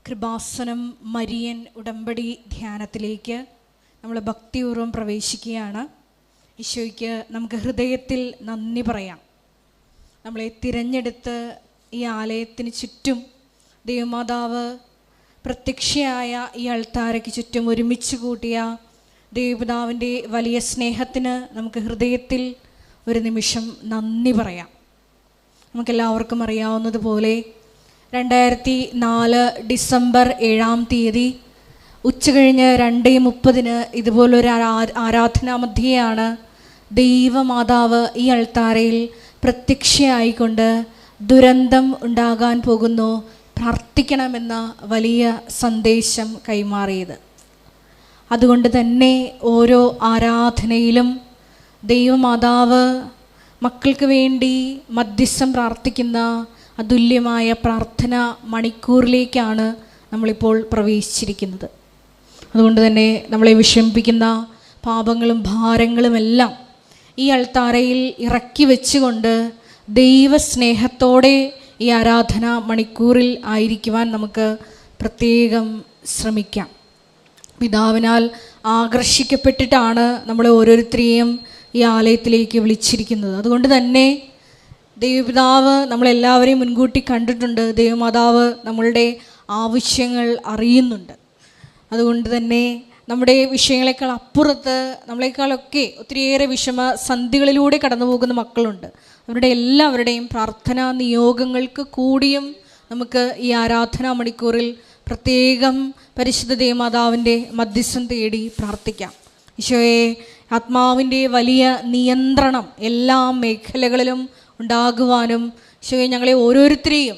Kripasanam Marian ഉടമ്പടി ധ്യാനത്തിലേക്ക് നമ്മൾ ഭക്തിപൂർവ്വം പ്രവേശിക്കുകയാണ്. ഈശോയ്ക്ക് നമുക്ക് ഹൃദയത്തിൽ നന്ദി പറയാം. നമ്മളെ തിരഞ്ഞെടുത്ത് ഈ ആലയത്തിന് ചുറ്റും ദൈവമാതാവ് പ്രത്യക്ഷയായ ഈ അൾത്താരയ്ക്ക് ചുറ്റും ഒരുമിച്ച് കൂട്ടിയ ദൈവപിതാവിൻ്റെ വലിയ സ്നേഹത്തിന് നമുക്ക് ഹൃദയത്തിൽ ഒരു നിമിഷം നന്ദി പറയാം. നമുക്കെല്ലാവർക്കും അറിയാവുന്നതുപോലെ 2004 ഡിസംബർ 7-ാം തീയതി ഉച്ചകഴിഞ്ഞ് 2:30 ഇതുപോലൊരു ആരാധനാ മധ്യയാണ് ദൈവമാതാവ് ഈ അൾത്താരയിൽ പ്രത്യക്ഷയായിക്കൊണ്ട് ദുരന്തം ഉണ്ടാകാൻ പോകുന്നു, പ്രാർത്ഥിക്കണമെന്ന വലിയ സന്ദേശം കൈമാറിയത്. അതുകൊണ്ട് തന്നെ ഓരോ ആരാധനയിലും ദൈവമാതാവ് മക്കൾക്ക് വേണ്ടി മധ്യസ്ഥം പ്രാർത്ഥിക്കുന്ന അതുല്യമായ പ്രാർത്ഥന മണിക്കൂറിലേക്കാണ് നമ്മളിപ്പോൾ പ്രവേശിച്ചിരിക്കുന്നത്. അതുകൊണ്ട് തന്നെ നമ്മളെ വിഷമിപ്പിക്കുന്ന പാപങ്ങളും ഭാരങ്ങളുമെല്ലാം ഈ അൾത്താരയിൽ ഇറക്കി വെച്ചുകൊണ്ട് ദൈവസ്നേഹത്തോടെ ഈ ആരാധന മണിക്കൂറിൽ ആയിരിക്കുവാൻ നമുക്ക് പ്രത്യേകം ശ്രമിക്കാം. പിതാവിനാൽ ആകർഷിക്കപ്പെട്ടിട്ടാണ് നമ്മളെ ഓരോരുത്തരെയും ഈ ആലയത്തിലേക്ക് വിളിച്ചിരിക്കുന്നത്. അതുകൊണ്ട് തന്നെ ദൈവപിതാവ് നമ്മളെല്ലാവരെയും മുൻകൂട്ടി കണ്ടിട്ടുണ്ട്. ദൈവമാതാവ് നമ്മളുടെ ആവശ്യങ്ങൾ അറിയുന്നുണ്ട്. അതുകൊണ്ട് തന്നെ നമ്മുടെ വിഷയങ്ങളെക്കാൾ അപ്പുറത്ത് നമ്മളെക്കാളൊക്കെ ഒത്തിരിയേറെ സന്ധികളിലൂടെ കടന്നു പോകുന്ന മക്കളുണ്ട്. അവരുടെ എല്ലാവരുടെയും പ്രാർത്ഥനാ നിയോഗങ്ങൾക്ക് കൂടിയും നമുക്ക് ഈ ആരാധനാ മണിക്കൂറിൽ പ്രത്യേകം പരിശുദ്ധ ദൈവമാതാവിൻ്റെ മധ്യസ്ഥം തേടി പ്രാർത്ഥിക്കാം. ഈശോയെ, ആത്മാവിൻ്റെ വലിയ നിയന്ത്രണം എല്ലാ മേഖലകളിലും ഉണ്ടാകുവാനും ഈശോയെ ഞങ്ങളെ ഓരോരുത്തരെയും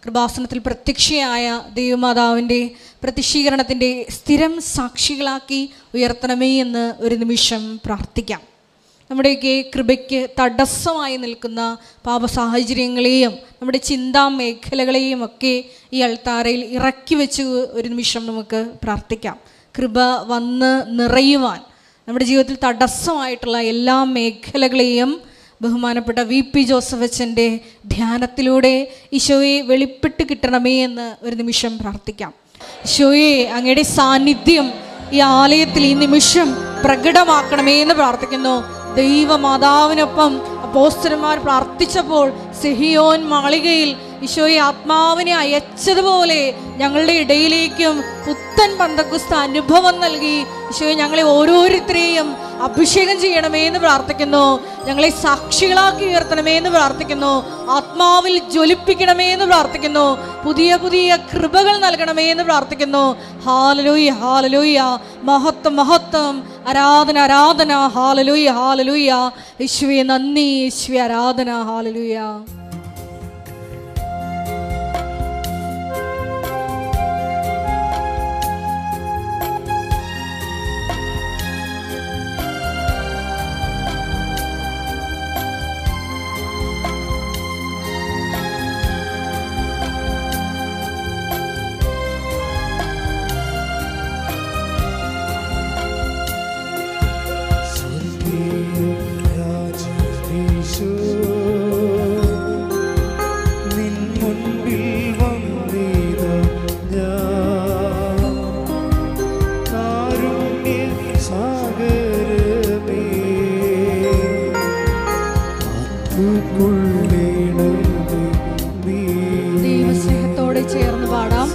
കൃപാസനത്തിൽ പ്രത്യക്ഷയായ ദൈവമാതാവിൻ്റെ പ്രത്യക്ഷീകരണത്തിൻ്റെ സ്ഥിരം സാക്ഷികളാക്കി ഉയർത്തണമേ എന്ന് ഒരു നിമിഷം പ്രാർത്ഥിക്കാം. നമ്മുടെയൊക്കെ കൃപയ്ക്ക് തടസ്സമായി നിൽക്കുന്ന പാപസാഹചര്യങ്ങളെയും നമ്മുടെ ചിന്താ മേഖലകളെയും ഒക്കെ ഈ അൾത്താരയിൽ ഇറക്കി വെച്ച് ഒരു നിമിഷം നമുക്ക് പ്രാർത്ഥിക്കാം. കൃപ വന്ന് നിറയുവാൻ നമ്മുടെ ജീവിതത്തിൽ തടസ്സമായിട്ടുള്ള എല്ലാ മേഖലകളെയും ബഹുമാനപ്പെട്ട VP ജോസഫ് അച്ഛൻ്റെ ധ്യാനത്തിലൂടെ ഈശോയെ വെളിപ്പെട്ട് കിട്ടണമേ എന്ന് ഒരു നിമിഷം പ്രാർത്ഥിക്കാം. ഈശോയെ, അങ്ങയുടെ സാന്നിധ്യം ഈ ആലയത്തിൽ ഈ നിമിഷം പ്രകടമാക്കണമേ എന്ന് പ്രാർത്ഥിക്കുന്നു. ദൈവമാതാവിനൊപ്പം അപ്പോസ്തലന്മാർ പ്രാർത്ഥിച്ചപ്പോൾ സിഹിയോൻ മാളികയിൽ ഈശോയെ ആത്മാവിനെ അയച്ചതുപോലെ ഞങ്ങളുടെ ഇടയിലേക്കും പുത്തൻ പന്തക്കുസ്ത അനുഭവം നൽകി ഈശോയെ ഞങ്ങളെ ഓരോരുത്തരെയും അഭിഷേകം ചെയ്യണമേ എന്ന് പ്രാർത്ഥിക്കുന്നു. ഞങ്ങളെ സാക്ഷികളാക്കി ഉയർത്തണമേ എന്ന് പ്രാർത്ഥിക്കുന്നു. ആത്മാവിൽ ജ്വലിപ്പിക്കണമേ എന്ന് പ്രാർത്ഥിക്കുന്നു. പുതിയ പുതിയ കൃപകൾ നൽകണമേ എന്ന് പ്രാർത്ഥിക്കുന്നു. ഹല്ലേലൂയ, ഹല്ലേലൂയ, മഹത്വം, മഹത്വം, ആരാധന, ആരാധന, ഹല്ലേലൂയ, ഹല്ലേലൂയ. യേശുവേ നന്ദി, യേശുവേ ആരാധന, ഹല്ലേലൂയ. ദൈവസ്നേഹത്തോടെ ചേർന്ന് പാടാം.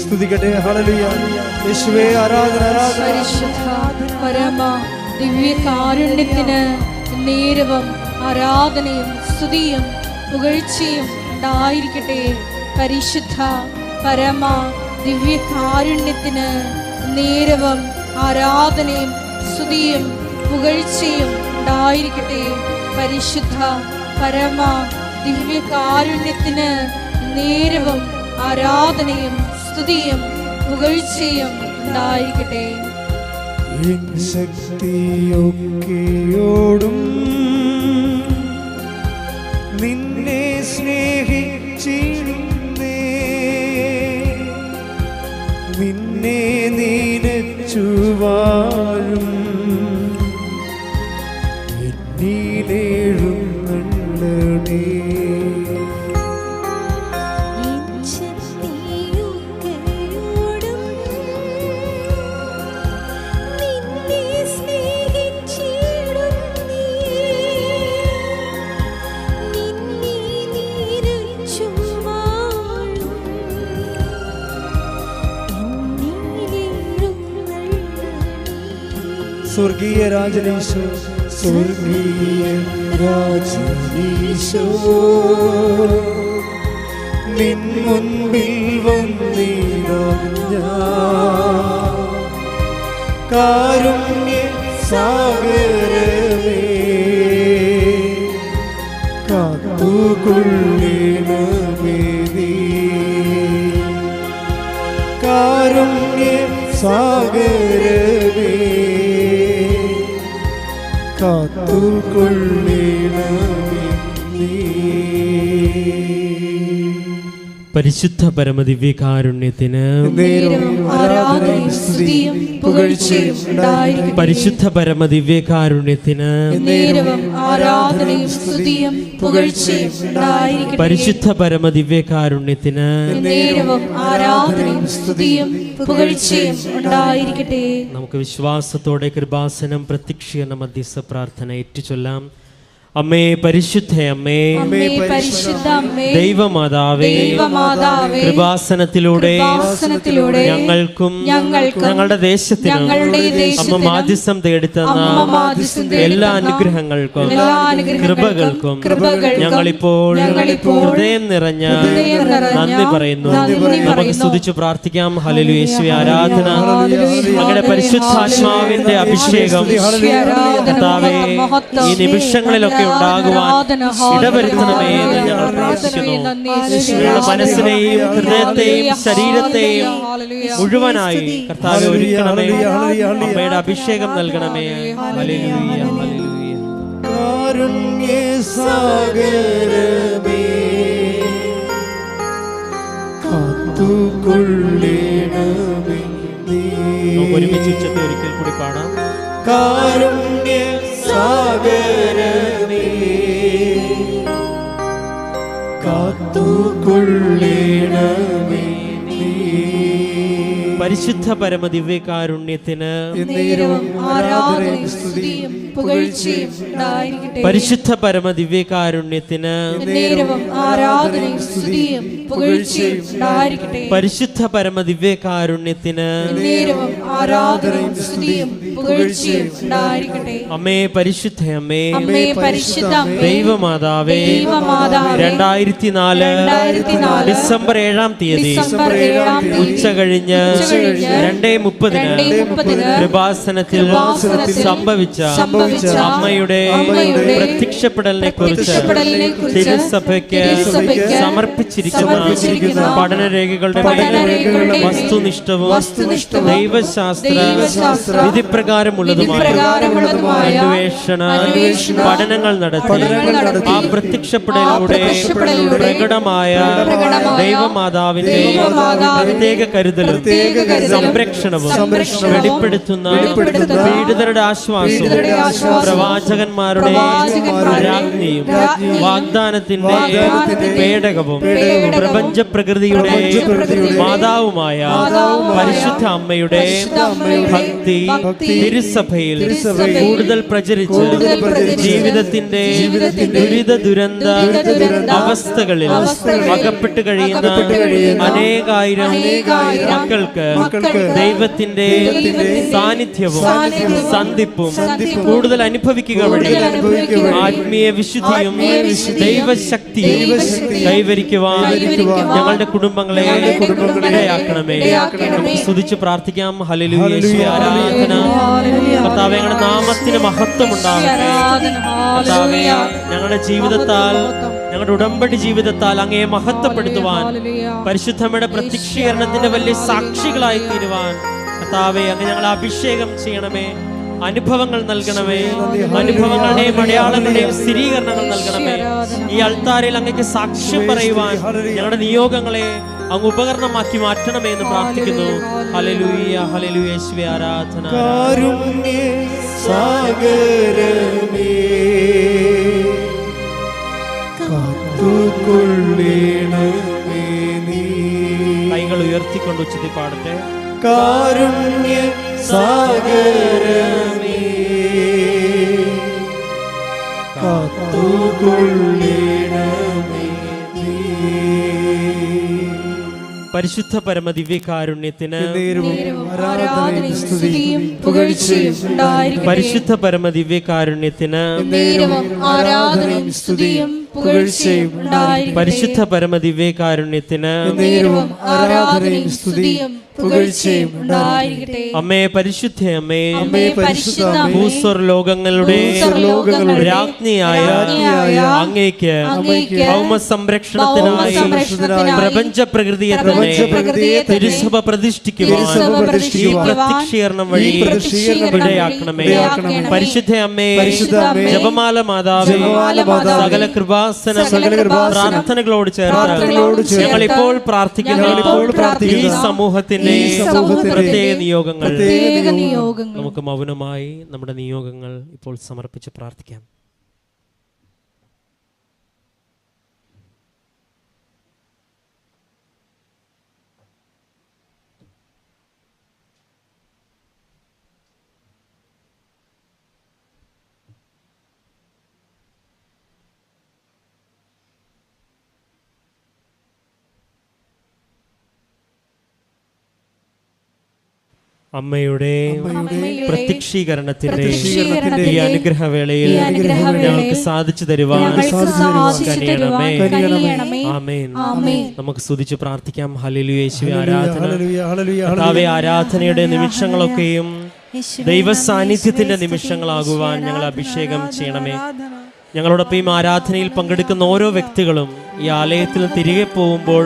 സ്തുതിക്കട്ടെ. ഹല്ലേലൂയ. യേശുവേ ആരാധന, ആരാധന. പരിശുദ്ധ പരമ ദിവ്യ കാരുണ്യത്തിന് നേരവും ആരാധനയും സ്തുതിയും പുകഴ്ചയും ഉണ്ടായിരിക്കട്ടെ. പരിശുദ്ധ പരമ ദിവ്യ കാരുണ്യത്തിന് നേരവും ആരാധനയും സ്തുതിയും പുകഴ്ചയും ഉണ്ടായിരിക്കട്ടെ. പരിശുദ്ധ പരമ ദിവ്യകാരുണ്യത്തിന് നേരവും ആരാധനയും സ്തുതിയും പുകഴ്ചയും ഉണ്ടായിരിക്കട്ടെ. എൻ ശക്തിയൊക്കെയോടും നിന്നെ സ്നേഹിച്ചിടുന്നേ, നിന്നെ നിനച്ചു വാഴും എന്നിലേഴുന്നള്ളണേ. സ്വർഗീയ രാജനീശോ, സ്വർഗീയ രാജനീശോ, നിൻ മുൻപിൽ വന്നിടാം ഞാൻ. കാരുണ്യ സാഗരമേ, കാത്തുകൊള്ളണമേ നീ. കാരുണ്യ സാഗരമേ, കാത്തുകൊള്ളണമേ നീ. പരിശുദ്ധ പരമദിവ്യകാരുണ്യത്തിന് ആരാധനയും സ്തുതിയും പുകഴ്ചയും ഉണ്ടായിരിക്കട്ടെ. പരിശുദ്ധ പരമദിവ്യകാരുണ്യത്തിന് ആരാധനയും സ്തുതിയും പുകഴ്ചയും ഉണ്ടായിരിക്കട്ടെ. പരിശുദ്ധ പരമദിവ്യകാരുണ്യത്തിന് ആരാധനയും സ്തുതിയും പുകഴ്ചയും ഉണ്ടായിരിക്കട്ടെ. നമുക്ക് വിശ്വാസത്തോടെ കൃപാസനം പ്രത്യക്ഷീകരണ മധ്യസ്ഥ പ്രാർത്ഥന ഏറ്റുചൊല്ലാം. അമ്മേ പരിശുദ്ധ അമ്മേ, ദൈവമാതാവേ, കൃപാസനത്തിലൂടെ ഞങ്ങൾക്കും ഞങ്ങളുടെ ദേശത്തിനും അമ്മ മാധ്യസ്ഥം തേടിത്തന്ന എല്ലാ അനുഗ്രഹങ്ങൾക്കും കൃപകൾക്കും ഞങ്ങളിപ്പോൾ ഹൃദയം നിറഞ്ഞ നന്ദി പറയുന്നു. നമുക്ക് സ്തുതിച്ചു പ്രാർത്ഥിക്കാം. ഹല്ലേലൂയ. യേശുവേ ആരാധന. അങ്ങയുടെ പരിശുദ്ധാത്മാവിന്റെ അഭിഷേകം കർത്താവേ ഈ നിമിഷങ്ങളിലൊക്കെ ഉണ്ടാകുവാൻ ഇടവരുത്തണമേ എന്ന് ഞങ്ങൾ പ്രാർത്ഥിക്കുന്നു. ഞങ്ങളുടെ മനസ്സിനെയും ഹൃദയത്തെയും ശരീരത്തെയും മുഴുവനായി കർത്താവേ ഒരുക്കണമേ. അമ്മയുടെ അഭിഷേകം നൽകണമേ. Hallelujah, hallelujah. കാരുണ്യ സാഗരമേ, കാത്തുകൊള്ളണമേ നീ. നമുക്ക് ഒരുമിച്ച് ഉച്ചത്തെ ഒരിക്കൽ കൂടി പാടാം. കാരുണ്യ സാഗരമേ, കാത്തുകൊള്ളണമേ നീ. പരിശുദ്ധ പരമദിവ്യകാരുണ്യത്തിന് ആരാധനയും സ്തുതിയും പുകഴ്ചയും ഉണ്ടായിരിക്കട്ടെ. പരിശുദ്ധ പരമദിവ്യകാരുണ്യത്തിന് ആരാധനയും സ്തുതിയും പുകഴ്ചയും ഉണ്ടായിരിക്കട്ടെ. പരിശുദ്ധ പരമദിവ്യകാരുണ്യത്തിന് ആരാധനയും സ്തുതിയും പുകഴ്ചയും ഉണ്ടായിരിക്കട്ടെ. അമ്മേ പരിശുദ്ധ അമ്മേ, അമ്മേ പരിശുദ്ധ അമ്മേ, ദൈവമാതാവേ, 2004 ഡിസംബർ 7-ാം തീയതി ഉച്ച കഴിഞ്ഞ് 2:30 കൃപാസനത്തിൽ സംഭവിച്ച അമ്മയുടെ പ്രത്യക്ഷപ്പെടലിനെ കുറിച്ച് തിരുസഭയ്ക്ക് സമർപ്പിച്ചിരിക്കുന്ന പഠനരേഖകളുടെ വസ്തുനിഷ്ഠവും ദൈവശാസ്ത്ര വിധിപ്രകാരമുള്ളതുമായ അന്വേഷണ പഠനങ്ങൾ നടത്തി ആ പ്രത്യക്ഷപ്പെടലിലൂടെ പ്രകടമായ ദൈവമാതാവിന്റെ പ്രത്യേക കരുതലും സംരക്ഷണവും വെളിപ്പെടുത്തുന്ന പീഡിതരുടെ ആശ്വാസവും പ്രവാചകന്മാരുടെ രാജ്ഞിയും വാഗ്ദാനത്തിന്റെ പേടകവും പ്രപഞ്ച പ്രകൃതിയുടെ മാതാവുമായ പരിശുദ്ധ അമ്മയുടെ ഭക്തി തിരുസഭയിൽ കൂടുതൽ പ്രചരിച്ച് ജീവിതത്തിന്റെ ദുരിത ദുരന്ത അവസ്ഥകളിൽ അകപ്പെട്ട് കഴിയുന്ന അനേകായിരം മക്കൾക്ക് ദൈവത്തിന്റെ സാന്നിധ്യവും സന്ധിപ്പും കൂടുതൽ അനുഭവിക്കുക വഴി ആത്മീയ വിശുദ്ധിയും ദൈവശക്തിയും കൈവരിക്കുവാൻ ഞങ്ങളുടെ കുടുംബങ്ങളെ ഇടയാക്കണമേ. നമുക്ക് സ്തുതിച്ച് പ്രാർത്ഥിക്കാം. ഹല്ലേലൂയ. യേശുവേ ആരാധന. കർത്താവേ ഞങ്ങളുടെ നാമത്തിന് മഹത്വം ഉണ്ടാകട്ടെ. കർത്താവേ ഞങ്ങളുടെ ജീവിതത്താൽ ഞങ്ങളുടെ ഉടമ്പടി ജീവിതത്താൽ അങ്ങയെ മഹത്വപ്പെടുത്തുവാൻ, പരിശുദ്ധമ്മയുടെ പ്രത്യക്ഷീകരണത്തിന്റെ വലിയ സാക്ഷികളായി തീരുവാൻ കർത്താവേ അങ്ങ് ഞങ്ങളെ അഭിഷേകം ചെയ്യണമേ. അനുഭവങ്ങൾ നൽകണമേ. അനുഭവങ്ങളുടെയും അടയാളങ്ങളുടെയും സ്ഥിരീകരണങ്ങൾ നൽകണമേ. ഈ അൾത്താരയിൽ അങ്ങേക്ക് സാക്ഷ്യം പറയുവാൻ ഞങ്ങളുടെ നിയോഗങ്ങളെ അങ്ങ് ഉപകരണമാക്കി മാറ്റണമേ എന്ന് പ്രാർത്ഥിക്കുന്നു. ഹല്ലേലൂയ, ഹല്ലേലൂയ. യേശുവേ ആരാധന. കാരുണ്യ സാഗരമേ കാത്തുകൊള്ളണമേ നീ. കൈകൾ ഉയർത്തിക്കൊണ്ട് ഉച്ചത്തിൽ പാടട്ടെ. കാരുണ്യ സാഗരമേ കാത്തുകൊള്ളണമേ നീ. പരിശുദ്ധ പരമ ദിവ്യകാരുണ്യത്തിന് ആരാധനയും സ്തുതിയും പുകഴ്ചയും ഉണ്ടായിരിക്കട്ടെ. പരിശുദ്ധ പരമ ദിവ്യകാരുണ്യത്തിന് ആരാധനയും സ്തുതിയും പുകഴ്ചയും ഉണ്ടായിരിക്കട്ടെ. പരിശുദ്ധ പരമ ദിവ്യകാരുണ്യത്തിന് ആരാധനയും സ്തുതിയും പുകഴ്ചയും ഉണ്ടായിരിക്കട്ടെ. അമ്മേ പരിശുദ്ധ അമ്മേ, പരിശുദ്ധ ഭൂസ്വർ ലോകങ്ങളുടെ രാജ്ഞിയായ അങ്ങേക്ക് ഭൗമ സംരക്ഷണത്തിനായി പ്രപഞ്ച പ്രകൃതിയെ തിരുസഭ പ്രതിഷ്ഠിക്കുവാൻ ഈ പ്രത്യക്ഷീകരണം വഴി ഇടയാക്കണമേ. പരിശുദ്ധ അമ്മേ, ജപമാല മാതാവേ, സകല കൃപാസന പ്രാർത്ഥനകളോട് ചേർന്ന് ഞങ്ങൾ ഇപ്പോൾ പ്രാർത്ഥിക്കുന്ന ഈ സമൂഹത്തിന് പ്രത്യേക നിയോഗങ്ങൾ നമുക്ക് മൗനമായി നമ്മുടെ നിയോഗങ്ങൾ ഇപ്പോൾ സമർപ്പിച്ച് പ്രാർത്ഥിക്കാം. അമ്മയുടെ പ്രത്യക്ഷീകരണത്തിന്റെ ഈ അനുഗ്രഹവേളയിൽ ഞങ്ങൾക്ക് സാധിച്ചു തരുവാൻ കനിയണമേ. ആമേൻ. നമുക്ക് സ്തുതിച്ച് പ്രാർത്ഥിക്കാം. ഹല്ലേലൂയ. യേശുവേ ആരാധന. കർത്താവേ, ആരാധനയുടെ നിമിഷങ്ങളൊക്കെയും ദൈവ സാന്നിധ്യത്തിന്റെ നിമിഷങ്ങളാകുവാൻ ഞങ്ങൾ അഭിഷേകം ചെയ്യണമേ. ഞങ്ങളോടൊപ്പം ഈ ആരാധനയിൽ പങ്കെടുക്കുന്ന ഓരോ വ്യക്തികളും ഈ ആലയത്തിൽ തിരികെ പോകുമ്പോൾ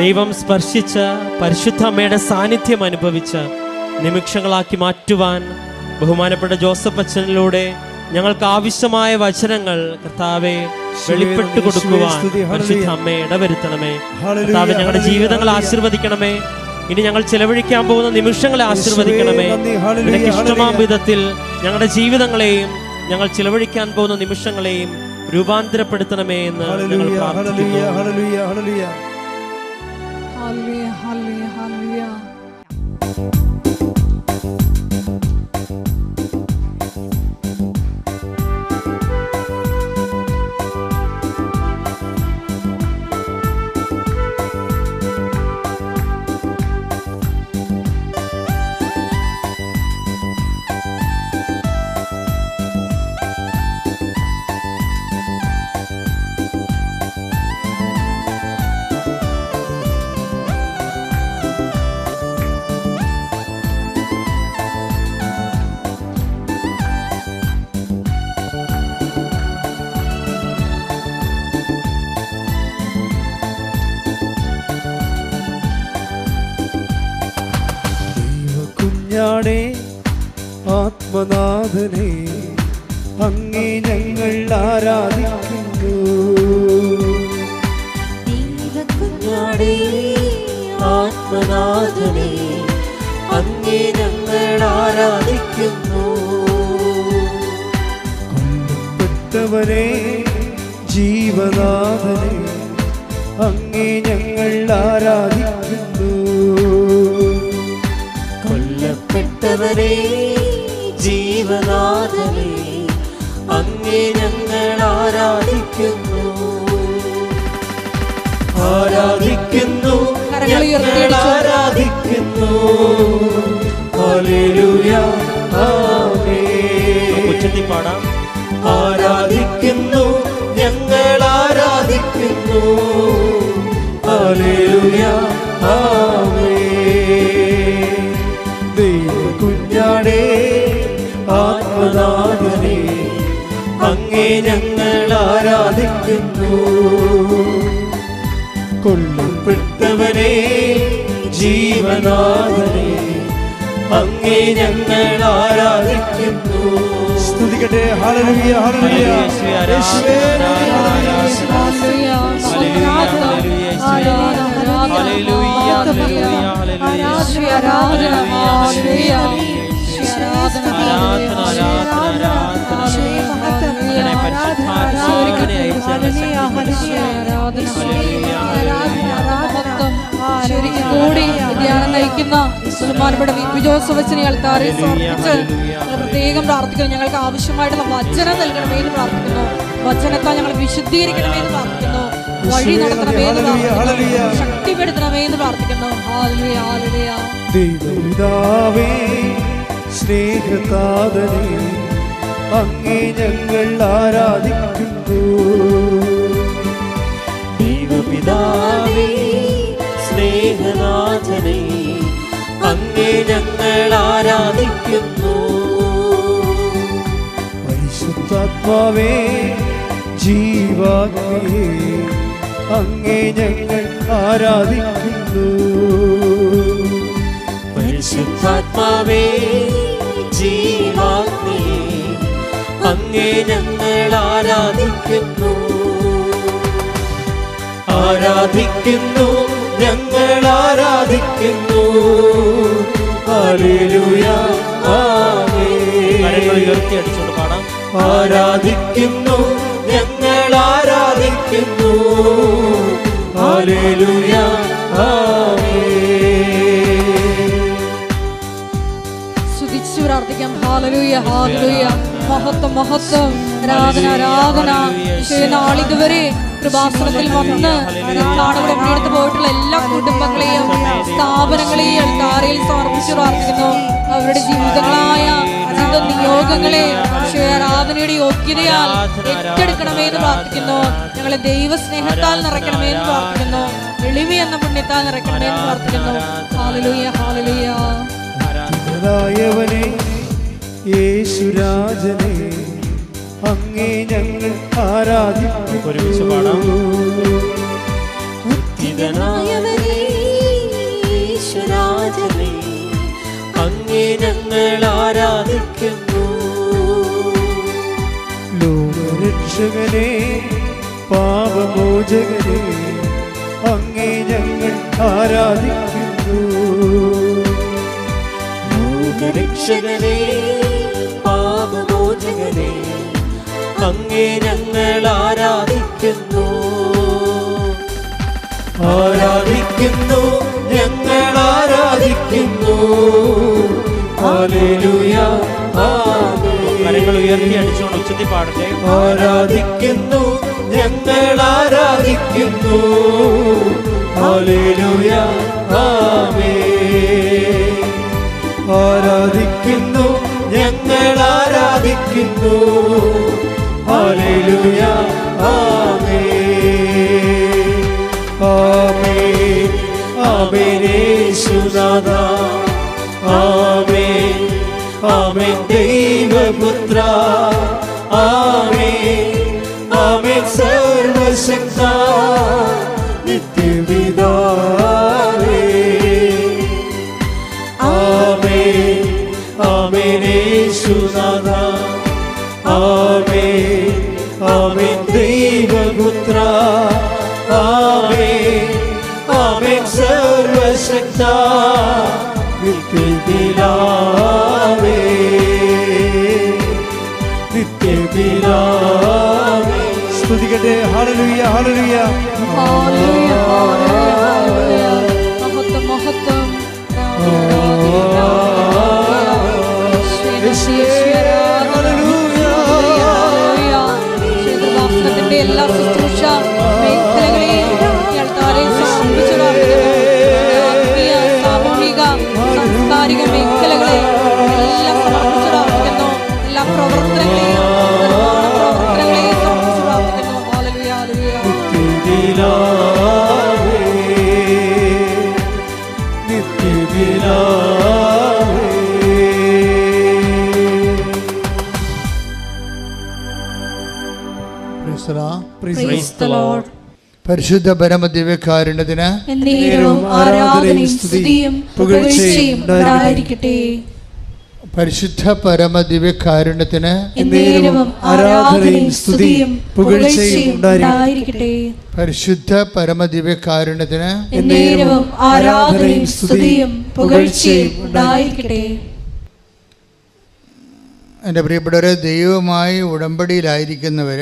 ദൈവം സ്പർശിച്ച പരിശുദ്ധ അമ്മയുടെ സാന്നിധ്യം അനുഭവിച്ച നിമിഷങ്ങളാക്കി മാറ്റുവാൻ ബഹുമാനപ്പെട്ട ജോസഫ് അച്ഛനിലൂടെ ഞങ്ങൾക്ക് ആവശ്യമായ വചനങ്ങൾ കർത്താവെ വെളിപ്പെട്ടു കൊടുക്കുവാൻ പരിശുദ്ധ അമ്മയെ ഇടവരുത്തണമേ. കർത്താവെ, ഞങ്ങളുടെ ജീവിതങ്ങൾ ആശീർവദിക്കണമേ. ഇനി ഞങ്ങൾ ചെലവഴിക്കാൻ പോകുന്ന നിമിഷങ്ങളെ ആശീർവദിക്കണമേ. നിനക്ക് ഇഷ്ടമാം വിധത്തിൽ ഞങ്ങളുടെ ജീവിതങ്ങളെയും ഞങ്ങൾ ചെലവഴിക്കാൻ പോകുന്ന നിമിഷങ്ങളെയും രൂപാന്തരപ്പെടുത്തണമേ എന്ന് ഞങ്ങൾ പ്രാർത്ഥിക്കുന്നു. കുഞ്ഞാടേ ആത്മനാഥനെ അങ്ങേ ഞങ്ങൾ ആരാധിക്കുന്നു. കുഞ്ഞാടേ ആത്മനാഥനെ അങ്ങേ ഞങ്ങൾ ആരാധിക്കുന്നു. കൊല്ലപ്പെട്ടവനെ ജീവനാഥനെ അങ്ങേ ഞങ്ങൾ ആരാധിക്കുന്നു. കൊല്ലപ്പെട്ടവരെ ജീവനാഥനെ അങ്ങേ ഞങ്ങൾ ആരാധിക്കുന്നു. ആരാധിക്കുന്നു, ഞങ്ങൾ ആരാധിക്കുന്നു. ഹല്ലേലൂയ, ആമേൻ. ഉച്ചത്തിൽ പാടാം. ആരാധിക്കുന്നു, ഞങ്ങൾ ആരാധിക്കുന്നു. ഹല്ലേലൂയ, ആമേൻ. ദൈവകുഞ്ഞാടേ ആത്മനാഥനെ അങ്ങേ ഞങ്ങൾ ആരാധിക്കുന്നു. കൊല്ലപ്പെട്ടവനെ ജീവനാഥനെ അങ്ങേ ഞങ്ങൾ ആരാധിക്കുന്നു. സ്തുതിക്കട്ടെ. ഹല്ലേലൂയ ഹല്ലേലൂയ യേശുവേ ശരിക്കും കൂടി ധ്യാനം നയിക്കുന്ന ബഹുമാനപ്പെട്ട വി ജോസഫച്ചനെ അൾത്താരെ സമർപ്പിച്ച് പ്രത്യേകം പ്രാർത്ഥിക്കുന്നു. ഞങ്ങൾക്ക് ആവശ്യമായിട്ടുള്ള വചനം നൽകണമേ എന്ന് പ്രാർത്ഥിക്കുന്നു. വചനത്താൽ ഞങ്ങൾ വിശുദ്ധീകരിക്കണമേ എന്ന് പ്രാർത്ഥിക്കുന്നു. വഴി നടത്തണമേ എന്ന് പ്രാർത്ഥിക്കുന്നു. ശക്തിപ്പെടുത്തണമേ എന്ന് പ്രാർത്ഥിക്കുന്നു. Hallelujah hallelujah. ദൈവപിതാവേ സ്നേഹതാതനേ അങ്ങേ ഞങ്ങൾ ആരാധിക്കുന്നു. ദൈവപിതാവേ സ്നേഹനാഥനേ അങ്ങേ ഞങ്ങൾ ആരാധിക്കുന്നു. പരിശുദ്ധാത്മാവേ ജീവാഗ്നിയേ അങ്ങേ ഞങ്ങൾ ആരാധിക്കുന്നു. പരിശുദ്ധാത്മാവേ ജീവാഗ്നിയേ അങ്ങേ ഞങ്ങൾ ആരാധിക്കുന്നു. ആരാധിക്കുന്നു ഞങ്ങൾ ആരാധിക്കുന്നു. ഹല്ലേലൂയ ആമേൻ. കരങ്ങൾ ഉയർത്തി അടിച്ചുകൊണ്ട് പാടാം. ആരാധിക്കുന്നു ഞങ്ങൾ ആരാധിക്കുന്നു. ഹല്ലേലൂയ ആമേൻ. സ്തുതിച്ചു പ്രാർത്ഥിക്കാം. ഹല്ലേലൂയ ഹല്ലേലൂയ. മഹത്വം മഹത്വം. ആരാധന ആരാധന. ഈശോയെ നാളിതുവരെ കൃപാസനത്തിൽ വന്ന് നാടുകളെ പണിയെടുത്ത് പോയിട്ടുള്ള എല്ലാ കുടുംബങ്ങളെയും സ്ഥാപനങ്ങളെയും അൾത്താരയിൽ സമർപ്പിച്ച് പ്രാർത്ഥിക്കുന്നു. അവരുടെ ജീവിതങ്ങളായ ജീവിത നിയോഗങ്ങളെ ആരാധനയുടെ യോഗ്യതയാൽ ഏറ്റെടുക്കണമേ എന്ന് പ്രാർത്ഥിക്കുന്നു. ഞങ്ങളെ ദൈവസ്നേഹത്താൽ നിറയ്ക്കണമേ എന്ന് പ്രാർത്ഥിക്കുന്നു. എളിമ എന്ന പുണ്യത്താൽ നിറയ്ക്കണമേ എന്ന് പ്രാർത്ഥിക്കുന്നു. Hallelujah hallelujah. ായവനെ യേശുരാജനെ അങ്ങേ ഞങ്ങൾ ആരാധിക്കുന്നു. ഒരുമിച്ച് പാടാം. അത്യുന്നതനായവനേ യേശുരാജനേ അങ്ങേ ഞങ്ങൾ ആരാധിക്കുന്നു. ലോകരക്ഷകനെ പാപമോചകനെ അങ്ങേ ഞങ്ങൾ ആരാധിക്കുന്നു. ലോകരക്ഷകനേ പാപമോചകനേ അങ്ങേ ഞങ്ങൾ ആരാധിക്കുന്നു. ആരാധിക്കുന്നു ഞങ്ങൾ ആരാധിക്കുന്നു. ഹല്ലേലൂയ ആമേൻ. കരങ്ങൾ ഉയർത്തി അടിച്ചുകൊണ്ട് ഉച്ചത്തിൽ പാടട്ടെ. ആരാധിക്കുന്നു ഞങ്ങൾ ആരാധിക്കുന്നു. ഹല്ലേലൂയ ആമേൻ. ആരാധിക്കുന്നു ഞങ്ങൾ ആരാധിക്കുന്നു. ഹല്ലേലൂയ ആമേൻ. ആമേൻ ആമേൻ യേശുനാഥാ ആമേൻ ആമേൻ ദൈവപുത്ര ആമേൻ ആമേൻ സർവശക്ത നിത്യപിതാവേ ആമേൻ ആമേൻ യേശുനാഥാ ആമേൻ ആമേൻ ദൈവപുത്ര ആമേൻ ആമേൻ സർവശക്ത നിത്യപിതാവേ നിത്യപിതാവേ. സ്തുതിക്കട്ടെ. ഹല്ലേലൂയ ഹല്ലേലൂയ ഹല്ലേലൂയ ഹല്ലേലൂയ. മഹത്വം മഹത്വം. ക്ഷേത്രവാസനത്തിന്റെ എല്ലാ ശുശ്രൂഷ മേഖലകളെയും സമർപ്പിച്ചു ആത്മീയ സാമൂഹിക സാംസ്കാരിക മേഖലകളെ എല്ലാം സമർപ്പിച്ചു പ്രാർത്ഥിക്കുന്നു. എല്ലാ പ്രവർത്തനങ്ങളെയും പ്രവർത്തനങ്ങളെയും സമർപ്പിച്ചു പ്രാർത്ഥിക്കുന്നു. Hallelujah hallelujah. Praise the Lord. പരിശുദ്ധ പരമദിവ്യകാരുണ്യത്തിന് എന്നേരവും ആരാധനയും സ്തുതിയും പുകഴ്ചയും ഉണ്ടായിരിക്കട്ടെ. പരിശുദ്ധ പരമദിവ്യകാരുണ്യത്തിന് എന്നേരവും ആരാധനയും സ്തുതിയും പുകഴ്ചയും ഉണ്ടായിരിക്കട്ടെ. പരിശുദ്ധ പരമദിവ്യകാരുണ്യത്തിന് എന്നേരവും ആരാധനയും സ്തുതിയും പുകഴ്ചയും ഉണ്ടായിരിക്കട്ടെ. എൻ്റെ പ്രിയപ്പെട്ടവരെ, ദൈവവുമായി ഉടമ്പടിയിലായിരിക്കുന്നവർ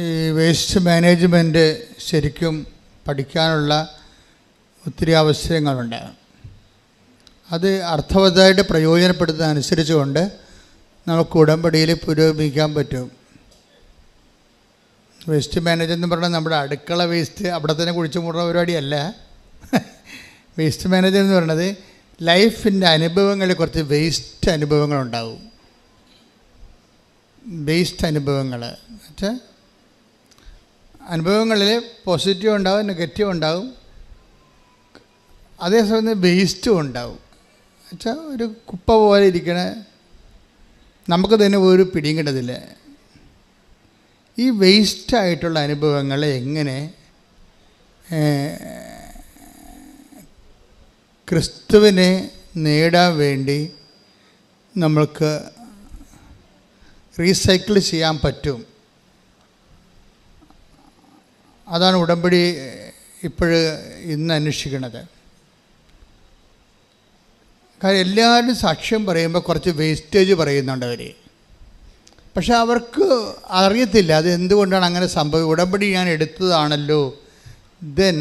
ഈ വേസ്റ്റ് മാനേജ്മെൻറ്റ് ശരിക്കും പഠിക്കാനുള്ള ഒത്തിരി അവസരങ്ങളുണ്ട്. അത് അർത്ഥവത്തായിട്ട് പ്രയോജനപ്പെടുത്തുന്ന അനുസരിച്ചുകൊണ്ട് നമുക്ക് ഉടമ്പടിയിൽ പുരോഗമിക്കാൻ പറ്റും. വേസ്റ്റ് മാനേജ് എന്ന് പറഞ്ഞാൽ നമ്മുടെ അടുക്കള വേസ്റ്റ് അവിടെ തന്നെ കുഴിച്ചു മൂടുന്ന പരിപാടിയല്ല. വേസ്റ്റ് മാനേജർ എന്ന് പറയുന്നത് ലൈഫിൻ്റെ അനുഭവങ്ങളിൽ കുറച്ച് വേസ്റ്റ് അനുഭവങ്ങളുണ്ടാവും. വേസ്റ്റ് അനുഭവങ്ങൾ വെച്ചാൽ അനുഭവങ്ങളിൽ പോസിറ്റീവ് ഉണ്ടാവും, നെഗറ്റീവ് ഉണ്ടാവും, അതേസമയം വേസ്റ്റും ഉണ്ടാവും. വെച്ചാൽ ഒരു കുപ്പ പോലെ ഇരിക്കണ നമുക്ക് തന്നെ ഒരു പിടിയും കിട്ടത്തില്ല. ഈ വേസ്റ്റായിട്ടുള്ള അനുഭവങ്ങളെ എങ്ങനെ ക്രിസ്തുവിനെ നേടാൻ വേണ്ടി നമ്മൾക്ക് റീസൈക്കിൾ ചെയ്യാൻ പറ്റും. അതാണ് ഉടമ്പടി ഇന്ന് അന്വേഷിക്കുന്നത്. കാര്യം എല്ലാവരും സാക്ഷ്യം പറയുമ്പോൾ കുറച്ച് വേസ്റ്റേജ് പറയുന്നുണ്ട് അവർ. പക്ഷെ അവർക്ക് അറിയത്തില്ല അത് എന്തുകൊണ്ടാണ് അങ്ങനെ സംഭവിച്ചത്. ഉടമ്പടി ഞാൻ എടുത്തതാണല്ലോ, ദെൻ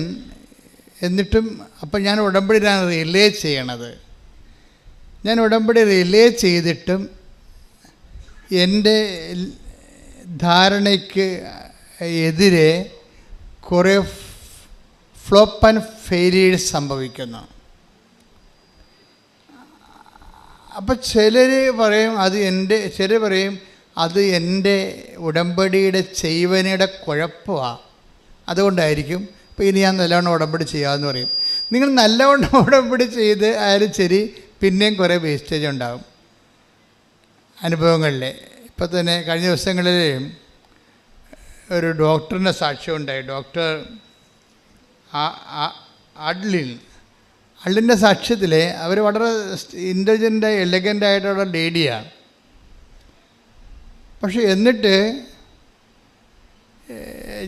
എന്നിട്ടും അപ്പം ഞാൻ ഉടമ്പടിയിലാണ് റിലേ ചെയ്യണത്. ഞാൻ ഉടമ്പടി റിലേ ചെയ്തിട്ടും എൻ്റെ ധാരണയ്ക്ക് എതിരെ കുറേ ഫ്ലോപ്പ് ആൻഡ് ഫെയിലിയേഴ്സ് സംഭവിക്കുന്നു. അപ്പം ചിലർ പറയും അത് എൻ്റെ ഉടമ്പടിയുടെ ചെയ്വനയുടെ കുഴപ്പമാണ്, അതുകൊണ്ടായിരിക്കും. അപ്പോൾ ഇനി ഞാൻ നല്ലവണ്ണം ഉടമ്പടി ചെയ്യാമെന്ന് പറയും. നിങ്ങൾ നല്ലവണ്ണം ഉടമ്പടി ചെയ്ത് ആയാലും ശരി, പിന്നെയും കുറേ വേസ്റ്റേജ് ഉണ്ടാകും അനുഭവങ്ങളിൽ. ഇപ്പം തന്നെ കഴിഞ്ഞ ദിവസങ്ങളിൽ ഒരു ഡോക്ടറിൻ്റെ സാക്ഷ്യം ഉണ്ടായി. ഡോക്ടർ അള്ളിൻ്റെ സാക്ഷ്യത്തിൽ അവർ വളരെ ഇൻ്റലിജൻ്റ് എലഗൻ്റായിട്ടുള്ള ലേഡിയാണ്. പക്ഷെ എന്നിട്ട്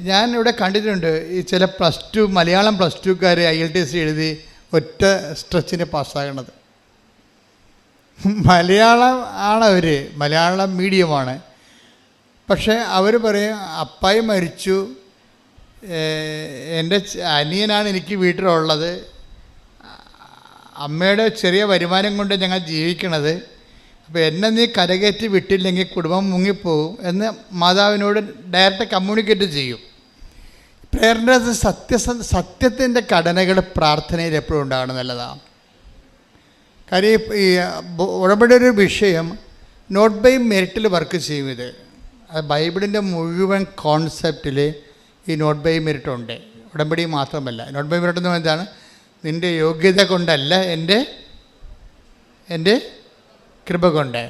ഞാൻ ഇവിടെ കണ്ടിട്ടുണ്ട് ഈ ചില മലയാളം +2 IELTS എഴുതി ഒറ്റ സ്ട്രെച്ചിന് പാസ്സാകണത്. മലയാളം ആണവർ, മലയാളം മീഡിയമാണ്. പക്ഷേ അവർ പറയും അപ്പായി മരിച്ചു, എൻ്റെ അനിയനാണ് എനിക്ക് വീട്ടിലുള്ളത്, അമ്മയുടെ ചെറിയ വരുമാനം കൊണ്ട് ഞങ്ങൾ ജീവിക്കണത്, അപ്പോൾ എന്നെ നീ കരകയറ്റി വിട്ടില്ലെങ്കിൽ കുടുംബം മുങ്ങിപ്പോവും എന്ന് മാതാവിനോട് ഡയറക്റ്റ് കമ്മ്യൂണിക്കേറ്റ് ചെയ്യും. പ്രേയറിൻ്റെ സത്യത്തിൻ്റെ ഘടനകൾ പ്രാർത്ഥനയിൽ എപ്പോഴും ഉണ്ടാകണം നല്ലതാണ്. കാര്യം ഈ ഉടമ്പടി ഒരു വിഷയം നോട്ട് ബൈ മെറിറ്റിൽ വർക്ക് ചെയ്യും. ഇത് ബൈബിളിൻ്റെ മുഴുവൻ കോൺസെപ്റ്റിൽ ഈ നോട്ട് ബൈ മെറിറ്റ് ഉണ്ട്. ഉടമ്പടി മാത്രമല്ല. നോട്ട് ബൈ മെറിറ്റ് എന്ന് പറയുന്നത് എന്താണ്? നിൻ്റെ യോഗ്യത കൊണ്ടല്ല, എൻ്റെ കൃപ കൊണ്ട്.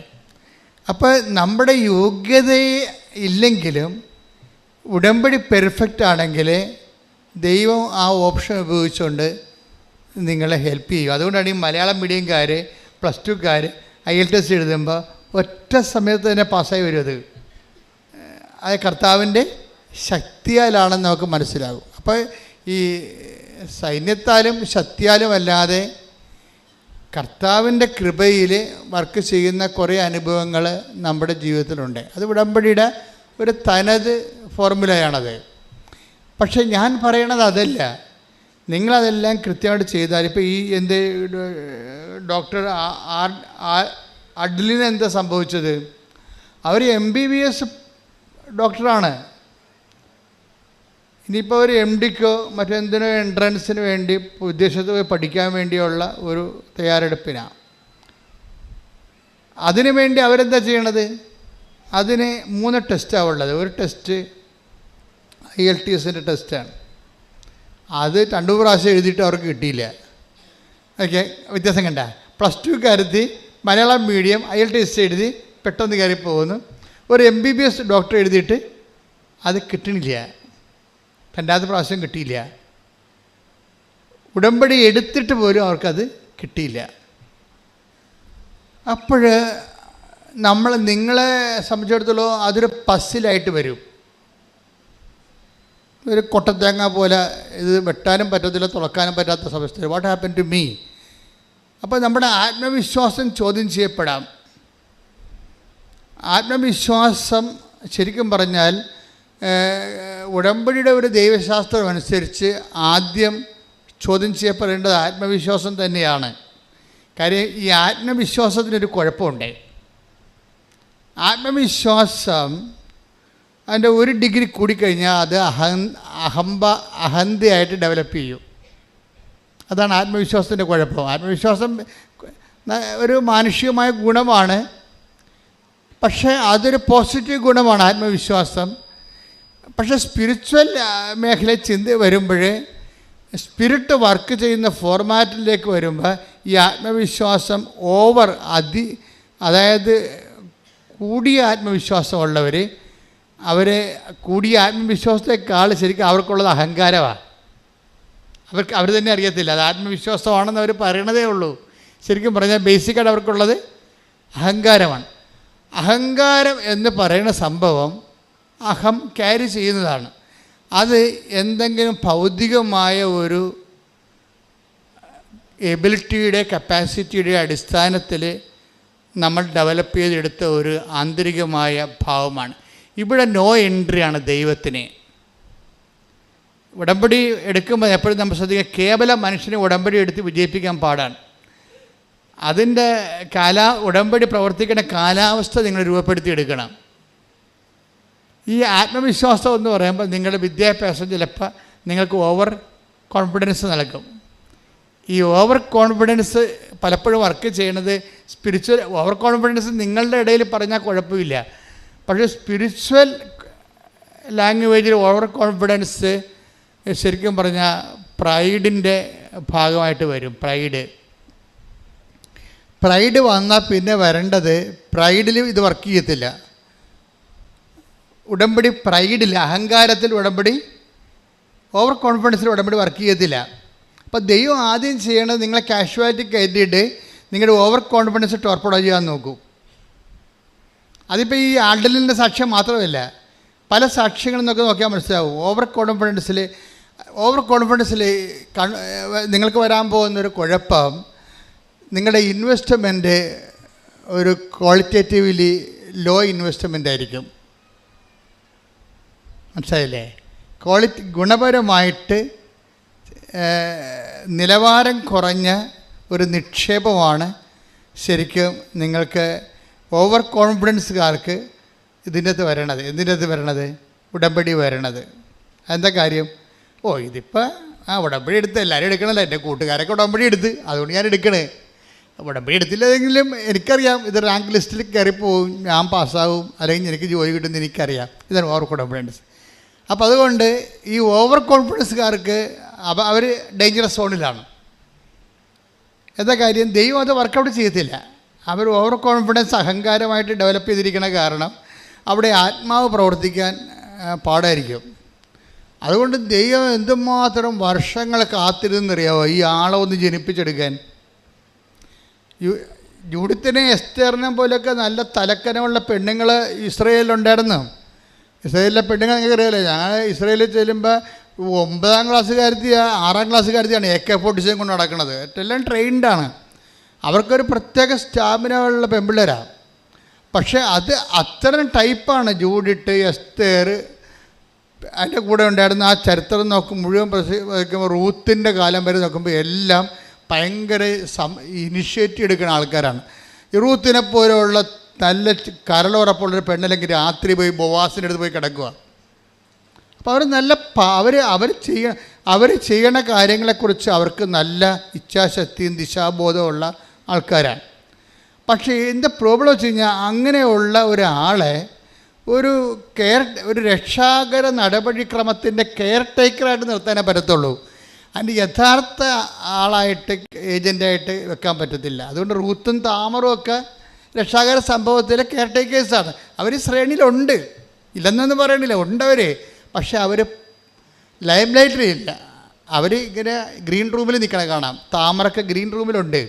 അപ്പോൾ നമ്മുടെ യോഗ്യത ഇല്ലെങ്കിലും ഉടമ്പടി പെർഫെക്റ്റ് ആണെങ്കിൽ ദൈവം ആ ഓപ്ഷൻ ഉപയോഗിച്ചുകൊണ്ട് നിങ്ങളെ ഹെൽപ്പ് ചെയ്യും. അതുകൊണ്ടാണ് ഈ മലയാളം മീഡിയംകാർ +2 IELTS എഴുതുമ്പോൾ ഒറ്റ സമയത്ത് തന്നെ പാസ്സായി വരും. അത് കർത്താവിൻ്റെ ശക്തിയാലാണെന്ന് നമുക്ക് മനസ്സിലാകും. അപ്പോൾ ഈ സൈന്യത്താലും ശക്തിയാലും അല്ലാതെ കർത്താവിൻ്റെ കൃപയിൽ വർക്ക് ചെയ്യുന്ന കുറേ അനുഭവങ്ങൾ നമ്മുടെ ജീവിതത്തിലുണ്ട്. അത് ഉടമ്പടിയുടെ ഒരു തനത് ഫോർമുലയാണത്. പക്ഷെ ഞാൻ പറയണത് അതല്ല. നിങ്ങളതെല്ലാം കൃത്യമായിട്ട് ചെയ്താൽ, ഇപ്പോൾ ഈ ഡോക്ടർ അഡ്ലിന് എന്താ സംഭവിച്ചത്? അവർ MBBS ഡോക്ടറാണ്. ഇനിയിപ്പോൾ ഒരു MDക്കോ മറ്റെന്തിനോ എൻട്രൻസിന് വേണ്ടി വിദേശത്ത് പോയി പഠിക്കാൻ വേണ്ടിയുള്ള ഒരു തയ്യാറെടുപ്പിനാണ്. അതിനു വേണ്ടി അവരെന്താ ചെയ്യണത്? അതിന് 3 ടെസ്റ്റാണ് ഉള്ളത്. ഒരു ടെസ്റ്റ് IELTSൻ്റെ ടെസ്റ്റാണ്. അത് 2 പ്രാവശ്യം എഴുതിയിട്ട് അവർക്ക് കിട്ടിയില്ല. ഓക്കെ, വ്യത്യാസം കണ്ട. +2 മലയാളം മീഡിയം IELTS എഴുതി പെട്ടെന്ന് കയറി പോകുന്നു. ഒരു MBBS ഡോക്ടർ എഴുതിയിട്ട് അത് കിട്ടണില്ല, രണ്ടാമത്തെ പ്രാവശ്യം കിട്ടിയില്ല. ഉടമ്പടി എടുത്തിട്ട് പോലും അവർക്കത് കിട്ടിയില്ല. അപ്പോൾ നിങ്ങളെ സംബന്ധിച്ചിടത്തോളം അതൊരു പസ്സിലായിട്ട് വരും. ഒരു കൊട്ടത്തേങ്ങ പോലെ ഇത് വെട്ടാനും പറ്റത്തില്ല, തുളക്കാനും പറ്റാത്ത അവസ്ഥ. What happen to me? അപ്പോൾ നമ്മുടെ ആത്മവിശ്വാസം ചോദ്യം ചെയ്യപ്പെടാം. ആത്മവിശ്വാസം ശരിക്കും പറഞ്ഞാൽ ഉടമ്പടിയുടെ ഒരു ദൈവശാസ്ത്രം അനുസരിച്ച് ആദ്യം ചോദ്യം ചെയ്യപ്പെടേണ്ടത് ആത്മവിശ്വാസം തന്നെയാണ്. കാര്യം ഈ ആത്മവിശ്വാസത്തിനൊരു കുഴപ്പമുണ്ട്. ആത്മവിശ്വാസം അതിൻ്റെ ഒരു ഡിഗ്രി കൂടിക്കഴിഞ്ഞാൽ അത് അഹന്തയായിട്ട് ഡെവലപ്പ് ചെയ്യും. അതാണ് ആത്മവിശ്വാസത്തിൻ്റെ കുഴപ്പം. ആത്മവിശ്വാസം ഒരു മാനുഷികമായ ഗുണമാണ്, പക്ഷേ അതൊരു പോസിറ്റീവ് ഗുണമാണ് ആത്മവിശ്വാസം. പക്ഷേ സ്പിരിച്വൽ മേഖലയിൽ ചിന്ത വരുമ്പോൾ, സ്പിരിറ്റ് വർക്ക് ചെയ്യുന്ന ഫോർമാറ്റിലേക്ക് വരുമ്പോൾ ഈ ആത്മവിശ്വാസം അതായത് കൂടിയ ആത്മവിശ്വാസമുള്ളവർ, കൂടിയ ആത്മവിശ്വാസത്തെക്കാൾ ശരിക്കും അവർക്കുള്ളത് അഹങ്കാരമാണ്. അവർ തന്നെ അറിയത്തില്ല അത് ആത്മവിശ്വാസമാണെന്ന് അവർ പറയണതേ ഉള്ളൂ. ശരിക്കും പറഞ്ഞാൽ ബേസിക്കായിട്ട് അവർക്കുള്ളത് അഹങ്കാരമാണ്. അഹങ്കാരം എന്ന് പറയുന്ന സംഭവം അഹം ക്യാരി ചെയ്യുന്നതാണ്. അത് എന്തെങ്കിലും ഭൗതികമായ ഒരു എബിലിറ്റിയുടെ കപ്പാസിറ്റിയുടെ അടിസ്ഥാനത്തിൽ നമ്മൾ ഡെവലപ്പ് ചെയ്തെടുത്ത ഒരു ആന്തരികമായ ഭാവമാണ്. ഇവിടെ നോ എൻട്രിയാണ് ദൈവത്തിന്. ഉടമ്പടി എടുക്കുമ്പോൾ എപ്പോഴും നമ്മൾ ശ്രദ്ധിക്കുക, കേവല മനുഷ്യനെ ഉടമ്പടി എടുത്ത് വിജയിപ്പിക്കാൻ പാടാണ്. അതിൻ്റെ ഉടമ്പടി പ്രവർത്തിക്കുന്ന കാലാവസ്ഥ നിങ്ങൾ രൂപപ്പെടുത്തിയെടുക്കണം. ഈ ആത്മവിശ്വാസം എന്ന് പറയുമ്പോൾ നിങ്ങളുടെ വിദ്യാഭ്യാസം ചിലപ്പോൾ നിങ്ങൾക്ക് ഓവർ കോൺഫിഡൻസ് നൽകും. ഈ ഓവർ കോൺഫിഡൻസ് പലപ്പോഴും വർക്ക് ചെയ്യണത് സ്പിരിച്വൽ ഓവർ കോൺഫിഡൻസ് നിങ്ങളുടെ ഇടയിൽ പറഞ്ഞാൽ കുഴപ്പമില്ല. പക്ഷേ സ്പിരിച്വൽ ലാംഗ്വേജിൽ ഓവർ കോൺഫിഡൻസ് ശരിക്കും പറഞ്ഞാൽ പ്രൈഡിൻ്റെ ഭാഗമായിട്ട് വരും. പ്രൈഡ് വന്നാൽ പിന്നെ വരേണ്ടത്, പ്രൈഡിൽ ഇത് വർക്ക് ചെയ്യത്തില്ല. ഉടമ്പടി പ്രൈഡിൽ, അഹങ്കാരത്തിൽ ഉടമ്പടി, ഓവർ കോൺഫിഡൻസിൽ ഉടമ്പടി വർക്ക് ചെയ്യത്തില്ല. അപ്പോൾ ദൈവം ആദ്യം ചെയ്യേണ്ടത് നിങ്ങളെ കാഷ്വാലിറ്റി കയറ്റിയിട്ട് നിങ്ങളുടെ ഓവർ കോൺഫിഡൻസ് ടോർപ്പഡോ ചെയ്യാൻ നോക്കൂ. അതിപ്പോൾ ഈ ആഡലിൻ്റെ സാക്ഷ്യം മാത്രമല്ല, പല സാക്ഷ്യങ്ങളും നോക്കിയാൽ മനസ്സിലാവും. ഓവർ കോൺഫിഡൻസിൽ നിങ്ങൾക്ക് വരാൻ പോകുന്നൊരു കുഴപ്പം, നിങ്ങളുടെ ഇൻവെസ്റ്റ്മെൻറ്റ് ഒരു ക്വാളിറ്റേറ്റീവ്ലി ലോ ഇൻവെസ്റ്റ്മെൻ്റ് ആയിരിക്കും. മനസ്സിലായില്ലേ? ഗുണപരമായിട്ട് നിലവാരം കുറഞ്ഞ ഒരു നിക്ഷേപമാണ് ശരിക്കും നിങ്ങൾക്ക് ഓവർ കോൺഫിഡൻസുകാർക്ക് ഇതിൻ്റെ അകത്ത് വരണത് ഉടമ്പടി വരണത്. എന്താ കാര്യം? ഇതിപ്പോൾ ഉടമ്പടി എടുത്ത് എല്ലാവരും എടുക്കണമല്ലോ, എൻ്റെ കൂട്ടുകാരൊക്കെ ഉടമ്പടി എടുത്ത്, അതുകൊണ്ട് ഞാൻ എടുക്കണേ. ഉടമ്പടി എടുത്തില്ലെങ്കിലും എനിക്കറിയാം ഇത് റാങ്ക് ലിസ്റ്റിൽ കയറിപ്പോവും, ഞാൻ പാസ്സാവും, അല്ലെങ്കിൽ എനിക്ക് ജോലി കിട്ടുമെന്ന് എനിക്കറിയാം. ഇതാണ് ഓവർ കോൺഫിഡൻസ്. അപ്പോൾ അതുകൊണ്ട് ഈ ഓവർ കോൺഫിഡൻസുകാർക്ക് അവർ ഡേഞ്ചറസ് സോണിലാണ്. എന്താ കാര്യം? ദൈവം അത് വർക്കൗട്ട് ചെയ്യത്തില്ല. അവർ ഓവർ കോൺഫിഡൻസ് അഹങ്കാരമായിട്ട് ഡെവലപ്പ് ചെയ്തിരിക്കണ കാരണം അവിടെ ആത്മാവ് പ്രവർത്തിക്കാൻ പാടായിരിക്കും. അതുകൊണ്ട് ദൈവം എന്തുമാത്രം വർഷങ്ങൾ കാത്തിരുന്നറിയാമോ ഈ ആളെ ഒന്ന് ജനിപ്പിച്ചെടുക്കാൻ. ജൂഡിത്തിനെ എസ്തേറിനെ പോലെയൊക്കെ നല്ല തലക്കനമുള്ള പെണ്ണുങ്ങൾ ഇസ്രയേലിലുണ്ടായിരുന്നു. ഇസ്രയേലിലെ പെണ്ണുങ്ങൾ നിങ്ങൾക്ക് അറിയാമല്ലോ. ഞങ്ങൾ ഇസ്രയേലിൽ ചെല്ലുമ്പോൾ 9ാം ക്ലാസ്സുകാരത്തിയാണ് 6ാം ക്ലാസ്സുകാരത്തിയാണ് AK-47 കൊണ്ട് നടക്കുന്നത്. എല്ലാം ട്രെയിൻഡാണ്. അവർക്കൊരു പ്രത്യേക സ്റ്റാമിന ഉള്ള പെൺപിള്ളേരാണ്. പക്ഷേ അത് അത്തരം ടൈപ്പാണ് ജൂഡിറ്റ്, എസ്തേർ. അതിൻ്റെ കൂടെ ഉണ്ടായിരുന്ന ആ ചരിത്രം മുഴുവൻ നോക്കുമ്പോൾ റൂത്തിൻ്റെ കാലം വരെ നോക്കുമ്പോൾ എല്ലാം ഭയങ്കര ഇനിഷ്യേറ്റീവ് എടുക്കുന്ന ആൾക്കാരാണ്. ഈ റൂത്തിനെ പോലെയുള്ള നല്ല കരളുറപ്പുള്ളൊരു പെണ്ണല്ലെങ്കിൽ രാത്രി പോയി ബോവാസിൻ്റെ അടുത്ത് പോയി കിടക്കുക. അപ്പോൾ അവർ ചെയ്യണ കാര്യങ്ങളെക്കുറിച്ച് അവർക്ക് നല്ല ഇച്ഛാശക്തിയും ദിശാബോധമുള്ള ആൾക്കാരാണ്. പക്ഷേ ഇതിൻ്റെ പ്രോബ്ലം വെച്ച് കഴിഞ്ഞാൽ അങ്ങനെയുള്ള ഒരാളെ ഒരു രക്ഷാകര നടപടിക്രമത്തിൻ്റെ കെയർ ടേക്കറായിട്ട് നിർത്താനേ പറ്റത്തുള്ളൂ. അതിൻ്റെ യഥാർത്ഥ ആളായിട്ട് ഏജൻ്റായിട്ട് വെക്കാൻ പറ്റത്തില്ല. അതുകൊണ്ട് റൂത്തും താമറും ഒക്കെ രക്ഷാകര സംഭവത്തിലെ കെയർ ടേക്കേഴ്സാണ്. അവർ ശ്രേണിയിലുണ്ട്, ഇല്ലെന്നൊന്നും പറയണില്ല, ഉണ്ടവർ. പക്ഷെ അവർ ലൈം ലൈറ്റിലില്ല. അവർ ഇങ്ങനെ ഗ്രീൻ റൂമിൽ നിൽക്കണ കാണാം. താമരൊക്കെ ഗ്രീൻ റൂമിലുണ്ട്.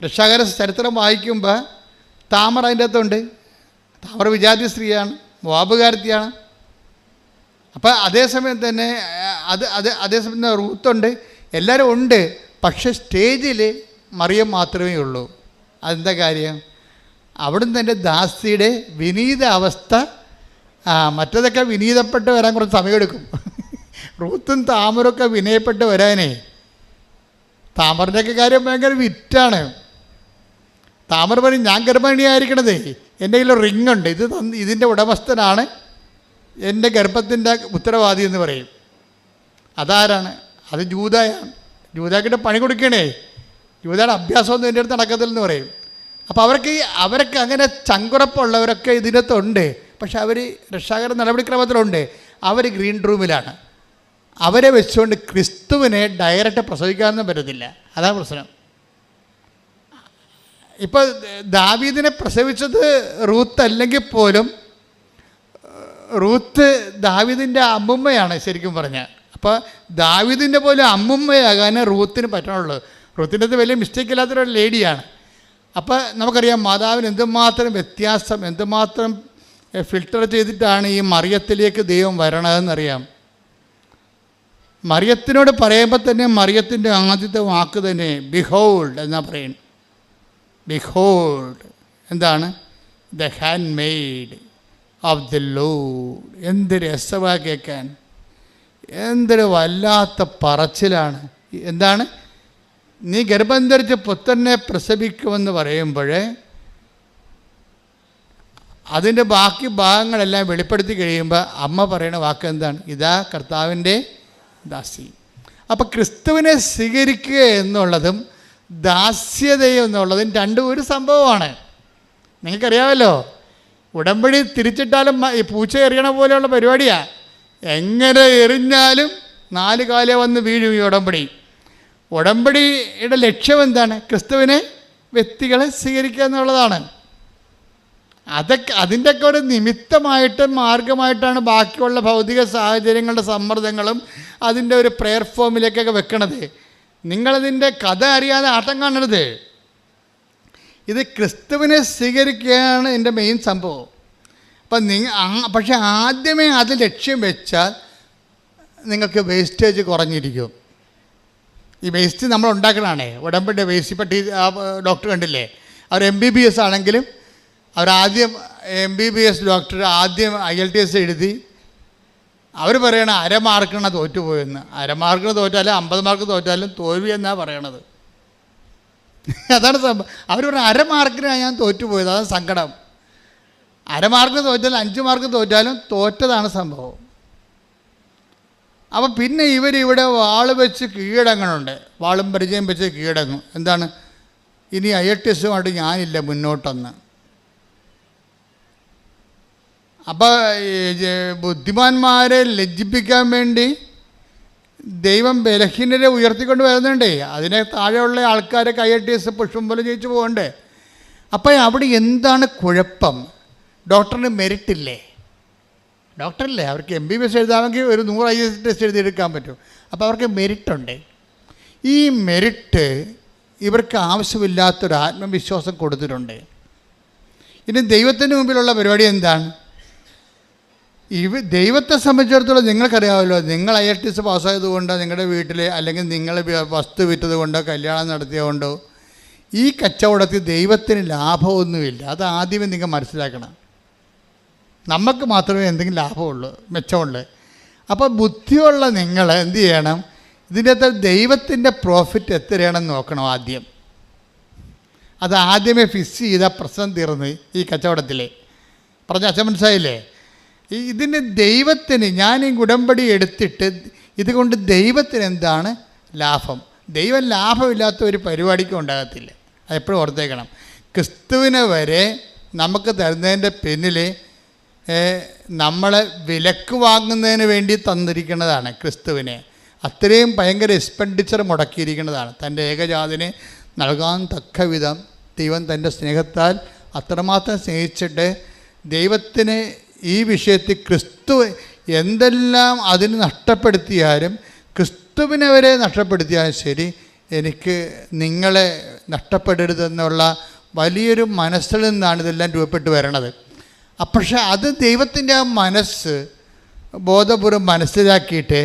രക്ഷാകര ചരിത്രം വായിക്കുമ്പോൾ താമര അതിൻ്റെ അകത്തുണ്ട്. താമര വിജാതി സ്ത്രീയാണ്, മോവാബുകാരത്തിയാണ്. അപ്പം അതേസമയം തന്നെ അതേസമയം റൂത്തുണ്ട്, എല്ലാവരും ഉണ്ട്. പക്ഷെ സ്റ്റേജിൽ മറിയം മാത്രമേ ഉള്ളൂ. അതെന്താ കാര്യം? അവിടുന്ന് തന്നെ ദാസിയുടെ വിനീത അവസ്ഥ. മറ്റതൊക്കെ വിനീതപ്പെട്ട് വരാൻ കുറച്ച് സമയമെടുക്കും. റൂത്തും താമരൊക്കെ വിനയപ്പെട്ട് വരാനേ. താമറിൻ്റെയൊക്കെ കാര്യം ഭയങ്കര വിറ്റാണ്. താമര പറയും, ഞാൻ ഗർഭിണിയായിരിക്കണതേ, എൻ്റെ കയ്യിൽ റിങ് ഉണ്ട്, ഇതിൻ്റെ ഉടമസ്ഥനാണ് എൻ്റെ ഗർഭത്തിൻ്റെ ഉത്തരവാദി എന്ന് പറയും. അതാരാണ്? അത് ജൂദയാണ്. ജൂദാക്കിട്ട് പണി കൊടുക്കണേ. ജൂദയുടെ അഭ്യാസമൊന്നും എൻ്റെ അടുത്ത് നടക്കത്തില്ലെന്ന് പറയും. അപ്പോൾ അവർക്ക് അങ്ങനെ ചങ്കുറപ്പുള്ളവരൊക്കെ ഇതിനകത്തുണ്ട്. പക്ഷെ അവർ രക്ഷാകര നടപടിക്രമത്തിലുണ്ട്. അവർ ഗ്രീൻ റൂമിലാണ്. അവരെ വെച്ചുകൊണ്ട് ക്രിസ്തുവിനെ ഡയറക്റ്റ് പ്രസവിക്കാനൊന്നും പറ്റത്തില്ല. അതാണ് പ്രശ്നം. ഇപ്പോൾ ദാവീദിനെ പ്രസവിച്ചത് റൂത്ത് അല്ലെങ്കിൽ പോലും റൂത്ത് ദാവീദിൻ്റെ അമ്മുമ്മയാണ് ശരിക്കും പറഞ്ഞാൽ. അപ്പോൾ ദാവീദിൻ്റെ പോലും അമ്മുമ്മയാകാൻ റൂത്തിന് പറ്റണുള്ളൂ. റൂത്തിൻ്റെ അത് വലിയ മിസ്റ്റേക്ക് ഇല്ലാത്തൊരു ലേഡിയാണ്. അപ്പോൾ നമുക്കറിയാം മാതാവിന് എന്തുമാത്രം വ്യത്യാസം, എന്തുമാത്രം ഫിൽട്ടർ ചെയ്തിട്ടാണ് ഈ മറിയത്തിലേക്ക് ദൈവം വരണതെന്നറിയാം. മറിയത്തിനോട് പറയുമ്പോൾ തന്നെ മറിയത്തിൻ്റെ ആദ്യത്തെ വാക്ക് തന്നെ ബിഹോൾഡ് എന്നാ പറയുന്നത്. ബിഹോൾഡ് എന്താണ്? The hand made of the Lord. എന്ത് രസമാണ് കേൾക്കാൻ, എന്തൊരു വല്ലാത്ത പറച്ചിലാണ്. എന്താണ്? നീ ഗർഭം ധരിച്ച് പുത്രനെ പ്രസവിക്കുമെന്ന് പറയുമ്പോഴേ അതിൻ്റെ ബാക്കി ഭാഗങ്ങളെല്ലാം വെളിപ്പെടുത്തി കഴിയുമ്പോൾ അമ്മ പറയുന്ന വാക്ക് എന്താണ്? ഇതാ കർത്താവിൻ്റെ ദാസി. അപ്പോൾ ക്രിസ്തുവിനെ സ്വീകരിക്കുക എന്നുള്ളതും ദാസ്യതയും എന്നുള്ളതും രണ്ടും ഒരു സംഭവമാണ്. നിങ്ങൾക്കറിയാമല്ലോ, ഉടമ്പടി തിരിച്ചിട്ടാലും ഈ പൂച്ച എറിയണ പോലെയുള്ള പരിപാടിയാണ്. എങ്ങനെ എറിഞ്ഞാലും 4 കാലേ വന്ന് വീഴും ഈ ഉടമ്പടി. ഉടമ്പടിയുടെ ലക്ഷ്യം എന്താണ്? ക്രിസ്തുവിനെ വ്യക്തികളെ സ്വീകരിക്കുക എന്നുള്ളതാണ്. അതിൻ്റെയൊക്കെ ഒരു നിമിത്തമായിട്ട് മാർഗമായിട്ടാണ് ബാക്കിയുള്ള ഭൗതിക സാഹചര്യങ്ങളുടെ സമ്മർദ്ദങ്ങളും അതിൻ്റെ ഒരു പ്രെയർ ഫോമിലേക്കൊക്കെ വെക്കണത്. നിങ്ങളതിൻ്റെ കഥ അറിയാതെ ആട്ടം കാണരുത്. ഇത് ക്രിസ്തുവിനെ സ്വീകരിക്കുകയാണ് എൻ്റെ മെയിൻ സംഭവം. അപ്പം പക്ഷെ ആദ്യമേ അത് ലക്ഷ്യം വെച്ചാൽ നിങ്ങൾക്ക് വേസ്റ്റേജ് കുറഞ്ഞിരിക്കും. ഈ വേസ്റ്റ് നമ്മൾ ഉണ്ടാക്കണതാണേ, ഉടമ്പടി വേസ്റ്റ്. ഇപ്പം ഡോക്ടർ കണ്ടില്ലേ, അവർ MBBS ആണെങ്കിലും അവരാദ്യം MBBS ഡോക്ടർ ആദ്യം IELTS എഴുതി അവർ പറയണ 1/2 മാർക്കിനാണ് തോറ്റുപോയെന്ന്. 1/2 മാർക്കിന് തോറ്റാലും 50 മാർക്ക് തോറ്റാലും തോൽവി എന്നാണ് പറയണത്. അതാണ് സംഭവം. അവർ പറഞ്ഞ 1/2 മാർക്കിനാണ് ഞാൻ തോറ്റുപോയത്, അതാണ് സങ്കടം. 1/2 മാർക്ക് തോറ്റാലും 5 മാർക്ക് തോറ്റാലും തോറ്റതാണ് സംഭവം. അപ്പം പിന്നെ ഇവരിവിടെ വാള് വെച്ച് കീഴടങ്ങണുണ്ട്, വാളും പരിചയം വെച്ച് കീഴടങ്ങും. എന്താണ്? ഇനി IELTSമായിട്ട് ഞാനില്ല മുന്നോട്ടെന്ന്. അപ്പോൾ ബുദ്ധിമാന്മാരെ ലജ്ജിപ്പിക്കാൻ വേണ്ടി ദൈവം ബലഹീനരെ ഉയർത്തിക്കൊണ്ട് വരുന്നുണ്ടേ. അതിനെ താഴെയുള്ള ആൾക്കാരെ IELTS പുഷ്പം പോലെ ജയിച്ചു പോകണ്ടേ. അപ്പോൾ അവിടെ എന്താണ് കുഴപ്പം? ഡോക്ടറിന് മെറിറ്റില്ലേ? ഡോക്ടറല്ലേ, അവർക്ക് MBBS എഴുതാമെങ്കിൽ ഒരു 100 IELTS എഴുതിയെടുക്കാൻ പറ്റും. അപ്പോൾ അവർക്ക് മെറിറ്റുണ്ട്. ഈ മെറിറ്റ് ഇവർക്ക് ആവശ്യമില്ലാത്തൊരു ആത്മവിശ്വാസം കൊടുത്തിട്ടുണ്ട്. ഇനി ദൈവത്തിന് മുമ്പിലുള്ള പരിപാടി എന്താണ്? ദൈവത്തെ സംബന്ധിച്ചിടത്തോളം നിങ്ങൾക്കറിയാമല്ലോ, നിങ്ങൾ IELTS പാസ്സായതുകൊണ്ടോ നിങ്ങളുടെ വീട്ടിൽ അല്ലെങ്കിൽ നിങ്ങൾ വസ്തു വിറ്റത് കൊണ്ടോ കല്യാണം നടത്തിയതുകൊണ്ടോ ഈ കച്ചവടത്തിൽ ദൈവത്തിന് ലാഭമൊന്നുമില്ല. അത് ആദ്യമേ നിങ്ങൾ മനസ്സിലാക്കണം. നമുക്ക് മാത്രമേ എന്തെങ്കിലും ലാഭമുള്ളൂ, മെച്ചമുള്ളൂ. അപ്പോൾ ബുദ്ധിയുള്ള നിങ്ങൾ എന്ത് ചെയ്യണം? ഇതിൻ്റെ അകത്ത് ദൈവത്തിൻ്റെ പ്രോഫിറ്റ് എത്രയാണെന്ന് നോക്കണം ആദ്യം. അത് ആദ്യമേ ഫിക്സ് ചെയ്താൽ പ്രശ്നം തീർന്ന് ഈ കച്ചവടത്തിലെ പറഞ്ഞ അച്ഛൻ മനസ്സിലായില്ലേ? ഇതിന് ദൈവത്തിന് ഞാൻ ഈ ഉടമ്പടി എടുത്തിട്ട് ഇതുകൊണ്ട് ദൈവത്തിന് എന്താണ് ലാഭം? ദൈവം ലാഭമില്ലാത്ത ഒരു പരിപാടിക്കും ഉണ്ടാകത്തില്ല. അതെപ്പോഴും ഓർത്തേക്കണം. ക്രിസ്തുവിനെ വരെ നമുക്ക് തരുന്നതിൻ്റെ പിന്നിൽ നമ്മളെ വിലക്ക് വാങ്ങുന്നതിന് വേണ്ടി തന്നിരിക്കുന്നതാണ് ക്രിസ്തുവിനെ. അത്രയും ഭയങ്കര എക്സ്പെൻഡിച്ചർ മുടക്കിയിരിക്കുന്നതാണ്. തൻ്റെ ഏകജാതിനെ നൽകാൻ തക്ക വിധം ദൈവം തൻ്റെ സ്നേഹത്താൽ അത്രമാത്രം സ്നേഹിച്ചിട്ട് ദൈവത്തിന് ഈ വിഷയത്തിൽ ക്രിസ്തു എന്തെല്ലാം അതിന് നഷ്ടപ്പെടുത്തിയാലും, ക്രിസ്തുവിനെ വരെ നഷ്ടപ്പെടുത്തിയാലും ശരി, എനിക്ക് നിങ്ങളെ നഷ്ടപ്പെടരുതെന്നുള്ള വലിയൊരു മനസ്സിൽ നിന്നാണ് ഇതെല്ലാം രൂപപ്പെട്ട് വരണത്. പക്ഷേ അത് ദൈവത്തിൻ്റെ ആ മനസ്സ് ബോധപൂർവ്വം മനസ്സിലാക്കിയിട്ട്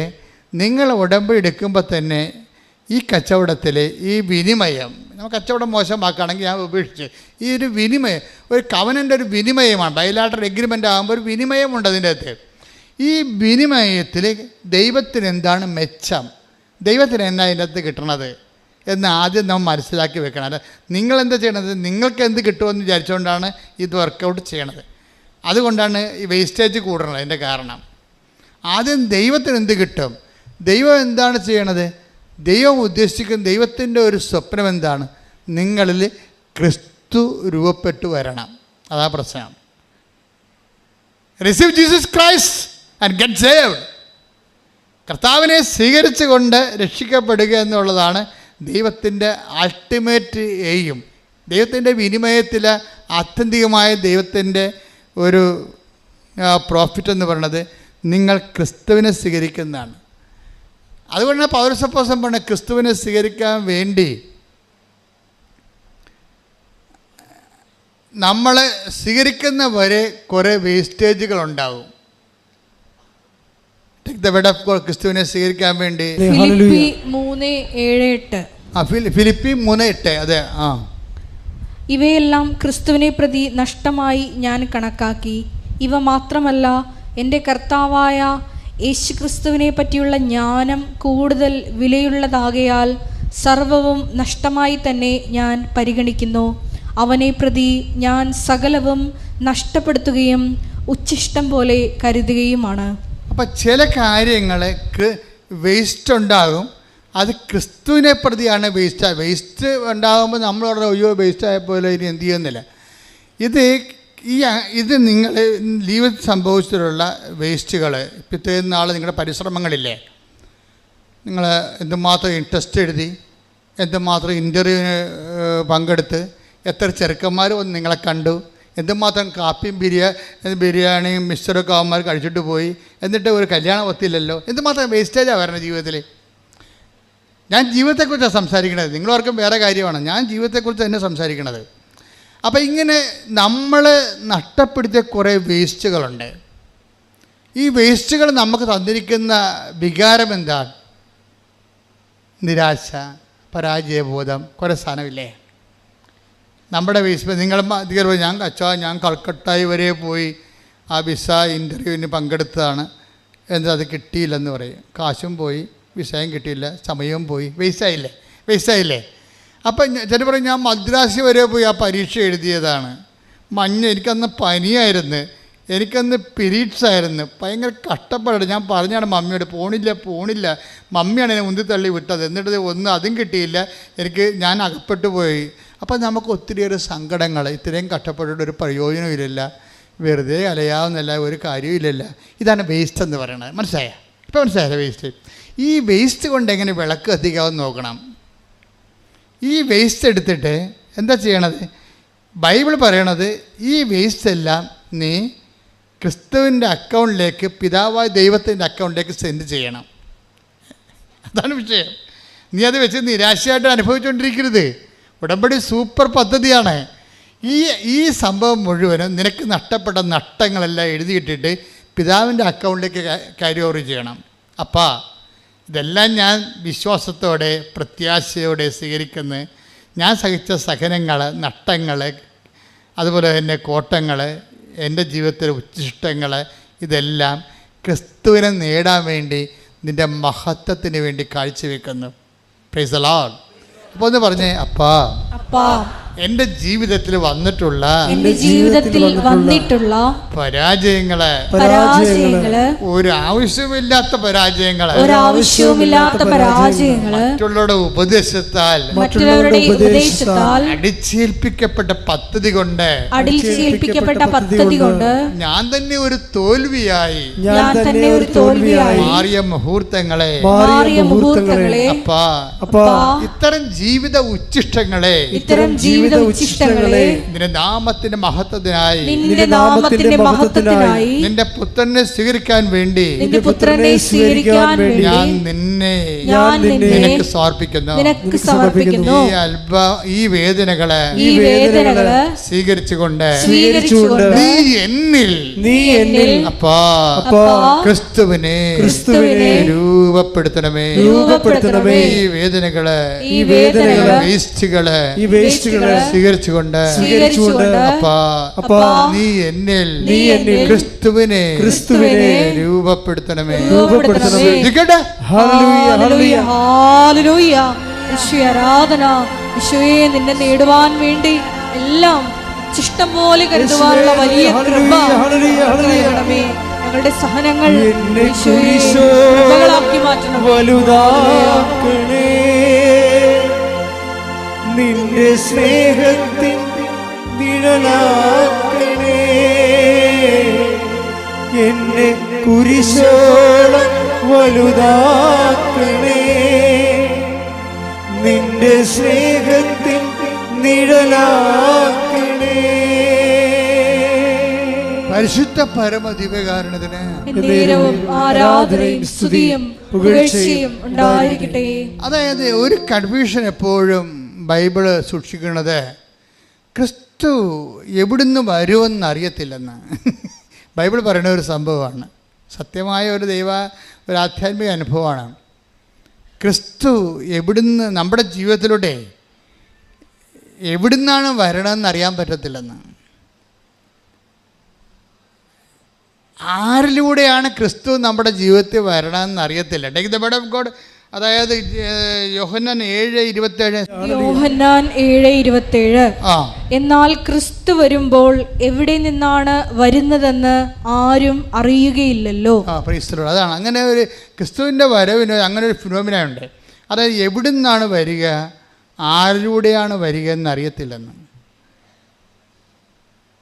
നിങ്ങൾ ഉടമ്പടി എടുക്കുമ്പോൾ തന്നെ ഈ കച്ചവടത്തിൽ ഈ വിനിമയം, നമ്മൾ കച്ചവടം മോശമാക്കുകയാണെങ്കിൽ ഞാൻ ഉപേക്ഷിച്ച് ഈ ഒരു വിനിമയം, ഒരു കവനൻ്റെ ഒരു വിനിമയമാണ്. ബൈലാറ്ററൽ എഗ്രിമെൻ്റ് ആകുമ്പോൾ ഒരു വിനിമയമുണ്ട് അതിൻ്റെ അകത്ത്. ഈ വിനിമയത്തിൽ ദൈവത്തിന് എന്താണ് മെച്ചം, ദൈവത്തിന് എന്നാ അതിൻ്റെ അകത്ത് കിട്ടണത് എന്ന് ആദ്യം നമ്മൾ മനസ്സിലാക്കി വെക്കണം. അല്ല നിങ്ങളെന്താ ചെയ്യണത്, നിങ്ങൾക്ക് എന്ത് കിട്ടുമെന്ന് വിചാരിച്ചുകൊണ്ടാണ് ഇത് വർക്കൗട്ട് ചെയ്യണത്. അതുകൊണ്ടാണ് ഈ വേസ്റ്റേജ് കൂടണത്. അതിൻ്റെ കാരണം ആദ്യം ദൈവത്തിന് എന്ത് കിട്ടും, ദൈവം എന്താണ് ചെയ്യണത്, ദൈവം ഉദ്ദേശിക്കുന്ന ദൈവത്തിൻ്റെ ഒരു സ്വപ്നം എന്താണ്, നിങ്ങളിൽ ക്രിസ്തു രൂപപ്പെട്ടു വരണം. അതാ പ്രശ്നം. Receive Jesus Christ and get saved. കർത്താവിനെ സ്വീകരിച്ചുകൊണ്ട് രക്ഷിക്കപ്പെടുക എന്നുള്ളതാണ് ദൈവത്തിൻ്റെ അൾട്ടിമേറ്റ് എയിം. ദൈവത്തിൻ്റെ വിനിമയത്തിൽ ആത്യന്തികമായ ദൈവത്തിൻ്റെ ഒരു പ്രോഫിറ്റ് എന്ന് പറയുന്നത് നിങ്ങൾ ക്രിസ്തുവിനെ സ്വീകരിക്കുന്നതാണ്. അതുകൊണ്ടാണ് പൗരസപ്പോസം പറഞ്ഞ ക്രിസ്തുവിനെ സ്വീകരിക്കാൻ വേണ്ടി നമ്മൾ സ്വീകരിക്കുന്ന വരെ കുറേ വേസ്റ്റേജുകളുണ്ടാവും. ക്രിസ്തുവിനെ സ്വീകരിക്കാൻ വേണ്ടി ഫിലിപ്പി 3:7-8. ഫിലിപ്പി 3:8. അതെ. ഇവയെല്ലാം ക്രിസ്തുവിനെ പ്രതി നഷ്ടമായി ഞാൻ കണക്കാക്കി. ഇവ മാത്രമല്ല, എൻ്റെ കർത്താവായ യേശുക്രിസ്തുവിനെ പറ്റിയുള്ള ജ്ഞാനം കൂടുതൽ വിലയുള്ളതാകയാൽ സർവവും നഷ്ടമായി തന്നെ ഞാൻ പരിഗണിക്കുന്നു. അവനെ പ്രതി ഞാൻ സകലവും നഷ്ടപ്പെടുത്തുകയും ഉച്ഛിഷ്ടം പോലെ കരുതുകയുമാണ്. അപ്പം ചില കാര്യങ്ങൾ വേസ്റ്റ് ഉണ്ടാകും, അത് ക്രിസ്തുവിനെ പ്രതിയാണ് വേസ്റ്റ് ഉണ്ടാകുമ്പോൾ നമ്മൾ പറഞ്ഞ അയ്യോ വേസ്റ്റായ പോലെ ഇനി എന്ത് ചെയ്യുന്നില്ല. ഇത് നിങ്ങൾ ജീവിതത്തിൽ സംഭവിച്ചിട്ടുള്ള വേസ്റ്റുകൾ, ഇത്രയും നാൾ നിങ്ങളുടെ പരിശ്രമങ്ങളില്ലേ, നിങ്ങൾ എന്തുമാത്രം ഇൻട്രസ്റ്റ് എഴുതി, എന്തുമാത്രം ഇൻ്റർവ്യൂവിന് പങ്കെടുത്ത്, എത്ര ചെറുക്കന്മാർ വന്ന് നിങ്ങളെ കണ്ടു, എന്തുമാത്രം കാപ്പിയും ബിരിയാണിയും മിക്സറൊക്കെ അവന്മാർ കഴിച്ചിട്ട് പോയി, എന്നിട്ട് ഒരു കല്യാണം ഒത്തില്ലല്ലോ, എന്തുമാത്രം വേസ്റ്റേജാണ് വരണത് ജീവിതത്തിൽ. ഞാൻ ജീവിതത്തെക്കുറിച്ചാണ് സംസാരിക്കണത്, നിങ്ങളവർക്കും വേറെ കാര്യമാണ്. ഞാൻ ജീവിതത്തെക്കുറിച്ച് തന്നെ സംസാരിക്കണത്. അപ്പം ഇങ്ങനെ നമ്മൾ നഷ്ടപ്പെടുത്തിയ കുറേ വേസ്റ്റുകളുണ്ട്. ഈ വേസ്റ്റുകൾ നമുക്ക് തന്നിരിക്കുന്ന വികാരം എന്താണ്? നിരാശ, പരാജയബോധം, കുറേ സാധനമില്ലേ നമ്മുടെ വേസ്റ്റ്. നിങ്ങൾ ഞാൻ കൽക്കട്ടായി വരെ പോയി ആ വിസ ഇൻ്റർവ്യൂവിന് പങ്കെടുത്തതാണ്, എന്നിട്ട് അത് കിട്ടിയില്ലെന്ന് പറയും. കാശും പോയി, വിസയും കിട്ടിയില്ല, സമയവും പോയി, വേസ്റ്റായില്ലേ. അപ്പം ചില പറയും ഞാൻ മദ്രാസ് വരെ പോയി ആ പരീക്ഷ എഴുതിയതാണ്. എനിക്കന്ന് പനിയായിരുന്നു, എനിക്കന്ന് പീരീഡ്സ് ആയിരുന്നു, ഭയങ്കര കഷ്ടപ്പാട്. ഞാൻ പറഞ്ഞാണ് മമ്മിയോട് പോണില്ല, മമ്മിയാണ് എന്നെ ഉന്തി തള്ളി വിട്ടത്. എന്നിട്ട് അതും കിട്ടിയില്ല, ഞാൻ അകപ്പെട്ടു പോയി. അപ്പം നമുക്ക് ഒത്തിരിയേറെ സങ്കടങ്ങൾ, ഇത്രയും കഷ്ടപ്പെട്ടിട്ട് ഒരു പ്രയോജനമില്ല, വെറുതെ അലയാവുന്നില്ല, ഒരു കാര്യമില്ലല്ല. ഇതാണ് വേസ്റ്റ് എന്ന് പറയുന്നത്. ഇപ്പം മനസ്സിലായല്ലോ വേസ്റ്റ്. ഈ വേസ്റ്റ് കൊണ്ട് എങ്ങനെ വിളക്ക് കത്തിക്കാമെന്ന് നോക്കണം. ഈ വേസ്റ്റ് എടുത്തിട്ട് എന്താ ചെയ്യണത്? ബൈബിൾ പറയണത് ഈ വേസ്റ്റ് എല്ലാം നീ ക്രിസ്തുവിൻ്റെ അക്കൗണ്ടിലേക്ക്, പിതാവായ ദൈവത്തിൻ്റെ അക്കൗണ്ടിലേക്ക് സെൻഡ് ചെയ്യണം. അതാണ് വിഷയം. നീ അത് വെച്ച് നിരാശയായിട്ട് അനുഭവിച്ചുകൊണ്ടിരിക്കരുത്. ഉടമ്പടി സൂപ്പർ പദ്ധതിയാണ്. ഈ സംഭവം മുഴുവനും നിനക്ക് നഷ്ടപ്പെട്ട നഷ്ടങ്ങളെല്ലാം എഴുതിയിട്ടിട്ട് പിതാവിൻ്റെ അക്കൗണ്ടിലേക്ക് ക്യാരി ഓവർ ചെയ്യണം. അപ്പാ, ഇതെല്ലാം ഞാൻ വിശ്വാസത്തോടെ പ്രത്യാശയോടെ സ്വീകരിക്കുന്നു. ഞാൻ സഹിച്ച സഹനങ്ങൾ, നഷ്ടങ്ങൾ, അതുപോലെ തന്നെ കോട്ടങ്ങൾ, എൻ്റെ ജീവിതത്തിലെ ഉച്ഛിഷ്ടങ്ങൾ, ഇതെല്ലാം ക്രിസ്തുവിനെ നേടാൻ വേണ്ടി നിൻ്റെ മഹത്വത്തിന് വേണ്ടി കാഴ്ചവെക്കുന്നു. Praise the Lord. അപ്പോൾ ഒന്ന് പറഞ്ഞേ, അപ്പാ എൻ്റെ ജീവിതത്തിൽ വന്നിട്ടുള്ള പരാജയങ്ങള്, ഒരു ആവശ്യമില്ലാത്ത പരാജയങ്ങള്, മറ്റുള്ളവരുടെ ഉപദേശത്താൽ അടിച്ചേൽപ്പിക്കപ്പെട്ട പദ്ധതി കൊണ്ട് ഞാൻ തന്നെ ഒരു തോൽവിയായി മാറിയ മുഹൂർത്തങ്ങളെ, അപ്പാ, ഇത്തരം ജീവിത ഉച്ഛിഷ്ടങ്ങളെ ജീവിത ഉച്ഛിഷ്ടങ്ങളെ നിന്റെ നാമത്തിന്റെ മഹത്വത്തിനായി നിന്റെ നാമത്തിന്റെ മഹത്വത്തിനായി നിന്റെ പുത്രനെ സ്വീകരിക്കാൻ വേണ്ടി നിന്റെ പുത്രനെ സ്വീകരിക്കാൻ വേണ്ടി ഞാൻ നിന്നെ നിനക്ക് സമർപ്പിക്കുന്നു. ഈ വേദനകളെ സ്വീകരിച്ചുകൊണ്ട് നീ എന്നിൽ അപ്പാ ക്രിസ്തുവിനെ രൂപപ്പെടുത്തണമേ. ഈ വേദനകളെ വേസ്റ്റുകളെ സ്വീകരിച്ചുകൊണ്ട് അപ്പാ നീ എന്നിൽ ക്രിസ്തുവിനെ രൂപപ്പെടുത്തണമേ. ആരാധന യേശുവേ, നിന്നെ നേടുവാൻ വേണ്ടി എല്ലാം ഇഷ്ടം പോലെ കരുതുവാനുള്ള വലിയ കൃപ നൽകണമേ. ഞങ്ങളുടെ സഹനങ്ങൾ കൃപകളാക്കി മാറ്റണം. വലുതാക്കണേ നിന്റെ സ്നേഹത്തിൻ നിഴലാക്കണേ എന്നെ കുരിശോളം വലുതാക്കണേ നിന്റെ സ്നേഹത്തിൻ നിഴലാക്കണേ. പരിശുദ്ധ പരമദിവ്യകാരുണ്യത്തിന് എന്നേരവും ആരാധനയും സ്തുതിയും പുകഴ്ചയും ഉണ്ടായിരിക്കട്ടെ. അതായത് ഒരു കൺഫ്യൂഷൻ എപ്പോഴും ബൈബിള് സൂക്ഷിക്കുന്നത് ക്രിസ്തു എവിടുന്ന് വരുമെന്ന് അറിയത്തില്ലെന്ന് ബൈബിൾ പറയുന്ന ഒരു സംഭവമാണ്. സത്യമായ ഒരു ആധ്യാത്മിക അനുഭവമാണ്. ക്രിസ്തു എവിടുന്ന് നമ്മുടെ ജീവിതത്തിലൂടെ എവിടുന്നാണ് വരണമെന്ന് അറിയാൻ പറ്റത്തില്ലെന്ന്. ആരിലൂടെയാണ് ക്രിസ്തു നമ്മുടെ ജീവിതത്തിൽ വരണമെന്ന് അറിയത്തില്ല. Take the word of God. അതായത് യോഹന്നാൻ 7:27 എന്നാൽ ക്രിസ്തു വരുമ്പോൾ എവിടെ നിന്നാണ് വരുന്നതെന്ന് ആരും അറിയുകയില്ലല്ലോ. അതാണ് അങ്ങനെ ഒരു ക്രിസ്തുവിൻ്റെ വരവിന് അങ്ങനെ ഒരു ഫിനോമിനുണ്ട്. അതായത് എവിടെ നിന്നാണ് വരിക, ആരിലൂടെയാണ് വരിക എന്നറിയത്തില്ലെന്ന്.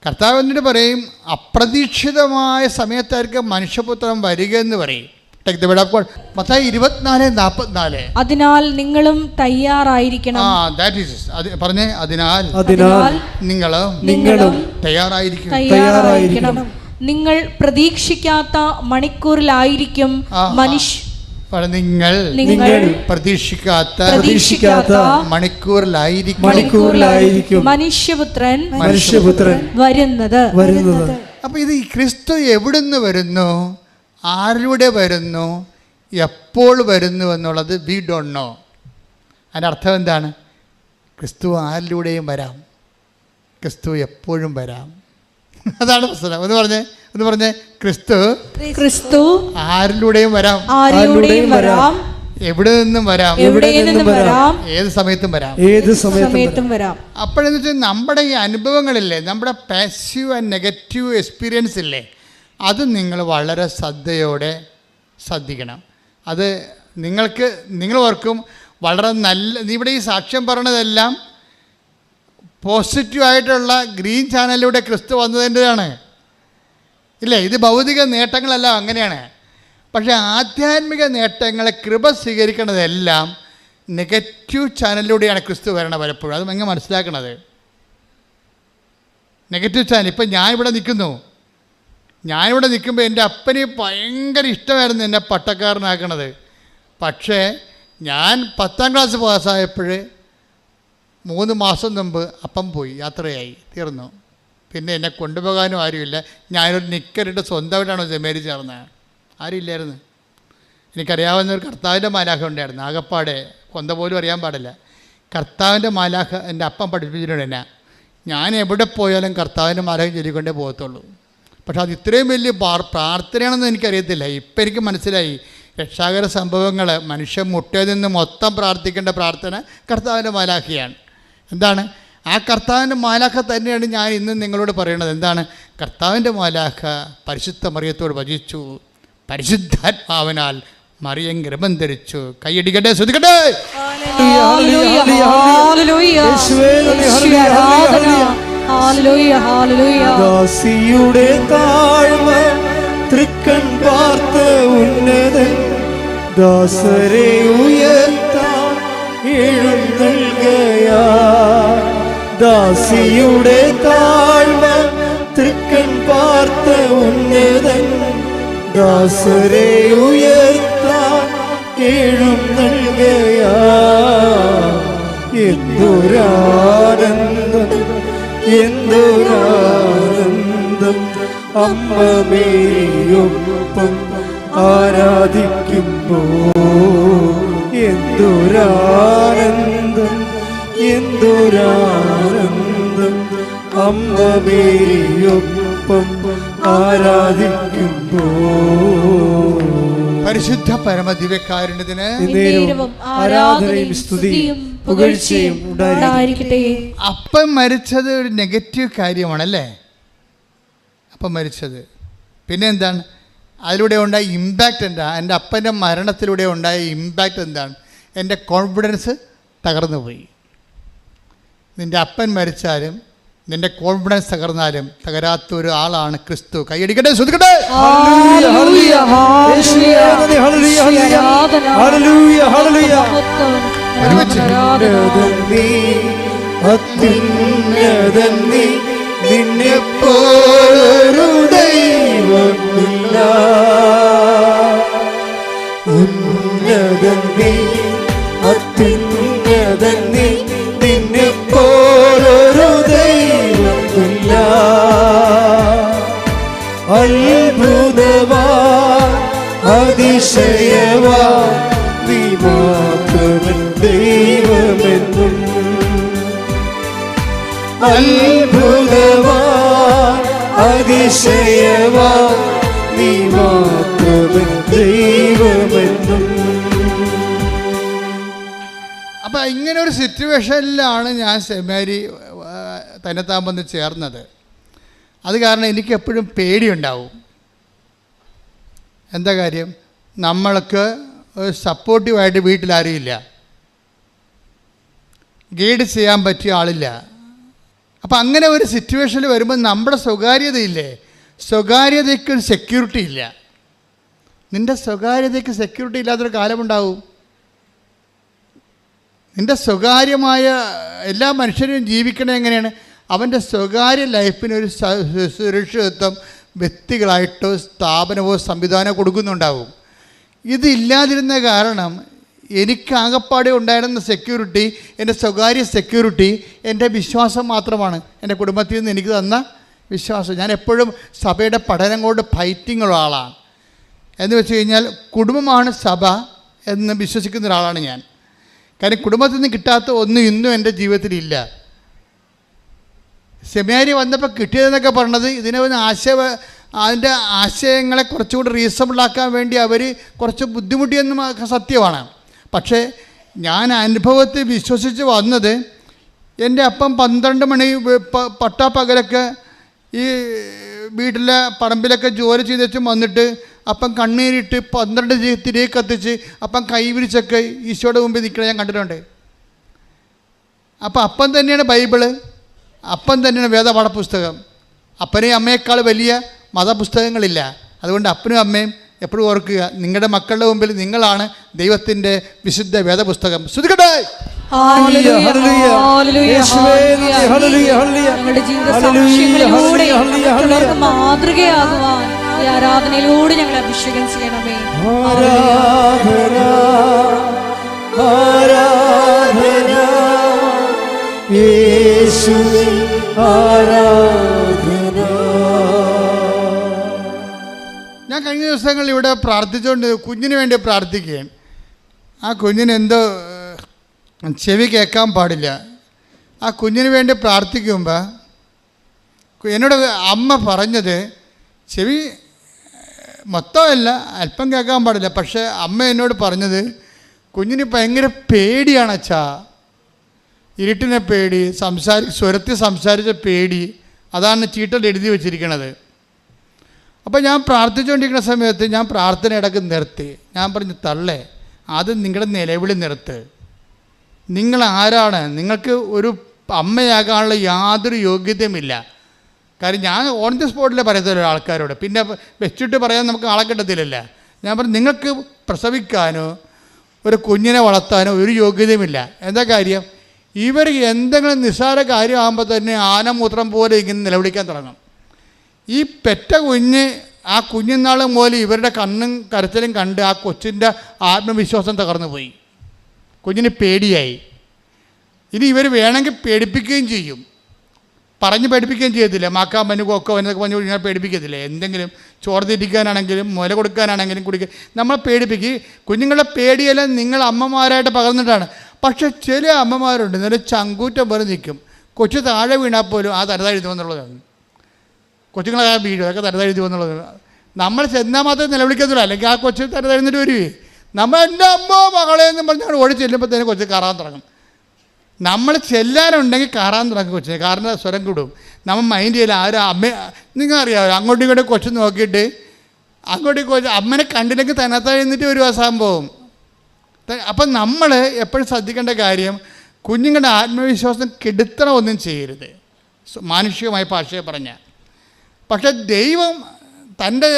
കർത്താവ് എന്നിട്ട് പറയും അപ്രതീക്ഷിതമായ സമയത്തായിരിക്കും മനുഷ്യപുത്രൻ വരിക എന്ന് പറയും. മത്തായി 24:44 അതിനാൽ നിങ്ങളും തയ്യാറായിരിക്കണം. പറഞ്ഞേ, അതിനാൽ നിങ്ങളും തയ്യാറായിരിക്കണം. നിങ്ങൾ പ്രതീക്ഷിക്കാത്ത മണിക്കൂറിലായിരിക്കും നിങ്ങൾ പ്രതീക്ഷിക്കാത്ത മണിക്കൂറിലായിരിക്കും മനുഷ്യപുത്രൻ വരുന്നത്. അപ്പൊ ഇത് ക്രിസ്തു എവിടുന്ന് വരുന്നു, ആരിലൂടെ വരുന്നു, എപ്പോൾ വരുന്നു എന്നുള്ളത് വി ഡോണ്ട് നോ. അതിൻ്റെ അർത്ഥം എന്താണ്? ക്രിസ്തു ആരിലൂടെയും വരാം, ക്രിസ്തു എപ്പോഴും വരാം. അതാണ് പ്രശ്നം. ഒന്ന് പറഞ്ഞേ ക്രിസ്തു ആരിലൂടെയും വരാം, എവിടെ നിന്നും വരാം, ഏത് സമയത്തും വരാം. അപ്പോഴെന്ന് വെച്ചാൽ നമ്മുടെ ഈ അനുഭവങ്ങളില്ലേ, നമ്മുടെ പാസീവ് ആൻഡ് നെഗറ്റീവ് എക്സ്പീരിയൻസ് ഇല്ലേ, അത് നിങ്ങൾ വളരെ ശ്രദ്ധിക്കണം. അത് നിങ്ങൾ ഓർക്കും വളരെ നല്ല. ഇവിടെ ഈ സാക്ഷ്യം പറഞ്ഞതെല്ലാം പോസിറ്റീവായിട്ടുള്ള ഗ്രീൻ ചാനലിലൂടെ ക്രിസ്തു വന്നതിൻ്റെതാണ് ഇല്ലേ. ഇത് ഭൗതിക നേട്ടങ്ങളല്ല, അങ്ങനെയാണ്. പക്ഷേ ആധ്യാത്മിക നേട്ടങ്ങളെ കൃപ സ്വീകരിക്കുന്നതെല്ലാം നെഗറ്റീവ് ചാനലിലൂടെയാണ് ക്രിസ്തു വരണത് പലപ്പോഴും. അത് എങ്ങനെ മനസ്സിലാക്കണത്? Negative channel. ഇപ്പം ഞാനിവിടെ നിൽക്കുമ്പോൾ എൻ്റെ അപ്പന് ഭയങ്കര ഇഷ്ടമായിരുന്നു എന്നെ പട്ടക്കാരനാക്കണത്. പക്ഷേ ഞാൻ 10ാം ക്ലാസ് പാസ്സായപ്പോൾ 3 മാസം മുമ്പ് അപ്പം പോയി, യാത്രയായി, തീർന്നു. പിന്നെ എന്നെ കൊണ്ടുപോകാനും ആരുമില്ല. ഞാനൊരു നിക്കറിട്ട് സ്വന്തമായിട്ടാണ് സെമേരി ചേർന്നത്. ആരുമില്ലായിരുന്നു. എനിക്കറിയാവുന്ന ഒരു കർത്താവിൻ്റെ മാലാഖ ഉണ്ടായിരുന്നു. ആകപ്പാടെ കൊന്ത പോലും അറിയാൻ പാടില്ല. കർത്താവിൻ്റെ മാലാഖ എൻ്റെ അപ്പം പഠിപ്പിച്ചിട്ടുണ്ട് എന്നെ. ഞാൻ എവിടെ പോയാലും കർത്താവിൻ്റെ മാലാഖ ചൊല്ലിക്കൊണ്ടേ പോകത്തുള്ളൂ. പക്ഷെ അത് ഇത്രയും വലിയ പ്രാർത്ഥനയാണെന്ന് എനിക്കറിയത്തില്ല. ഇപ്പം എനിക്ക് മനസ്സിലായി. രക്ഷാകര സംഭവങ്ങൾ മനുഷ്യൻ മുട്ടയിൽ നിന്ന് മൊത്തം പ്രാർത്ഥിക്കേണ്ട പ്രാർത്ഥന കർത്താവിൻ്റെ മാലാഖയാണ്. എന്താണ്? ആ കർത്താവിൻ്റെ മാലാഖ തന്നെയാണ് ഞാൻ ഇന്ന് നിങ്ങളോട് പറയുന്നത്. എന്താണ്? കർത്താവിൻ്റെ മാലാഖ പരിശുദ്ധ മറിയത്തോട് വചിച്ചു, പരിശുദ്ധാത്മാവിനാൽ മറിയം ഗർഭം ധരിച്ചു. കൈയടിക്കട്ടെ, ശ്രദ്ധിക്കട്ടെ. ദാസിയുടെ താഴ്മ തൃക്കൺ പാർത്ത ഉന്നതൻ ദാസരെ ഉയർത്താൻ എഴുന്നള്ളുകയാ. ദാസിയുടെ താഴ്മ തൃക്കൺ പാർത്ത ഉന്നതൻ ദാസരെ ഉയർത്താൻ കേഴും നൽകയാ. എന്തൊരാനന്ദം എന്തൊരാനന്ദം അമ്മ മേരിയൊപ്പം ആരാധിക്കുമ്പോ. എന്തൊരാനന്ദം എന്തൊരാനന്ദം അമ്മ മേരിയൊപ്പം ആരാധിക്കുമ്പോ. പരിശുദ്ധ പരമദിവ്യകാരുണ്യത്തിന് ആരാധനയും സ്തുതിയും പുകഴ്ചയും ഉണ്ടായിരിക്കട്ടെ. അപ്പം മരിച്ചത് ഒരു നെഗറ്റീവ് കാര്യമാണല്ലേ? അപ്പം മരിച്ചത് പിന്നെ എന്താണ് അതിലൂടെ ഉണ്ടായ ഇമ്പാക്റ്റ് എന്താ? എൻ്റെ അപ്പൻ്റെ മരണത്തിലൂടെ ഉണ്ടായ ഇമ്പാക്റ്റ് എന്താണ്? എൻ്റെ കോൺഫിഡൻസ് തകർന്നു പോയി. നിൻ്റെ അപ്പൻ മരിച്ചാലും നിൻ്റെ കോൺഫിഡൻസ് തകർന്നാലും തകരാത്ത ഒരു ആളാണ് ക്രിസ്തു. കൈയടിക്കട്ടെ, ശ്രദ്ധിക്കട്ടെ. നിന്നെപ്പോലൊരു ദൈവമില്ല. ഉന്നതൻ നീ അത്യുന്നതൻ നീ നിന്നെപ്പോലൊരു ദൈവമില്ല. അത്ഭുതവാ അതിശയവാ നീ മാത്രമൻ ദൈവമെന്നും. അത്ഭുതവാ അതിശയവാ നീ മാത്രമൻ ദൈവമെന്നും. അപ്പം ഇങ്ങനെ ഒരു സിറ്റുവേഷനിലാണ് ഞാൻ സെമിനാരി തന്നെത്താൻ വന്ന് ചേർന്നത്. അത് കാരണം എനിക്ക് എപ്പോഴും പേടിയുണ്ടാവും. എന്താ കാര്യം? നമ്മൾക്ക് ഒരു സപ്പോർട്ടീവായിട്ട് വീട്ടിലാരുമില്ല, ഗൈഡ് ചെയ്യാൻ പറ്റിയ ആളില്ല. അപ്പം അങ്ങനെ ഒരു സിറ്റുവേഷനിൽ വരുമ്പോൾ നമ്മുടെ സ്വകാര്യതയില്ലേ, സ്വകാര്യതയ്ക്ക് സെക്യൂരിറ്റി ഇല്ല. നിൻ്റെ സ്വകാര്യതയ്ക്ക് സെക്യൂരിറ്റി ഇല്ലാത്തൊരു കാലമുണ്ടാവും. നിൻ്റെ സ്വകാര്യമായ എല്ലാ മനുഷ്യരും ജീവിക്കണത് എങ്ങനെയാണ്? അവൻ്റെ സ്വകാര്യ ലൈഫിനൊരു സുരക്ഷിതത്വം വ്യക്തികളായിട്ടോ സ്ഥാപനമോ സംവിധാനമോ കൊടുക്കുന്നുണ്ടാവും. ഇതില്ലാതിരുന്ന കാരണം എനിക്കാകപ്പാടെ ഉണ്ടായിരുന്ന സെക്യൂരിറ്റി, എൻ്റെ സ്വകാര്യ സെക്യൂരിറ്റി എൻ്റെ വിശ്വാസം മാത്രമാണ്. എൻ്റെ കുടുംബത്തിൽ നിന്ന് എനിക്ക് തന്ന വിശ്വാസം. ഞാൻ എപ്പോഴും സഭയുടെ പഠനം കൊണ്ട് ഫൈറ്റിങ്ങുള്ള ആളാണ്. എന്ന് വെച്ച് കഴിഞ്ഞാൽ കുടുംബമാണ് സഭ എന്ന് വിശ്വസിക്കുന്ന ഒരാളാണ് ഞാൻ. കാരണം കുടുംബത്തിൽ നിന്ന് കിട്ടാത്ത ഒന്നും ഇന്നും എൻ്റെ ജീവിതത്തിലില്ല. സെമിനാരി വന്നപ്പോൾ കിട്ടിയതെന്നൊക്കെ പറഞ്ഞത് ഇതിനെ ഒന്ന് അതിൻ്റെ ആശയങ്ങളെ കുറച്ചുകൂടി റീസണബിളാക്കാൻ വേണ്ടി അവർ കുറച്ച് ബുദ്ധിമുട്ടിയെന്നും സത്യമാണ്. പക്ഷേ ഞാൻ അനുഭവത്തിൽ വിശ്വസിച്ച് വന്നത്, എൻ്റെ അപ്പം 12 മണി പട്ടാപ്പകലൊക്കെ ഈ വീട്ടിലെ പറമ്പിലൊക്കെ ജോലി ചെയ്തും വന്നിട്ട് അപ്പം കണ്ണീരിട്ട് 12 തിരി കത്തിച്ച് അപ്പം കൈവിരിച്ചൊക്കെ ഈശോയുടെ മുമ്പിൽ നിൽക്കണ ഞാൻ കണ്ടിട്ടുണ്ട്. അപ്പം അപ്പം തന്നെയാണ് ബൈബിള്, അപ്പം തന്നെയാണ് വേദപാഠപുസ്തകം. അപ്പനെയും അമ്മയേക്കാൾ വലിയ മതപുസ്തകങ്ങളില്ല. അതുകൊണ്ട് അപ്പനും അമ്മയും എപ്പോഴും ഓർക്കുക, നിങ്ങളുടെ മക്കളുടെ മുമ്പിൽ നിങ്ങളാണ് ദൈവത്തിൻ്റെ വിശുദ്ധ വേദപുസ്തകം. ശ്രദ്ധിക്കട്ടെ. മാതൃകയാകുവാൻ ഈ ആരാധനയിലൂടെ ഞങ്ങളെ അഭിഷേകം ചെയ്യണമേ. ഞാൻ കഴിഞ്ഞ ദിവസങ്ങളിൽ ഇവിടെ പ്രാർത്ഥിച്ചുകൊണ്ട് കുഞ്ഞിന് വേണ്ടി പ്രാർത്ഥിക്കുകയാണ്. ആ കുഞ്ഞിന് എന്തോ ചെവി കേൾക്കാൻ പാടില്ല. ആ കുഞ്ഞിന് വേണ്ടി പ്രാർത്ഥിക്കുമ്പോൾ എന്നോട് അമ്മ പറഞ്ഞത്, ചെവി മൊത്തമല്ല, അല്പം കേൾക്കാൻ പാടില്ല. പക്ഷേ അമ്മ എന്നോട് പറഞ്ഞത്, കുഞ്ഞിന് ഭയങ്കര പേടിയാണ് അച്ഛാ, ഇരുട്ടിനെ പേടി, സ്വരത്തിൽ സംസാരിച്ച പേടി, അതാണ് ചീട്ടൽ എഴുതി വെച്ചിരിക്കണത്. അപ്പോൾ ഞാൻ പ്രാർത്ഥിച്ചുകൊണ്ടിരിക്കുന്ന സമയത്ത് ഞാൻ പ്രാർത്ഥന ഇടയ്ക്ക് നിർത്തി. ഞാൻ പറഞ്ഞു, തള്ളേ, ആദ്യം നിങ്ങളുടെ നിലവിളി നിർത്ത്. നിങ്ങൾ ആരാണ്? നിങ്ങൾക്ക് ഒരു അമ്മയാകാനുള്ള യാതൊരു യോഗ്യതയുമില്ല. കാര്യം ഞാൻ ഓൺ ദി സ്പോട്ടിൽ പറയത്തില്ല ആൾക്കാരോട്, പിന്നെ വെച്ചിട്ട് പറയാൻ നമുക്ക് ആളെ കിട്ടത്തില്ലല്ല. ഞാൻ പറഞ്ഞു, നിങ്ങൾക്ക് പ്രസവിക്കാനോ ഒരു കുഞ്ഞിനെ വളർത്താനോ ഒരു യോഗ്യതയുമില്ല. എന്താ കാര്യം? ഇവർ എന്തെങ്കിലും നിസ്സാര കാര്യമാകുമ്പോൾ തന്നെ ആനമൂത്രം പോലെ ഇങ്ങനെ നിലവിളിക്കാൻ തുടങ്ങും. ഈ പെറ്റ കുഞ്ഞ് ആ കുഞ്ഞുനാൾ മുതൽ ഇവരുടെ കണ്ണും കരച്ചിലും കണ്ട് ആ കൊച്ചിൻ്റെ ആത്മവിശ്വാസം തകർന്നു പോയി. കുഞ്ഞിന് പേടിയായി. ഇനി ഇവർ വേണമെങ്കിൽ പേടിപ്പിക്കുകയും ചെയ്യും, പറഞ്ഞ് പേടിപ്പിക്കുകയും ചെയ്യത്തില്ല. മാക്കാൻ പനു കൊക്കോ എന്നൊക്കെ പറഞ്ഞു ഇങ്ങനെ പേടിപ്പിക്കത്തില്ലേ? എന്തെങ്കിലും ചോറ് തിരിക്കാനാണെങ്കിലും മുല കൊടുക്കാനാണെങ്കിലും കുടിക്കുക നമ്മൾ പേടിപ്പിക്കുക. കുഞ്ഞുങ്ങളുടെ പേടിയെല്ലാം നിങ്ങൾ അമ്മമാരായിട്ട് പകർന്നിട്ടാണ്. പക്ഷെ ചില അമ്മമാരുണ്ട് നല്ല ചങ്കൂറ്റം പോലെ നിൽക്കും. കൊച്ചു താഴെ വീണാൽ പോലും ആ തരതാഴുതുമെന്നുള്ളതാണ്. കൊച്ചുങ്ങളെ ആ വീഴും, അതൊക്കെ തരതാഴുതുമെന്നുള്ളത്. നമ്മൾ ചെന്നാൽ മാത്രമേ നിലവിളിക്കത്തില്ല, അല്ലെങ്കിൽ ആ കൊച്ചു തരതാഴുന്നിട്ട് വരുവേ. നമ്മൾ എൻ്റെ അമ്മോ മകളെ എന്നും പറഞ്ഞാൽ ഓടി ചെല്ലുമ്പോഴത്തേനും കൊച്ചു കയറാൻ തുടങ്ങും. നമ്മൾ ചെല്ലാനുണ്ടെങ്കിൽ കയറാൻ തുടങ്ങും കൊച്ചിന്, കാരണം സ്വരം കൂടും. നമ്മൾ മൈൻഡ് ചെയ്യില്ല. ആരും അമ്മ നിങ്ങൾക്കറിയാമോ, അങ്ങോട്ടും ഇങ്ങോട്ടും കൊച്ചു നോക്കിയിട്ട് അങ്ങോട്ടും കൊച്ചു അമ്മനെ കണ്ടില്ലെങ്കിൽ തന്നെത്താഴ്ന്നിട്ട് ഒരു സംഭവം. അപ്പം നമ്മൾ എപ്പോഴും ശ്രദ്ധിക്കേണ്ട കാര്യം, കുഞ്ഞുങ്ങളുടെ ആത്മവിശ്വാസം കെടുത്തണമൊന്നും ചെയ്യരുത്, മാനുഷികമായ ഭാഷയെ പറഞ്ഞാൽ. പക്ഷെ ദൈവം തൻ്റെ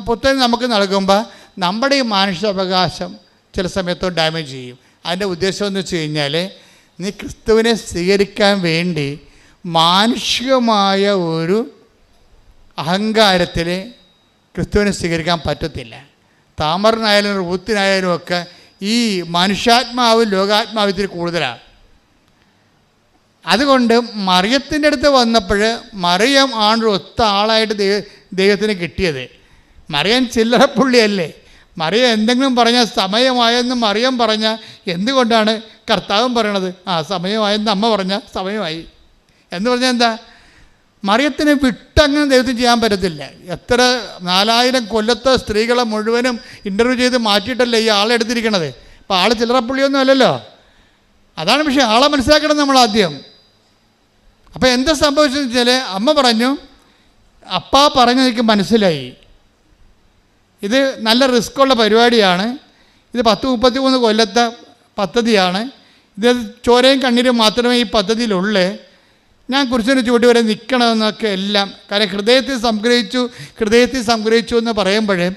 പുത്രൻ നമുക്ക് നൽകുമ്പോൾ നമ്മുടെ ഈ മാനുഷികാവകാശം ചില സമയത്ത് ഡാമേജ് ചെയ്യും. അതിൻ്റെ ഉദ്ദേശം എന്ന് വെച്ച് കഴിഞ്ഞാൽ, നീ ക്രിസ്തുവിനെ സ്വീകരിക്കാൻ വേണ്ടി മാനുഷികമായ ഒരു അഹങ്കാരത്തിൽ ക്രിസ്തുവിനെ സ്വീകരിക്കാൻ പറ്റത്തില്ല. താമറിനായാലും റൂത്തിനായാലും ഒക്കെ ഈ മനുഷ്യാത്മാവ് ലോകാത്മാവിത്തിൽ കൂടുതലാണ്. അതുകൊണ്ട് മറിയത്തിൻ്റെ അടുത്ത് വന്നപ്പോൾ മറിയം ആണ് ഒത്ത ആളായിട്ട് ദൈവത്തിന് കിട്ടിയത്. മറിയം ചില്ലറപ്പുള്ളിയല്ലേ. മറിയം എന്തെങ്കിലും പറഞ്ഞാൽ സമയമായെന്ന് മറിയം പറഞ്ഞാൽ എന്തുകൊണ്ടാണ് കർത്താവും പറയണത്? സമയമായെന്ന് അമ്മ പറഞ്ഞാൽ സമയമായി എന്ന് പറഞ്ഞാൽ എന്താ? മറിയത്തിന് വിട്ടങ്ങനെ ദൈവത്തിന് ചെയ്യാൻ പറ്റത്തില്ല. എത്ര 4000 കൊല്ലത്തെ സ്ത്രീകളെ മുഴുവനും ഇൻ്റർവ്യൂ ചെയ്ത് മാറ്റിയിട്ടല്ലേ ഈ ആളെ എടുത്തിരിക്കണത്. അപ്പോൾ ആൾ ചില്ലറപ്പുള്ളിയൊന്നും അല്ലല്ലോ. അതാണ് വിഷയം. ആളെ മനസ്സിലാക്കണം നമ്മൾ ആദ്യം. അപ്പോൾ എന്താ സംഭവിച്ചതെന്ന് വെച്ചാൽ, അമ്മ പറഞ്ഞു, അപ്പാ പറഞ്ഞത് എനിക്ക് മനസ്സിലായി, ഇത് നല്ല റിസ്ക്കുള്ള പരിപാടിയാണ്, ഇത് 10-33 കൊല്ലത്തെ പദ്ധതിയാണ്, ഇത് ചോരയും കണ്ണീരും മാത്രമേ ഈ പദ്ധതിയിലുള്ളേ, ഞാൻ കുരിശിന് ചൂണ്ടി വരെ നിൽക്കണമെന്നൊക്കെ എല്ലാം. കാരണം ഹൃദയത്തിൽ സംഗ്രഹിച്ചു എന്ന് പറയുമ്പോഴേ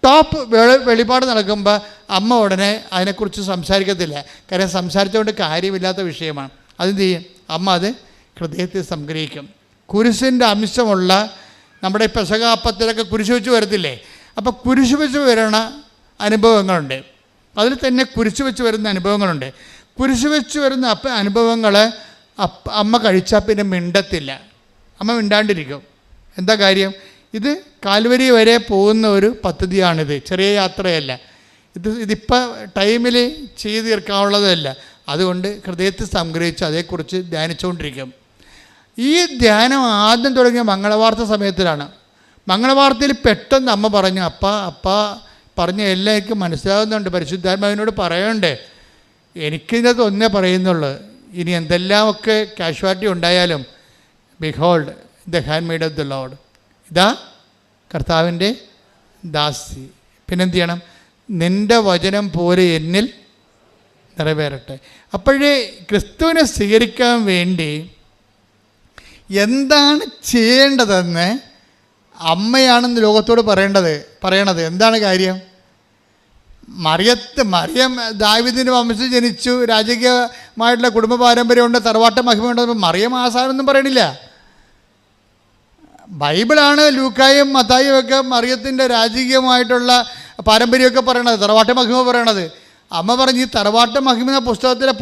ടോപ്പ് വെളിപാട് നടക്കുമ്പോൾ അമ്മ ഉടനെ അതിനെക്കുറിച്ച് സംസാരിക്കത്തില്ല. കാരണം സംസാരിച്ചുകൊണ്ട് കാര്യമില്ലാത്ത വിഷയമാണ്. അതെന്ത് ചെയ്യും? അമ്മ അത് ഹൃദയത്തിൽ സംഗ്രഹിക്കും. കുരിശിൻ്റെ അംശമുള്ള നമ്മുടെ പെസഹാപ്പത്തിലൊക്കെ കുരിശ് വെച്ച് വരത്തില്ലേ? അപ്പോൾ കുരിശ് വെച്ച് വരുന്ന അനുഭവങ്ങളുണ്ട്. അതിൽ തന്നെ കുരിശ് വെച്ച് വരുന്ന അനുഭവങ്ങളുണ്ട്. കുരിശ് വെച്ച് വരുന്ന അനുഭവങ്ങൾ അമ്മ കഴിച്ചാൽ പിന്നെ മിണ്ടത്തില്ല. അമ്മ മിണ്ടാണ്ടിരിക്കും. എന്താ കാര്യം? ഇത് കാൽവരി വരെ പോകുന്ന ഒരു പദ്ധതിയാണിത്. ചെറിയ യാത്രയല്ല. ഇതിപ്പോൾ ടൈമിൽ ചെയ്ത് തീർക്കാനുള്ളതല്ല. അതുകൊണ്ട് ഹൃദയത്തിൽ സംഗ്രഹിച്ച് അതേക്കുറിച്ച് ധ്യാനിച്ചുകൊണ്ടിരിക്കും. ഈ ധ്യാനം ആദ്യം തുടങ്ങിയ മംഗളവാർത്ത സമയത്തിലാണ്. മംഗളവാർത്തയിൽ പെട്ടെന്ന് അമ്മ പറഞ്ഞു, അപ്പാ പറഞ്ഞ എല്ലാം എനിക്ക് മനസ്സിലാകുന്നുണ്ട്, പരിശുദ്ധാത്മാവിനോട് പറയണ്ടേ, എനിക്കിതിനകത്ത് ഒന്നേ പറയുന്നുള്ളൂ, ഇനി എന്തെല്ലാമൊക്കെ കാഷ്വാലിറ്റി ഉണ്ടായാലും behold the hand made of the Lord, ഇതാ കർത്താവിൻ്റെ ദാസി. പിന്നെന്ത് ചെയ്യണം? നിൻ്റെ വചനം പോലെ എന്നിൽ നിറവേറട്ടെ. അപ്പോഴേ ക്രിസ്തുവിനെ സ്വീകരിക്കാൻ വേണ്ടി എന്താണ് ചെയ്യേണ്ടതെന്ന് അമ്മയാണെന്ന് ലോകത്തോട് പറയണത്. എന്താണ് കാര്യം? മറിയം ദാവീദിൻ്റെ വംശത്തിൽ ജനിച്ചു, രാജകീയമായിട്ടുള്ള കുടുംബ പാരമ്പര്യമുണ്ട്, തറവാട്ട മഹിമയുണ്ട്. മറിയം ആസാനൊന്നും പറയണില്ല. ബൈബിളാണ് ലൂക്കായും മത്തായും ഒക്കെ മറിയത്തിൻ്റെ രാജകീയമായിട്ടുള്ള പാരമ്പര്യമൊക്കെ പറയണത്, തറവാട്ട മഹിമ പറയണത്. അമ്മ പറഞ്ഞ്, ഈ തറവാട്ട മഹിമ പുസ്തകത്തിലെ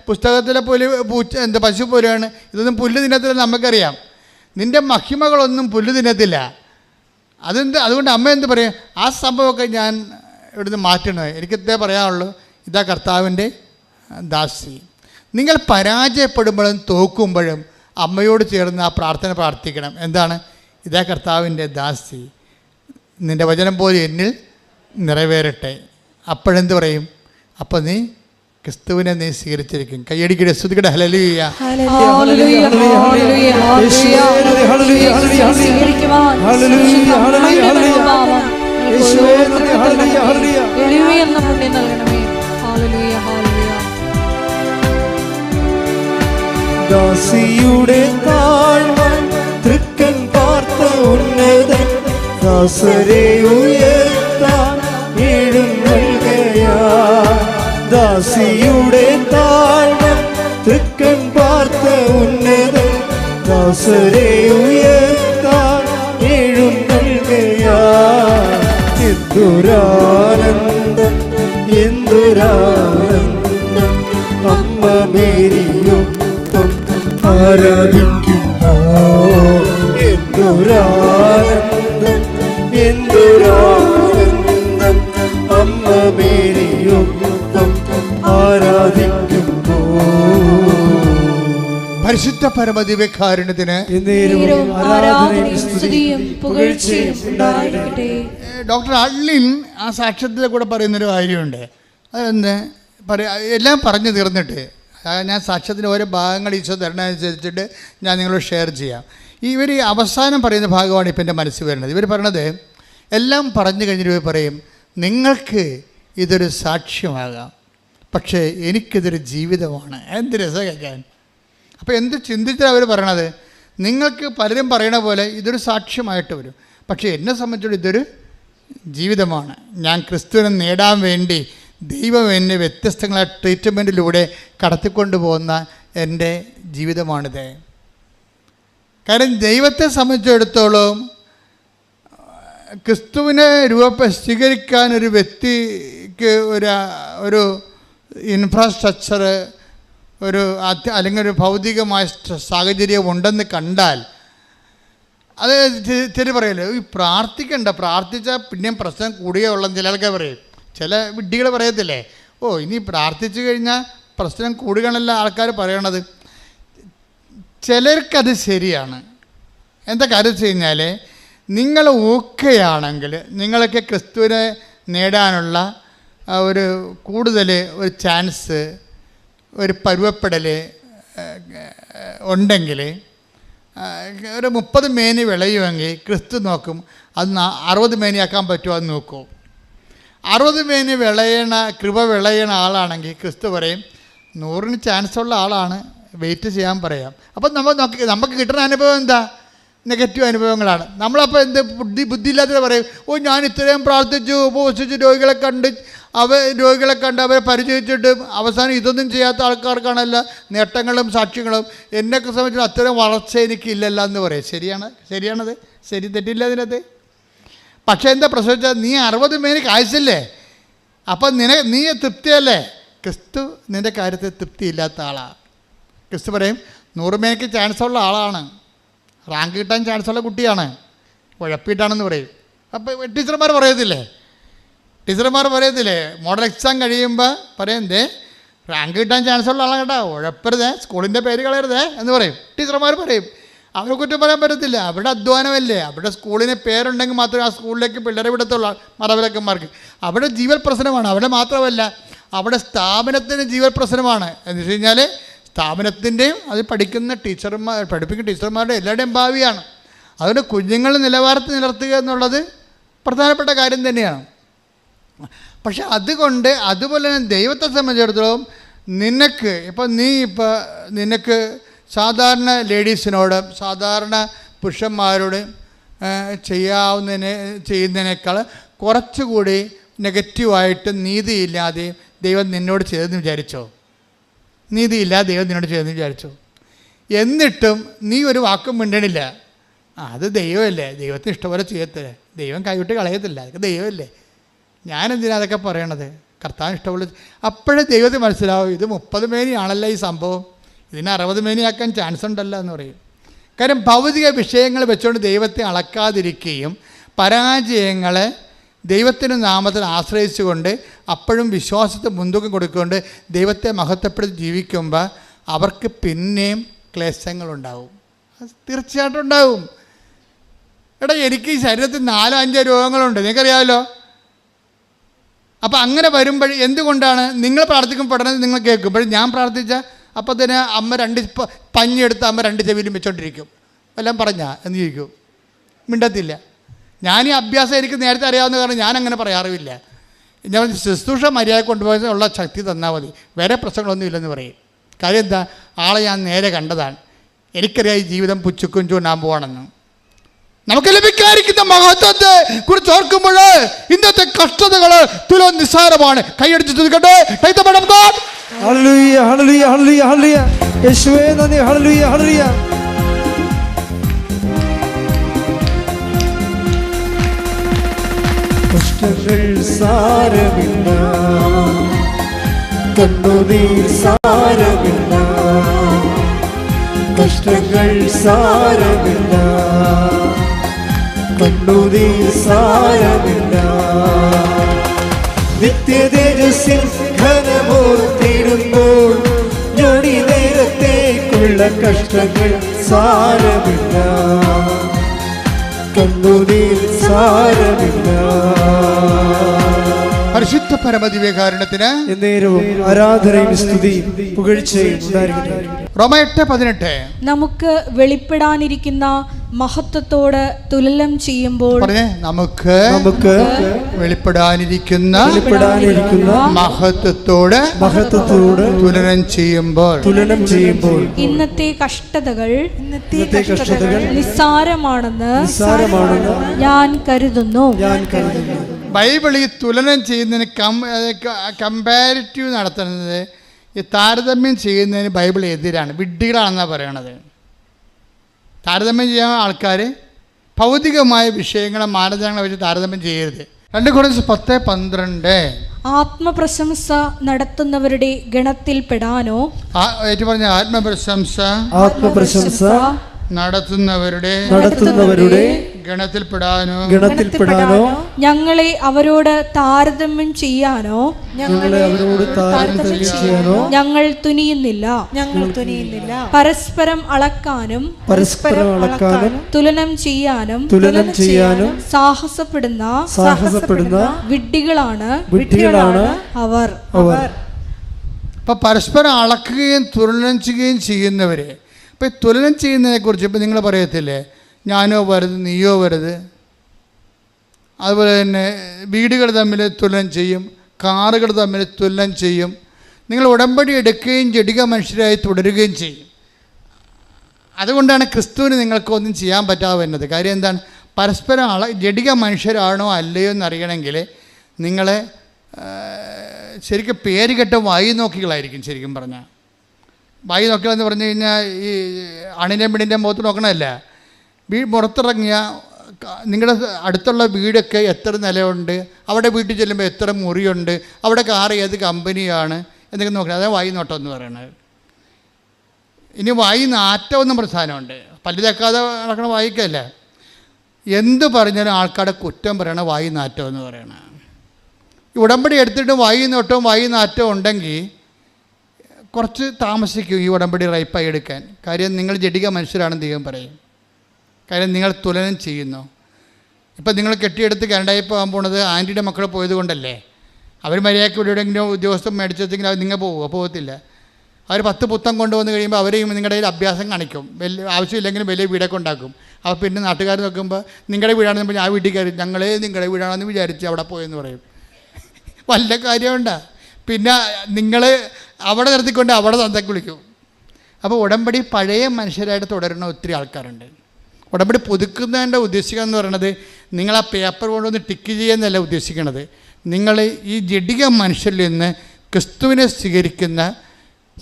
പുസ്തകത്തിലെ പശു പോലെയാണ്, ഇതൊന്നും പുല്ല് തിന്നത്തില്ല. നമുക്കറിയാം, നിൻ്റെ മഹിമകളൊന്നും പുല്ല് തിന്നത്തില്ല. അതുകൊണ്ട് അമ്മ എന്ത് പറയും? ആ സംഭവമൊക്കെ ഞാൻ ഇവിടുന്ന് മാറ്റണത്. എനിക്കിതേ പറയാനുള്ളൂ, ഇതാ കർത്താവിൻ്റെ ദാസി. നിങ്ങൾ പരാജയപ്പെടുമ്പോഴും തോക്കുമ്പോഴും അമ്മയോട് ചേർന്ന് ആ പ്രാർത്ഥന പ്രാർത്ഥിക്കണം. എന്താണ്? ഇതാ കർത്താവിൻ്റെ ദാസി, നിൻ്റെ വചനം പോലെ എന്നിൽ നിറവേറട്ടെ. അപ്പോഴെന്ത് പറയും? അപ്പോൾ നീ ക്രിസ്തുവിനെ നീ സ്വീകരിച്ചിരിക്കും. കയ്യടിക്കടെ സ്തുതിക്കട്ടെ. ഹല്ലേലൂയ. ദാസിയുടെ താഴ്മ തൃക്കൻ പാർത്ത ഉന്നതൻ ദാസരെ ഉയർത്താൻ എഴുന്നേൽക്കയാ. ദാസിയുടെ താഴ്മ ലാസരെ ഉയർത്താൻ എഴുന്നള്ളുകയാ. എന്തൊരാനന്ദം എന്തൊരാനന്ദം അമ്മ മേരിയൊപ്പം ആരാധിക്കുന്നു. എന്തൊരാനന്ദം എന്തൊരാനന്ദം അമ്മ മേരിയൊപ്പം ആരാധിക്കുന്നു. പരിശുദ്ധ പരമദിവ്യകാരുണ്യത്തിന് നേരവും ആരാധനയും സ്തുതിയും പുകഴ്ചയും ഉണ്ടായിരിക്കട്ടെ. ഡോക്ടർ അള്ളിൻ ആ സാക്ഷ്യത്തിലെ കൂടെ പറയുന്നൊരു കാര്യമുണ്ട്. അതെന്ന് എല്ലാം പറഞ്ഞു തീർന്നിട്ട് ഞാൻ സാക്ഷ്യത്തിൻ്റെ ഓരോ ഭാഗങ്ങൾ ഈശോ തരണമനുസരിച്ചിട്ട് ഞാൻ നിങ്ങളോട് ഷെയർ ചെയ്യാം. ഇവർ അവസാനം പറയുന്ന ഭാഗമാണ് ഇപ്പം എൻ്റെ മനസ്സിൽ വരുന്നത്. ഇവർ പറയണത് എല്ലാം പറഞ്ഞു കഴിഞ്ഞിട്ട് ഇവർ പറയും, നിങ്ങൾക്ക് ഇതൊരു സാക്ഷ്യമാകാം, പക്ഷേ എനിക്കിതൊരു ജീവിതമാണ്. എന്ത് രസം കേൾക്കാൻ. അപ്പോൾ എന്ത് ചിന്തിച്ചാണ് അവർ പറയണത്? നിങ്ങൾക്ക് പലരും പറയണ പോലെ ഇതൊരു സാക്ഷ്യമായിട്ട് വരും, പക്ഷേ എന്നെ സംബന്ധിച്ചിടത്തോളം ഇതൊരു ജീവിതമാണ്. ഞാൻ ക്രിസ്തുവിനെ നേടാൻ വേണ്ടി ദൈവം എന്നെ വ്യത്യസ്തങ്ങളായ ട്രീറ്റ്മെൻറ്റിലൂടെ കടത്തിക്കൊണ്ട് പോകുന്ന എൻ്റെ ജീവിതമാണിത്. കാരണം ദൈവത്തെ സംബന്ധിച്ചിടത്തോളം ക്രിസ്തുവിനെ സ്വീകരിക്കാൻ ഒരു വ്യക്തിക്ക് ഒരു ഇൻഫ്രാസ്ട്രക്ചർ അല്ലെങ്കിൽ ഒരു ഭൗതികമായ സാഹചര്യം ഉണ്ടെന്ന് കണ്ടാൽ അത് ശരി പറയല്ലോ, ഈ പ്രാർത്ഥിച്ചാൽ പിന്നെയും പ്രശ്നം കൂടുകയോ ഉള്ളെന്ന് ചില ആൾക്കാർ പറയും. ചില വിഡ്ഢികൾ പറയത്തില്ലേ, ഓ ഇനി പ്രാർത്ഥിച്ചു കഴിഞ്ഞാൽ പ്രശ്നം കൂടുകയാണല്ലോ ആൾക്കാർ പറയണത്. ചിലർക്കത് ശരിയാണ്. എന്താ കാര്യം വെച്ച് കഴിഞ്ഞാൽ, നിങ്ങൾ ഓക്കെയാണെങ്കിൽ നിങ്ങളൊക്കെ ക്രിസ്തുവിനെ നേടാനുള്ള ഒരു കൂടുതൽ ഒരു ചാൻസ്, ഒരു പരുവപ്പെടൽ ഉണ്ടെങ്കിൽ, ഒരു 30 മേനി വിളയുമെങ്കിൽ ക്രിസ്തു നോക്കും അത് 60 മേനിയാക്കാൻ പറ്റുമോ എന്ന് നോക്കും. 60 മേനി കൃപ വിളയണ ആളാണെങ്കിൽ ക്രിസ്തു പറയും 100-ന് ചാൻസുള്ള ആളാണ്, വെയിറ്റ് ചെയ്യാൻ പറയാം. അപ്പം നമുക്ക് കിട്ടുന്ന അനുഭവം എന്താ? നെഗറ്റീവ് അനുഭവങ്ങളാണ്. നമ്മളപ്പോൾ എന്ത് ബുദ്ധിയില്ലാത്തത് പറയും, ഓ ഞാൻ ഇത്രയും പ്രാർത്ഥിച്ചു, ഉപവസിച്ച് രോഗികളെ കണ്ട് അവരെ പരിചയിച്ചിട്ട് അവസാനം ഇതൊന്നും ചെയ്യാത്ത ആൾക്കാർക്കാണല്ലോ നേട്ടങ്ങളും സാക്ഷ്യങ്ങളും. എന്നെയൊക്കെ സംബന്ധിച്ച് അത്തരം വളർച്ച എനിക്കില്ലല്ലോ എന്ന് പറയും. ശരിയാണത്, ശരി തെറ്റില്ല അതിനകത്ത്. പക്ഷേ എന്താ പ്രശ്നം വെച്ചാൽ, നീ 60 മേനി കാഴ്ചയില്ലേ, അപ്പം നീ തൃപ്തിയല്ലേ? ക്രിസ്തു നിൻ്റെ കാര്യത്തിൽ തൃപ്തിയില്ലാത്ത ആളാണ്. ക്രിസ്തു പറയും 100 മേനിക്ക് ചാൻസുള്ള ആളാണ്, റാങ്ക് കിട്ടാൻ ചാൻസുള്ള കുട്ടിയാണ്, ഉഴപ്പിയിട്ടാണെന്ന് പറയും. അപ്പോൾ ടീച്ചർമാർ പറയത്തില്ലേ മോഡൽ എക്സാം കഴിയുമ്പോൾ പറയും, റാങ്ക് കിട്ടാൻ ചാൻസുള്ള ആളാണ് കേട്ടോ, ഉഴപ്പരുതേ, സ്കൂളിൻ്റെ പേര് കളയരുതേ എന്ന് പറയും. ടീച്ചർമാർ പറയും. അവരെ കുറ്റം പറയാൻ പറ്റത്തില്ല, അവരുടെ അധ്വാനമല്ലേ. അവരുടെ സ്കൂളിന് പേരുണ്ടെങ്കിൽ മാത്രമേ ആ സ്കൂളിലേക്ക് പിള്ളേരെ വിടത്തുള്ളൂ മാതാപിതാക്കന്മാർക്ക്. അവിടെ ജീവൽ പ്രശ്നമാണ്. അവിടെ മാത്രമല്ല, അവിടെ സ്ഥാപനത്തിന് ജീവൽ പ്രശ്നമാണ്. എന്ന് വെച്ച് കഴിഞ്ഞാൽ സ്ഥാപനത്തിൻ്റെയും അത് പഠിപ്പിക്കുന്ന ടീച്ചർമാരുടെ എല്ലാവരുടെയും ഭാവിയാണ്. അതുകൊണ്ട് കുഞ്ഞുങ്ങളുടെ നിലവാരത്തിൽ നിലർത്തുക എന്നുള്ളത് പ്രധാനപ്പെട്ട കാര്യം തന്നെയാണ്. പക്ഷെ അതുപോലെ തന്നെ ദൈവത്തെ സംബന്ധിച്ചിടത്തോളം നിനക്ക് സാധാരണ ലേഡീസിനോടും സാധാരണ പുരുഷന്മാരോടും ചെയ്യുന്നതിനേക്കാൾ കുറച്ചുകൂടി നെഗറ്റീവായിട്ട് നീതിയില്ലാതെയും ദൈവം നിന്നോട് ചെയ്തെന്ന് വിചാരിച്ചോ? നീതിയില്ലാതെ ദൈവം നിന്നോട് ചെയ്തെന്ന് വിചാരിച്ചോ? എന്നിട്ടും നീ ഒരു വാക്കും മിണ്ടണില്ല. അത് ദൈവമല്ലേ, ദൈവത്തിന് ഇഷ്ടംപോലെ ചെയ്യത്തില്ലേ, ദൈവം കൈവിട്ട് കളയത്തില്ല, അതൊക്കെ ദൈവമല്ലേ. ഞാനെന്തിനാ അതൊക്കെ പറയണത്? കർത്താൻ ഇഷ്ടമുള്ള അപ്പോഴേ ദൈവത്തിന് മനസ്സിലാവും, ഇത് 30 മേനിയാണല്ലോ ഈ സംഭവം, ഇതിനെ 60 മേനിയാക്കാൻ ചാൻസ് ഉണ്ടല്ലോ എന്ന് പറയും. കാര്യം ഭൗതിക വിഷയങ്ങൾ വെച്ചുകൊണ്ട് ദൈവത്തെ അളക്കാതിരിക്കുകയും പരാജയങ്ങളെ ദൈവത്തിൻ്റെ നാമത്തിൽ ആശ്രയിച്ചുകൊണ്ട് അപ്പോഴും വിശ്വാസത്തെ മുൻതൂക്കം കൊടുച്ചുകൊണ്ട് ദൈവത്തെ മഹത്വപ്പെടുത്തി ജീവിക്കുമ്പോൾ അവർക്ക് പിന്നെയും ക്ലേശങ്ങളുണ്ടാവും. തീർച്ചയായിട്ടും ഉണ്ടാവും. എനിക്ക് ഈ ശരീരത്തിൽ 4-5 രോഗങ്ങളുണ്ട്, നിങ്ങൾക്കറിയാമല്ലോ. അപ്പോൾ അങ്ങനെ വരുമ്പോൾ എന്തുകൊണ്ടാണ് നിങ്ങൾ പ്രാർത്ഥിക്കുമ്പോൾ പഠനം നിങ്ങൾ കേൾക്കും, ഞാൻ പ്രാർത്ഥിച്ച അപ്പോൾ തന്നെ അമ്മ 2 പഞ്ഞെടുത്ത് അമ്മ 2 ചെവിയിലും വെച്ചോണ്ടിരിക്കും. എല്ലാം പറഞ്ഞാൽ എന്ന് ചോദിക്കും, മിണ്ടത്തില്ല. ഞാൻ ഈ അഭ്യാസം എനിക്ക് നേരത്തെ അറിയാവുന്ന കാരണം ഞാൻ അങ്ങനെ പറയാറുമില്ല. ഞാൻ ശുശ്രൂഷ മര്യാദ കൊണ്ടുപോയി ഉള്ള ശക്തി തന്നാൽ മതി, വേറെ പ്രശ്നങ്ങളൊന്നും ഇല്ലെന്ന് പറയും. കാര്യം എന്താ? ആളെ ഞാൻ നേരെ കണ്ടതാണ്, എനിക്കറിയാം ഈ ജീവിതം പുച്ചുക്കും ചൂണ്ടാൻ പോവാണെന്ന്. നമുക്ക് ലഭിക്കാതിരിക്കുന്ന മഹത്വത്തെ കുറിച്ച് ഓർക്കുമ്പോൾ ഇന്നത്തെ കഷ്ടതകൾ തുലം നിസ്സാരമാണ്. കൈയടിച്ച് തുതിക്കട്ടെ. ഹല്ലേലൂയ, ഹല്ലേലൂയ, ഹല്ലേലൂയ, ഹല്ലേലൂയ. യേശുവേ നന്ദി. ഹല്ലേലൂയ, ഹല്ലേലൂയ. കഷ്ടങ്ങൾ സാരമില്ല, കണ്ണുനീർ സാരമില്ല, കഷ്ടങ്ങൾ സാരമില്ല, കണ്ണുനീർ സാരമില്ല. നിത്യതേജസ്സിൽ ഘനമോർത്തിടുമ്പോൾ ഞൊടി നേരത്തേക്കുള്ള കഷ്ടങ്ങൾ സാരമില്ല, കണ്ണുനീർ സാരമില്ല. പരിശുദ്ധ പരമദിവ്യകാരുണ്യത്തിന് എന്നേരവും ആരാധനയും സ്തുതിയും പുകഴ്ചയും ഉണ്ടായിരിക്കട്ടെ. റോമ 8:18 നമുക്ക് വെളിപ്പെടാനിരിക്കുന്ന മഹത്വത്തോട് തുലനം ചെയ്യുമ്പോൾ പറഞ്ഞേ, നമുക്ക് വെളിപ്പെടാനിരിക്കുന്ന മഹത്വത്തോട് തുലനം ചെയ്യുമ്പോൾ ഇന്നത്തെ കഷ്ടതകൾ നിസ്സാരമാണെന്ന് ഞാൻ കരുതുന്നു. ബൈബിൾ ഈ തുലനം ചെയ്യുന്നതിന് കമ്പാരിറ്റീവ് നടത്തുന്നത്, ഈ താരതമ്യം ചെയ്യുന്നതിന് ബൈബിൾ എതിരാണ്, വിഡ്ഢികളാണെന്നാണ് പറയണത്. താരതമ്യം ചെയ്യാൻ ആൾക്കാർ ഭൗതികമായ വിഷയങ്ങളെ മാനദണ്ഡങ്ങളെ വെച്ച് താരതമ്യം ചെയ്യരുത്. 2 Corinthians 10:12 ആത്മപ്രശംസ നടത്തുന്നവരുടെ ഗണത്തിൽ പെടാനോ, ഏറ്റു പറഞ്ഞ ആത്മപ്രശംസ നടത്തുന്നവരുടെ ഗണത്തിൽപ്പെടാനോ ഞങ്ങളെ അവരോട് താരതമ്യം ചെയ്യാനോ ഞങ്ങൾ തുനിയുന്നില്ല. പരസ്പരം അളക്കാനും തുലനം ചെയ്യാനും സാഹസപ്പെടുന്ന വിഡ്ഢികളാണ് അവർ. അപ്പം പരസ്പരം അളക്കുകയും തുലനം ചെയ്യുകയും ചെയ്യുന്നവരെ, ഇപ്പം തുലനം ചെയ്യുന്നതിനെക്കുറിച്ച് ഇപ്പം നിങ്ങൾ പറയത്തില്ലേ, ഞാനോ വലുത് നീയോ വലുത്. അതുപോലെ തന്നെ വീടുകൾ തമ്മിൽ തുലനം ചെയ്യും, കാറുകൾ തമ്മിൽ തുലനം ചെയ്യും. നിങ്ങൾ ഉടമ്പടി എടുക്കുകയും ജഡിക മനുഷ്യരായി തുടരുകയും ചെയ്യും. അതുകൊണ്ടാണ് ക്രിസ്തുവിന് നിങ്ങൾക്കൊന്നും ചെയ്യാൻ പറ്റാതെ വരുന്നത്. കാര്യം എന്താണ്? പരസ്പരം ജഡിക മനുഷ്യരാണോ അല്ലയോ എന്നറിയണമെങ്കിൽ നിങ്ങളെ ശരിക്കും പേരുകെട്ട വായി നോക്കികളായിരിക്കും. ശരിക്കും പറഞ്ഞാൽ വായി നോക്കികളെന്ന് പറഞ്ഞു കഴിഞ്ഞാൽ ഈ അണിൻ്റെ പിടിൻ്റെ മുഖത്ത് നോക്കണമല്ല. പുറത്തിറങ്ങിയ നിങ്ങളുടെ അടുത്തുള്ള വീടൊക്കെ എത്ര നിലയുണ്ട്, അവിടെ വീട്ടിൽ ചെല്ലുമ്പോൾ എത്ര മുറിയുണ്ട്, അവിടെ കാർ ഏത് കമ്പനിയാണ് എന്നൊക്കെ നോക്കണം. അതാണ് വായി നോട്ടം എന്ന് പറയുന്നത്. ഇനി വായി നാറ്റമെന്നും പ്രധാനമുണ്ട്. പല്ല് തേക്കാതെ നടക്കണ വായിക്കല്ല. എന്ത് പറഞ്ഞാലും ആൾക്കാരുടെ കുറ്റം പറയണ വായി നാറ്റം എന്ന് പറയണത്. ഉടമ്പടി എടുത്തിട്ട് വായി നോട്ടവും വായി നാറ്റവും ഉണ്ടെങ്കിൽ കുറച്ച് താമസിക്കും ഈ ഉടമ്പടി റൈപ്പായി എടുക്കാൻ. കാര്യം നിങ്ങൾ ജഡിക മനുഷ്യരാണെന്ന് ദൈവം പറയും. കാര്യം നിങ്ങൾ തുലനം ചെയ്യുന്നു. ഇപ്പം നിങ്ങൾ കെട്ടിയെടുത്ത് കാനഡയിൽ പോകാൻ പോണത് ആൻറ്റിയുടെ മക്കൾ പോയത് കൊണ്ടല്ലേ. അവർ മര്യാദയ്ക്ക് എവിടെയെങ്കിലും ഉദ്യോഗസ്ഥം മേടിച്ചെങ്കിൽ അവർ നിങ്ങൾ പോകത്തില്ല. അവർ 10 പുത്തം കൊണ്ടുവന്ന് കഴിയുമ്പോൾ അവരെയും നിങ്ങളുടെ കയ്യിൽ അഭ്യാസം കാണിക്കും. വലിയ ആവശ്യമില്ലെങ്കിലും വലിയ വീടൊക്കെ ഉണ്ടാക്കും. അപ്പോൾ പിന്നെ നാട്ടുകാർ നോക്കുമ്പോൾ നിങ്ങളുടെ വീടാണെന്ന് പറഞ്ഞാൽ ആ വീട്ടിൽ കയറി ഞങ്ങളെ നിങ്ങളുടെ വീടാണെന്ന് വിചാരിച്ച് അവിടെ പോയെന്ന് പറയും. വല്ല കാര്യമുണ്ടാ? പിന്നെ നിങ്ങൾ അവിടെ നിർത്തിക്കൊണ്ട് അവിടെ തന്തയ്ക്ക് വിളിക്കും. അപ്പോൾ ഉടമ്പടി പഴയ മനുഷ്യരായിട്ട് തുടരുന്ന ഒത്തിരി ആൾക്കാരുണ്ട്. ഉടമ്പടി പുതുക്കുന്നതിൻ്റെ ഉദ്ദേശിക്കുക എന്ന് പറയുന്നത് നിങ്ങൾ ആ പേപ്പർ കൊണ്ടൊന്ന് ടിക്ക് ചെയ്യുന്നതല്ല ഉദ്ദേശിക്കുന്നത്. നിങ്ങൾ ഈ ജഡിക മനുഷ്യരിൽ നിന്ന് ക്രിസ്തുവിനെ സ്വീകരിക്കുന്ന,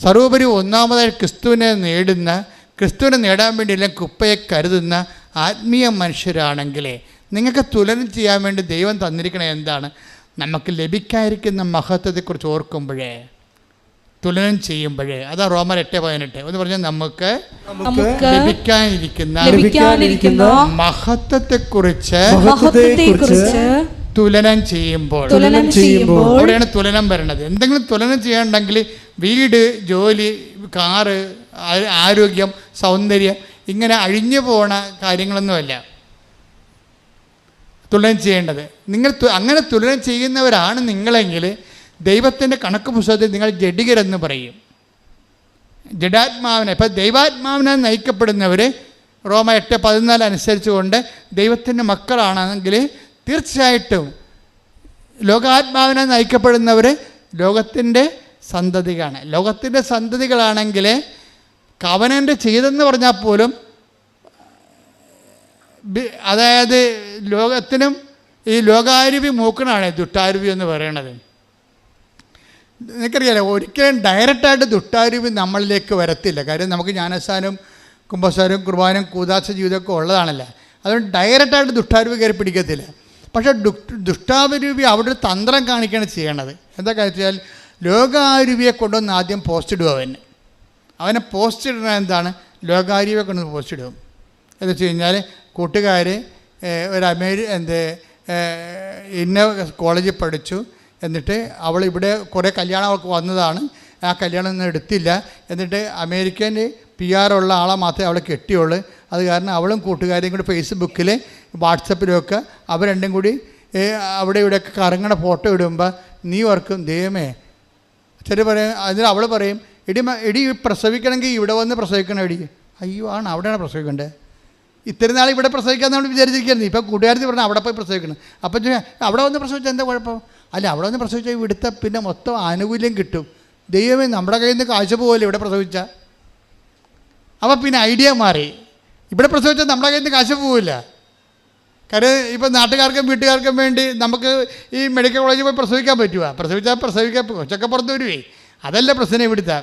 സർവോപരി ഒന്നാമതായി ക്രിസ്തുവിനെ നേടുന്ന, ക്രിസ്തുവിനെ നേടാൻ വേണ്ടി എല്ലാം കുപ്പയെ കരുതുന്ന ആത്മീയ മനുഷ്യരാണെങ്കിൽ നിങ്ങൾക്ക് തുലനം ചെയ്യാൻ വേണ്ടി ദൈവം തന്നിരിക്കണത് എന്താണ്? നമുക്ക് ലഭിക്കാതിരിക്കുന്ന മഹത്വത്തെക്കുറിച്ച് ഓർക്കുമ്പോഴേ, തുലനം ചെയ്യുമ്പോഴേ. അതാ റോമർ 8:18 എന്ന് പറഞ്ഞാൽ നമുക്ക് ലഭിക്കാനിരിക്കുന്ന മഹത്വത്തെക്കുറിച്ച് തുലനം ചെയ്യുമ്പോൾ അവിടെയാണ് തുലനം വരണത്. എന്തെങ്കിലും തുലനം ചെയ്യാനുണ്ടെങ്കിൽ വീട്, ജോലി, കാറ്, ആരോഗ്യം, സൗന്ദര്യം, ഇങ്ങനെ അഴിഞ്ഞു പോണ കാര്യങ്ങളൊന്നുമല്ല തുലനം ചെയ്യേണ്ടത്. നിങ്ങൾ അങ്ങനെ തുലനം ചെയ്യുന്നവരാണ് നിങ്ങളെങ്കിൽ ദൈവത്തിൻ്റെ കണക്ക് പുസ്തകത്തിൽ നിങ്ങൾ ജഡികരെന്ന് പറയും. ജഡാത്മാവിനെ, ഇപ്പം ദൈവാത്മാവിനെ നയിക്കപ്പെടുന്നവർ റോമ 8:14 അനുസരിച്ച് കൊണ്ട് ദൈവത്തിൻ്റെ മക്കളാണെങ്കിൽ തീർച്ചയായിട്ടും ലോകാത്മാവിനെ നയിക്കപ്പെടുന്നവർ ലോകത്തിൻ്റെ സന്തതികളാണ്. ലോകത്തിൻ്റെ സന്തതികളാണെങ്കിൽ കവനൻ്റ് ചെയ്തെന്ന് പറഞ്ഞാൽ പോലും, അതായത് ലോകത്തിനും ഈ ലോകാരൂപി മൂക്കനാണ് ദുഷ്ടാരൂപി എന്ന് പറയണത്. നിനക്കറിയാലോ, ഒരിക്കലും ഡയറക്റ്റായിട്ട് ദുഷ്ടാരൂപി നമ്മളിലേക്ക് വരത്തില്ല. കാര്യം നമുക്ക് ജ്ഞാനസ്ഥാനം, കുംഭസാരം, കുർബാനം, കൂദാശ ജീവിതമൊക്കെ ഉള്ളതാണല്ലോ. അതുകൊണ്ട് ഡയറക്റ്റായിട്ട് ദുഷ്ടാരൂപി കയറി പിടിക്കത്തില്ല. പക്ഷേ ദുഷ്ടാരൂപി അവിടെ ഒരു തന്ത്രം കാണിക്കുകയാണ് ചെയ്യണത്. എന്താ വെച്ചാൽ ലോകാരൂപിയെ കൊണ്ടുവന്ന് ആദ്യം പോസ്റ്റ് ഇടുക. അവനെ പോസ്റ്റ് ഇടുന്നത് എന്താണ്? ലോകാരൂപിയെ കൊണ്ടുവന്ന് പോസ്റ്റ് ഇടും. എന്ന് വെച്ച് കഴിഞ്ഞാൽ കൂട്ടുകാർ ഒരു ഇന്ന കോളേജിൽ പഠിച്ചു, എന്നിട്ട് അവൾ ഇവിടെ കുറേ കല്യാണം അവൾക്ക് വന്നതാണ്, ആ കല്യാണം ഒന്നും എടുത്തില്ല, എന്നിട്ട് അമേരിക്കൻ PR ഉള്ള ആളെ മാത്രമേ അവളെ കെട്ടിയുള്ളൂ. അത് കാരണം അവളും കൂട്ടുകാരെയും കൂടി ഫേസ്ബുക്കിൽ വാട്സപ്പിലുമൊക്കെ അവർ രണ്ടും കൂടി അവിടെ ഇവിടെയൊക്കെ കറങ്ങണ ഫോട്ടോ ഇടുമ്പോൾ നീ ഓർക്കും, ദൈവമേ. ചില പറയും, അതിന് അവൾ പറയും, എടി പ്രസവിക്കണമെങ്കിൽ ഇവിടെ വന്ന് പ്രസവിക്കണം. എടി അയ്യോ ആണ്, അവിടെയാണ് പ്രസവിക്കേണ്ടത്. ഇത്രയും നാൾ ഇവിടെ പ്രസവിക്കാമെന്ന് നമ്മൾ വിചാരിച്ചിരിക്കുന്നത്. ഇപ്പോൾ കൂട്ടുകാരത്തി പറഞ്ഞാൽ അവിടെ പോയി പ്രസവിക്കണം. അപ്പം അവിടെ വന്ന് പ്രസവിച്ചാൽ എന്താ കുഴപ്പം? അല്ല, അവിടെ വന്ന് പ്രസവിച്ചാൽ ഇവിടുത്തെ പിന്നെ മൊത്തം ആനുകൂല്യം കിട്ടും. ദൈവമേ, നമ്മുടെ കയ്യിൽ നിന്ന് കാഴ്ച പോകല്ലേ ഇവിടെ പ്രസവിച്ചാൽ. അപ്പം പിന്നെ ഐഡിയ മാറി. ഇവിടെ പ്രസവിച്ചാൽ നമ്മുടെ കയ്യിൽ നിന്ന് കാശ് പോവില്ല. കാര്യം ഇപ്പം നാട്ടുകാർക്കും വീട്ടുകാർക്കും വേണ്ടി നമുക്ക് ഈ മെഡിക്കൽ കോളേജിൽ പോയി പ്രസവിക്കാൻ പറ്റുമോ? പ്രസവിക്കാൻ കൊച്ചൊക്കെ പുറത്ത് വരുവേ. അതല്ല പ്രശ്നം. ഇവിടുത്തെ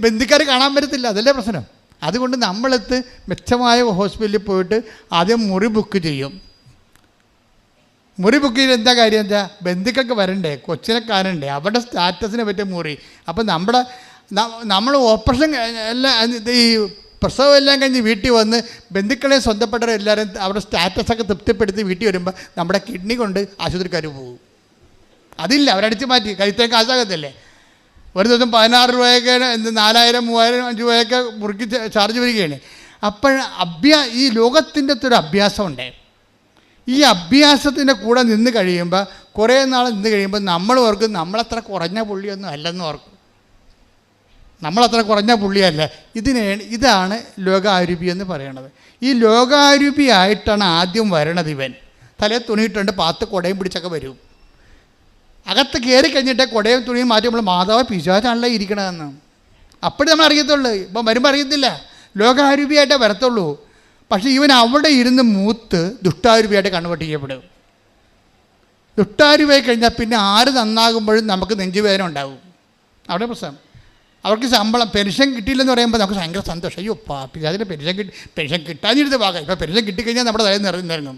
ബന്ധുക്കാർ കാണാൻ പറ്റത്തില്ല, അതല്ലേ പ്രശ്നം. അതുകൊണ്ട് നമ്മളെടുത്ത് മെച്ചമായ ഹോസ്പിറ്റലിൽ പോയിട്ട് ആദ്യം മുറി ബുക്ക് ചെയ്യും. മുറി ബുക്ക് ചെയ്ത് എന്താ കാര്യം എന്താ? ബന്ധുക്കൾക്ക് വരണ്ടേ, കൊച്ചിനെ കാണണ്ടേ, അവരുടെ സ്റ്റാറ്റസിനെ പറ്റിയ മുറി. അപ്പം നമ്മൾ ഓപ്പറേഷൻ എല്ലാം ഈ പ്രസവം എല്ലാം കഴിഞ്ഞ് വീട്ടിൽ വന്ന് ബന്ധുക്കളെ സ്വന്തപ്പെട്ടവരെല്ലാവരും അവരുടെ സ്റ്റാറ്റസൊക്കെ തൃപ്തിപ്പെടുത്തി വീട്ടിൽ വരുമ്പോൾ നമ്മുടെ കിഡ്നി കൊണ്ട് ആശുപത്രിക്കാർ പോകും. അതില്ല, അവരടിച്ച് മാറ്റി. കരുത്തേക്ക് കാശാകത്തല്ലേ. ഒരു ദിവസം 16 രൂപയൊക്കെ 4000, 3000 രൂപയൊക്കെ മുറുക്കി ചാർജ് വരികയാണ്. അപ്പോൾ ഈ ലോകത്തിൻ്റെ ഒരു അഭ്യാസമുണ്ട്. ഈ അഭ്യാസത്തിൻ്റെ കൂടെ നിന്ന് കഴിയുമ്പോൾ, കുറേ നാൾ നിന്ന് കഴിയുമ്പോൾ നമ്മൾ ഓർക്കും നമ്മളത്ര കുറഞ്ഞ പുള്ളിയൊന്നും അല്ലെന്ന് ഓർക്കും. നമ്മളത്ര കുറഞ്ഞ പുള്ളിയല്ല. ഇതാണ് ലോകാരൂപി എന്ന് പറയണത്. ഈ ലോകാരൂപിയായിട്ടാണ് ആദ്യം വരണത്. ഇവൻ തലേ തുണിയിട്ടുണ്ട്, പാത്ത് കുടയും പിടിച്ചൊക്കെ വരും. അകത്ത് കയറി കഴിഞ്ഞിട്ട് കുടയും തുണിയും മാറ്റുമ്പോൾ മാതാവ് പിശാചാണല്ലോ ഇരിക്കണമെന്ന് അപ്പോഴും നമ്മൾ അറിയത്തുള്ളൂ. ഇപ്പം വരുമ്പോൾ അറിയത്തില്ല, ലോകാരൂപിയായിട്ടേ വരത്തുള്ളൂ. പക്ഷേ ഇവൻ അവിടെ ഇരുന്ന് മൂത്ത് ദുഷ്ടാരൂപിയായിട്ട് കൺവേർട്ട് ചെയ്യപ്പെടും. ദുഷ്ടാരൂപിയായി കഴിഞ്ഞാൽ പിന്നെ ആര് നന്നാകുമ്പോഴും നമുക്ക് നെഞ്ചുവേദന ഉണ്ടാകും. അവിടെ പ്രശ്നം. അവർക്ക് ശമ്പളം പെൻഷൻ കിട്ടിയില്ലെന്ന് പറയുമ്പോൾ നമുക്ക് ഭയങ്കര സന്തോഷം. അയ്യോ പിശാചിന് പെൻഷൻ കിട്ടാനിരുന്ന ഭാഗം. ഇപ്പോൾ പെൻഷൻ കിട്ടിക്കഴിഞ്ഞാൽ നമ്മുടെ തലയിൽ നിറങ്ങും.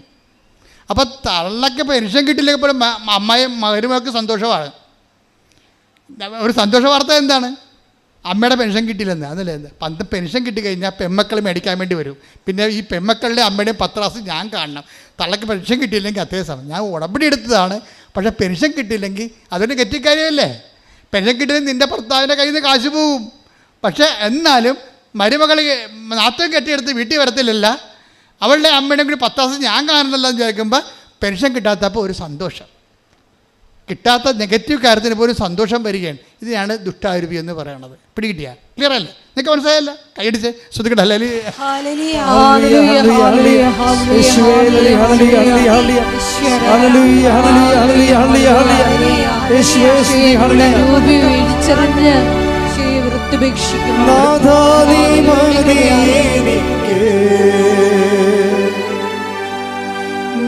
അപ്പോൾ തള്ളക്ക് പെൻഷൻ കിട്ടില്ലെങ്കിൽ പോലും അമ്മയും മകരുമൊക്കെ സന്തോഷമാണ്. ഒരു സന്തോഷ വാർത്ത എന്താണ്? അമ്മയുടെ പെൻഷൻ കിട്ടിയില്ലെന്ന്. അതല്ലേ എന്താ? പെൻഷൻ കിട്ടിക്കഴിഞ്ഞാൽ പെമ്മക്കൾ മേടിക്കാൻ വേണ്ടി വരും. പിന്നെ ഈ പെമ്മക്കളുടെ അമ്മയുടെയും 10 ക്ലാസ് ഞാൻ കാണണം. തള്ളക്ക് പെൻഷൻ കിട്ടിയില്ലെങ്കിൽ അത്രയും സമയം ഞാൻ ഉടമ്പടി എടുത്തതാണ്. പക്ഷേ പെൻഷൻ കിട്ടിയില്ലെങ്കിൽ അതൊരു കെറ്റിക്കാര്യമല്ലേ. പെൻഷൻ കിട്ടിയില്ലെങ്കിൽ നിൻ്റെ ഭർത്താവിൻ്റെ കയ്യിൽ നിന്ന് കാശ് പോവും. പക്ഷേ എന്നാലും മരുമകൾ നാത്തം കെട്ടിയെടുത്ത് വീട്ടിൽ വരത്തില്ലല്ല. അവളുടെ അമ്മയുടെ കൂടി 10 ക്ലാസ് ഞാൻ കാണണമല്ലോ എന്ന് ചോദിക്കുമ്പോൾ പെൻഷൻ കിട്ടാത്തപ്പോൾ ഒരു സന്തോഷം. കിട്ടാത്ത നെഗറ്റീവ് കാര്യത്തിന് പോലും സന്തോഷം വരികയാണ്. ഇതിനാണ് ദുഷ്ടാരൂപി എന്ന് പറയുന്നത്. പിടികിട്ടിയ ക്ലിയർ അല്ലേ? നിങ്ങൾക്ക് മനസ്സിലായല്ല? കൈയടിച്ച് ശ്രദ്ധിക്കട്ടെ.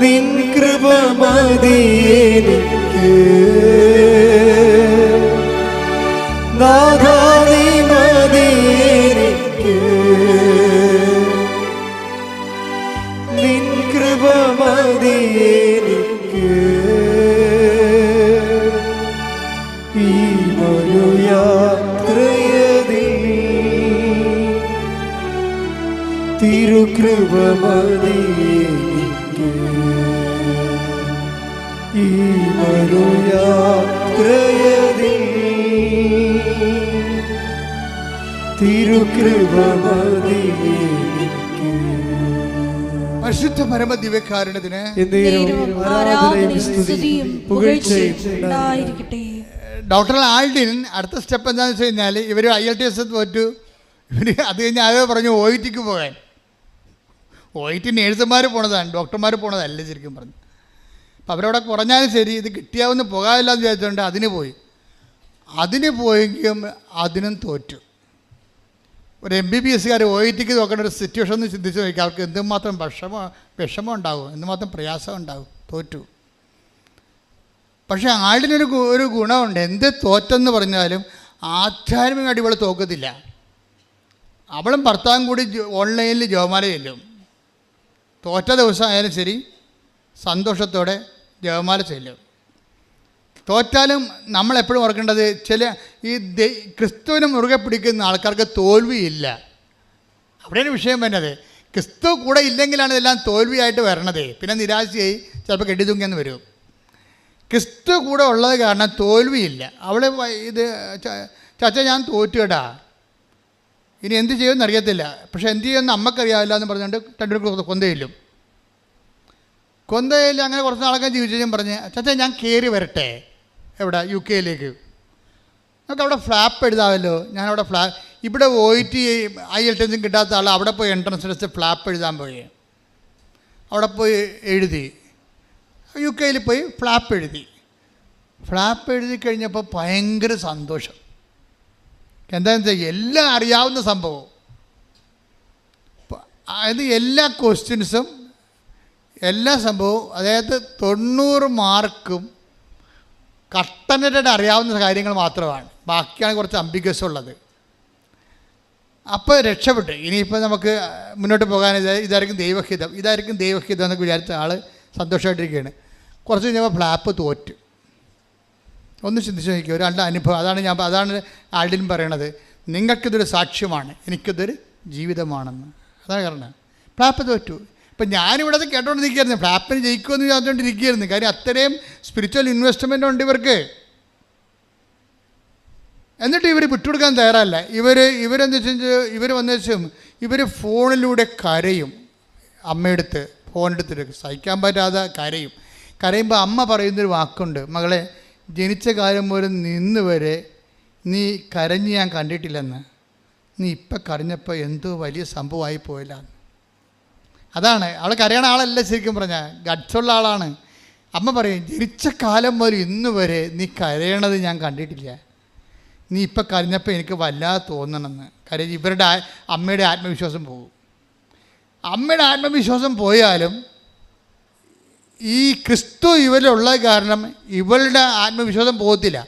നിൻ കൃപ മതി എനിക്ക്, നാഥാ നീ മതി എനിക്ക്, നിൻ കൃപ മതി എനിക്ക്. ഈ മനുയാത്രയതിൽ തിരുകൃപ മതി എനിക്ക്. ഈ മനുയാത്രയതിൽ തിരുകൃപ മതി എനിക്ക്. പരിശുദ്ധ പരമ ദിവ്യകാരുണ്യത്തിന് ഡോക്ടർ ആൽഡിൻ അടുത്ത സ്റ്റെപ്പ് എന്താണെന്ന് വെച്ച് കഴിഞ്ഞാൽ ഇവർ IELTS തോറ്റു. ഇവർ അത് കഴിഞ്ഞ് ആരോ പറഞ്ഞു OITക്ക് പോകാൻ. OIT നേഴ്സുമാർ പോണതാണ്, ഡോക്ടർമാർ പോണതല്ല ശരിക്കും പറഞ്ഞു. അപ്പം അവരവിടെ കുറഞ്ഞാലും ശരി, ഇത് കിട്ടിയാവുന്ന പോകാമില്ല എന്ന് വിചാരിച്ചുകൊണ്ട് അതിന് പോയെങ്കിലും അതിനും തോറ്റു. ഒരു MBBSകാർ OITക്ക് നോക്കേണ്ട ഒരു സിറ്റുവേഷൻ ഒന്ന് ചിന്തിച്ച് നോക്കി. അവർക്ക് എന്തുമാത്രം വിഷമം ഉണ്ടാകും, എന്തുമാത്രം പ്രയാസം ഉണ്ടാകും. തോറ്റു. പക്ഷേ ആളിനൊരു ഗുണമുണ്ട്. എന്ത് തോറ്റെന്ന് പറഞ്ഞാലും ആധ്യാത്മികമായിട്ട് ഇവൾ തോക്കത്തില്ല. അവളും ഭർത്താവും കൂടി ഓൺലൈനിൽ ജോമാല ചെല്ലും. തോറ്റ ദിവസം ആയാലും ശരി, സന്തോഷത്തോടെ ജപമാല ചൊല്ലും. തോറ്റാലും നമ്മളെപ്പോഴും ഓർക്കേണ്ടത് ഈ ക്രിസ്തുവിനെ മുറുകെ പിടിക്കുന്ന ആൾക്കാർക്ക് തോൽവിയില്ല. അവിടെയാണ് വിഷയം വരുന്നത്. ക്രിസ്തു കൂടെ ഇല്ലെങ്കിലാണ് ഇതെല്ലാം തോൽവിയായിട്ട് വരണത്. പിന്നെ നിരാശയായി ചിലപ്പോൾ കെട്ടിത്തൂങ്ങിയെന്ന് വരും. ക്രിസ്തു കൂടെ ഉള്ളത് കാരണം തോൽവിയില്ല. അവള് ഇത് ചാച്ച ഞാൻ തോറ്റുകേടാ, ഇനി എന്ത് ചെയ്യുമെന്ന് അറിയത്തില്ല, പക്ഷെ എന്ത് ചെയ്യുമെന്ന് അമ്മക്കറിയാവില്ല എന്ന് പറഞ്ഞുകൊണ്ട് രണ്ടുപേരും കൊന്തയില്ലും. അങ്ങനെ കുറച്ച് നാളൊക്കെ ജീവിച്ചും പറഞ്ഞ് ചാച്ച ഞാൻ കയറി വരട്ടെ എവിടെ UK നമുക്ക് അവിടെ ഫ്ലാപ്പ് എഴുതാമല്ലോ. ഞാനവിടെ ഇവിടെ പോയിട്ട് IELTS കിട്ടാത്ത ആൾ അവിടെ പോയി എൻട്രൻസ് ടെസ്റ്റ് ഫ്ലാപ്പ് എഴുതാൻ പോയി. അവിടെ പോയി എഴുതി, UK പോയി ഫ്ലാപ്പ് എഴുതി കഴിഞ്ഞപ്പോൾ ഭയങ്കര സന്തോഷം. എന്താണെന്ന് വെച്ചാൽ എല്ലാം അറിയാവുന്ന സംഭവം. അത് എല്ലാ ക്വസ്റ്റ്യൻസും എല്ലാ സംഭവവും, അതായത് 90 മാർക്കും കട്ടനറ്റായിട്ട് അറിയാവുന്ന കാര്യങ്ങൾ മാത്രമാണ്. ബാക്കിയാണ് കുറച്ച് അംബിഗസ് ഉള്ളത്. അപ്പോൾ രക്ഷപ്പെട്ടു. ഇനിയിപ്പോൾ നമുക്ക് മുന്നോട്ട് പോകാൻ ഇതായിരിക്കും ദൈവഹിതം എന്നൊക്കെ വിചാരിച്ച ആൾ സന്തോഷമായിട്ടിരിക്കുകയാണ്. കുറച്ച് കഴിഞ്ഞപ്പോൾ ഫ്ലാപ്പ് തോറ്റു. ഒന്ന് ചിന്തിച്ച് നോക്കിയോ, ഒരാളുടെ അനുഭവം. അതാണ് ആൾഡിൻ പറയണത്, നിങ്ങൾക്കിതൊരു സാക്ഷ്യമാണ്, എനിക്കിതൊരു ജീവിതമാണെന്ന്. അതാണ് കാരണം. ഫ്ലാപ്പ് തോറ്റു. ഇപ്പം ഞാനിവിടെ അത് കേട്ടോണ്ടിരിക്കുകയായിരുന്നു, ഫ്ലാപ്പിന് ജയിക്കുമെന്ന് വിചാരിച്ചുകൊണ്ടിരിക്കുകയായിരുന്നു. കാര്യം അത്രയും സ്പിരിച്വൽ ഇൻവെസ്റ്റ്മെൻ്റ് ഉണ്ട് ഇവർക്ക്. എന്നിട്ട് ഇവർ വിട്ടുകൊടുക്കാൻ തയ്യാറല്ല. ഇവർ വന്നേച്ചും ഇവർ ഫോണിലൂടെ കരയും. അമ്മയെടുത്ത് ഫോണെടുത്തിട്ട് സഹിക്കാൻ പറ്റാതെ കരയുമ്പോൾ അമ്മ പറയുന്നൊരു വാക്കുണ്ട്, മകളെ ജനിച്ച കാലം മുതൽ നിന്ന് വരെ നീ കരഞ്ഞ് ഞാൻ കണ്ടിട്ടില്ലെന്ന്, നീ ഇപ്പം കരഞ്ഞപ്പോൾ എന്തോ വലിയ സംഭവമായി പോയില്ല. അതാണ് അവൾ കരയണ ആളല്ല, ശരിക്കും പറഞ്ഞാൽ ഗഡ്സുള്ള ആളാണ്. അമ്മ പറയും ജനിച്ച കാലം മുതൽ ഇന്ന് വരെ നീ കരയണത് ഞാൻ കണ്ടിട്ടില്ല, നീ ഇപ്പം കരഞ്ഞപ്പോൾ എനിക്ക് വല്ലാതെ തോന്നണമെന്ന്. കാര്യം ഇവരുടെ അമ്മയുടെ ആത്മവിശ്വാസം പോകും. അമ്മയുടെ ആത്മവിശ്വാസം പോയാലും ഈ ക്രിസ്തു ഇവരിലുള്ള കാരണം ഇവളുടെ ആത്മവിശ്വാസം പോകത്തില്ല.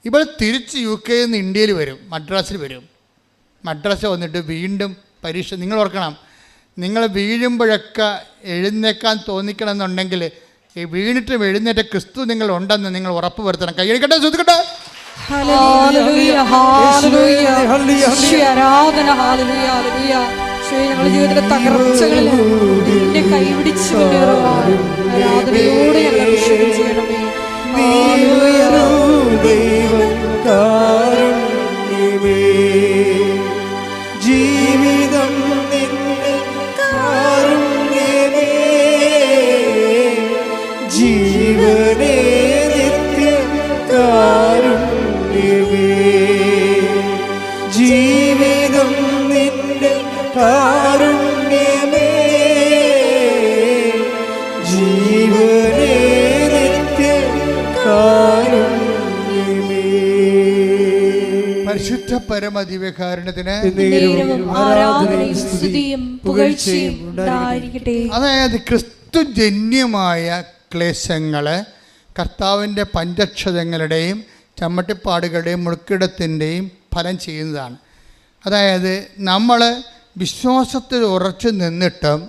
ഇവൾ തിരിച്ച് UK നിന്ന് ഇന്ത്യയിൽ വരും, മദ്രാസിൽ വരും. മദ്രാസ് വന്നിട്ട് വീണ്ടും പരീക്ഷ. നിങ്ങൾ ഓർക്കണം, നിങ്ങൾ വീഴുമ്പോഴൊക്കെ എഴുന്നേക്കാൻ തോന്നിക്കണമെന്നുണ്ടെങ്കിൽ ഈ വീണിട്ടും എഴുന്നേറ്റ ക്രിസ്തു നിങ്ങൾ ഉണ്ടെന്ന് നിങ്ങൾ ഉറപ്പ് വരുത്തണം. കൈയടിക്കട്ടെ, ശ്രദ്ധിക്കട്ടെ. ഞങ്ങളുടെ ജീവിതത്തിലെ തകർച്ചകളിൽ നിന്റെ കൈപിടിച്ച് മുന്നേറുവാൻ ആരാധനയോടെ ഞങ്ങൾ അഭിഷേകം ചെയ്യണമേ. ജീവിതം നിന്റെ കാരുണ്യമേ, ജീവനേ നിത്യ കാരുണ്യമേ, ജീവിതം നിന്റെ കാരുണ്യമേ, ജീവനേ നിത്യ കാരുണ്യമേ. പരിശുദ്ധ പരമദിവ്യകാരുണ്യത്തിന് ആരാധനയും സ്തുതിയും പുകഴ്ചയും ഉണ്ടായിരിക്കട്ടെ. അതായത് ക്രിസ്തുജന്യമായ ക്ലേശങ്ങൾ കർത്താവിൻ്റെ പഞ്ചക്ഷതങ്ങളുടെയും ചമ്മട്ടിപ്പാടുകളുടെയും മുഴുക്കിടത്തിൻ്റെയും ഫലം ചെയ്യുന്നതാണ്. അതായത് നമ്മൾ വിശ്വാസത്തിൽ ഉറച്ചു നിന്നിട്ടും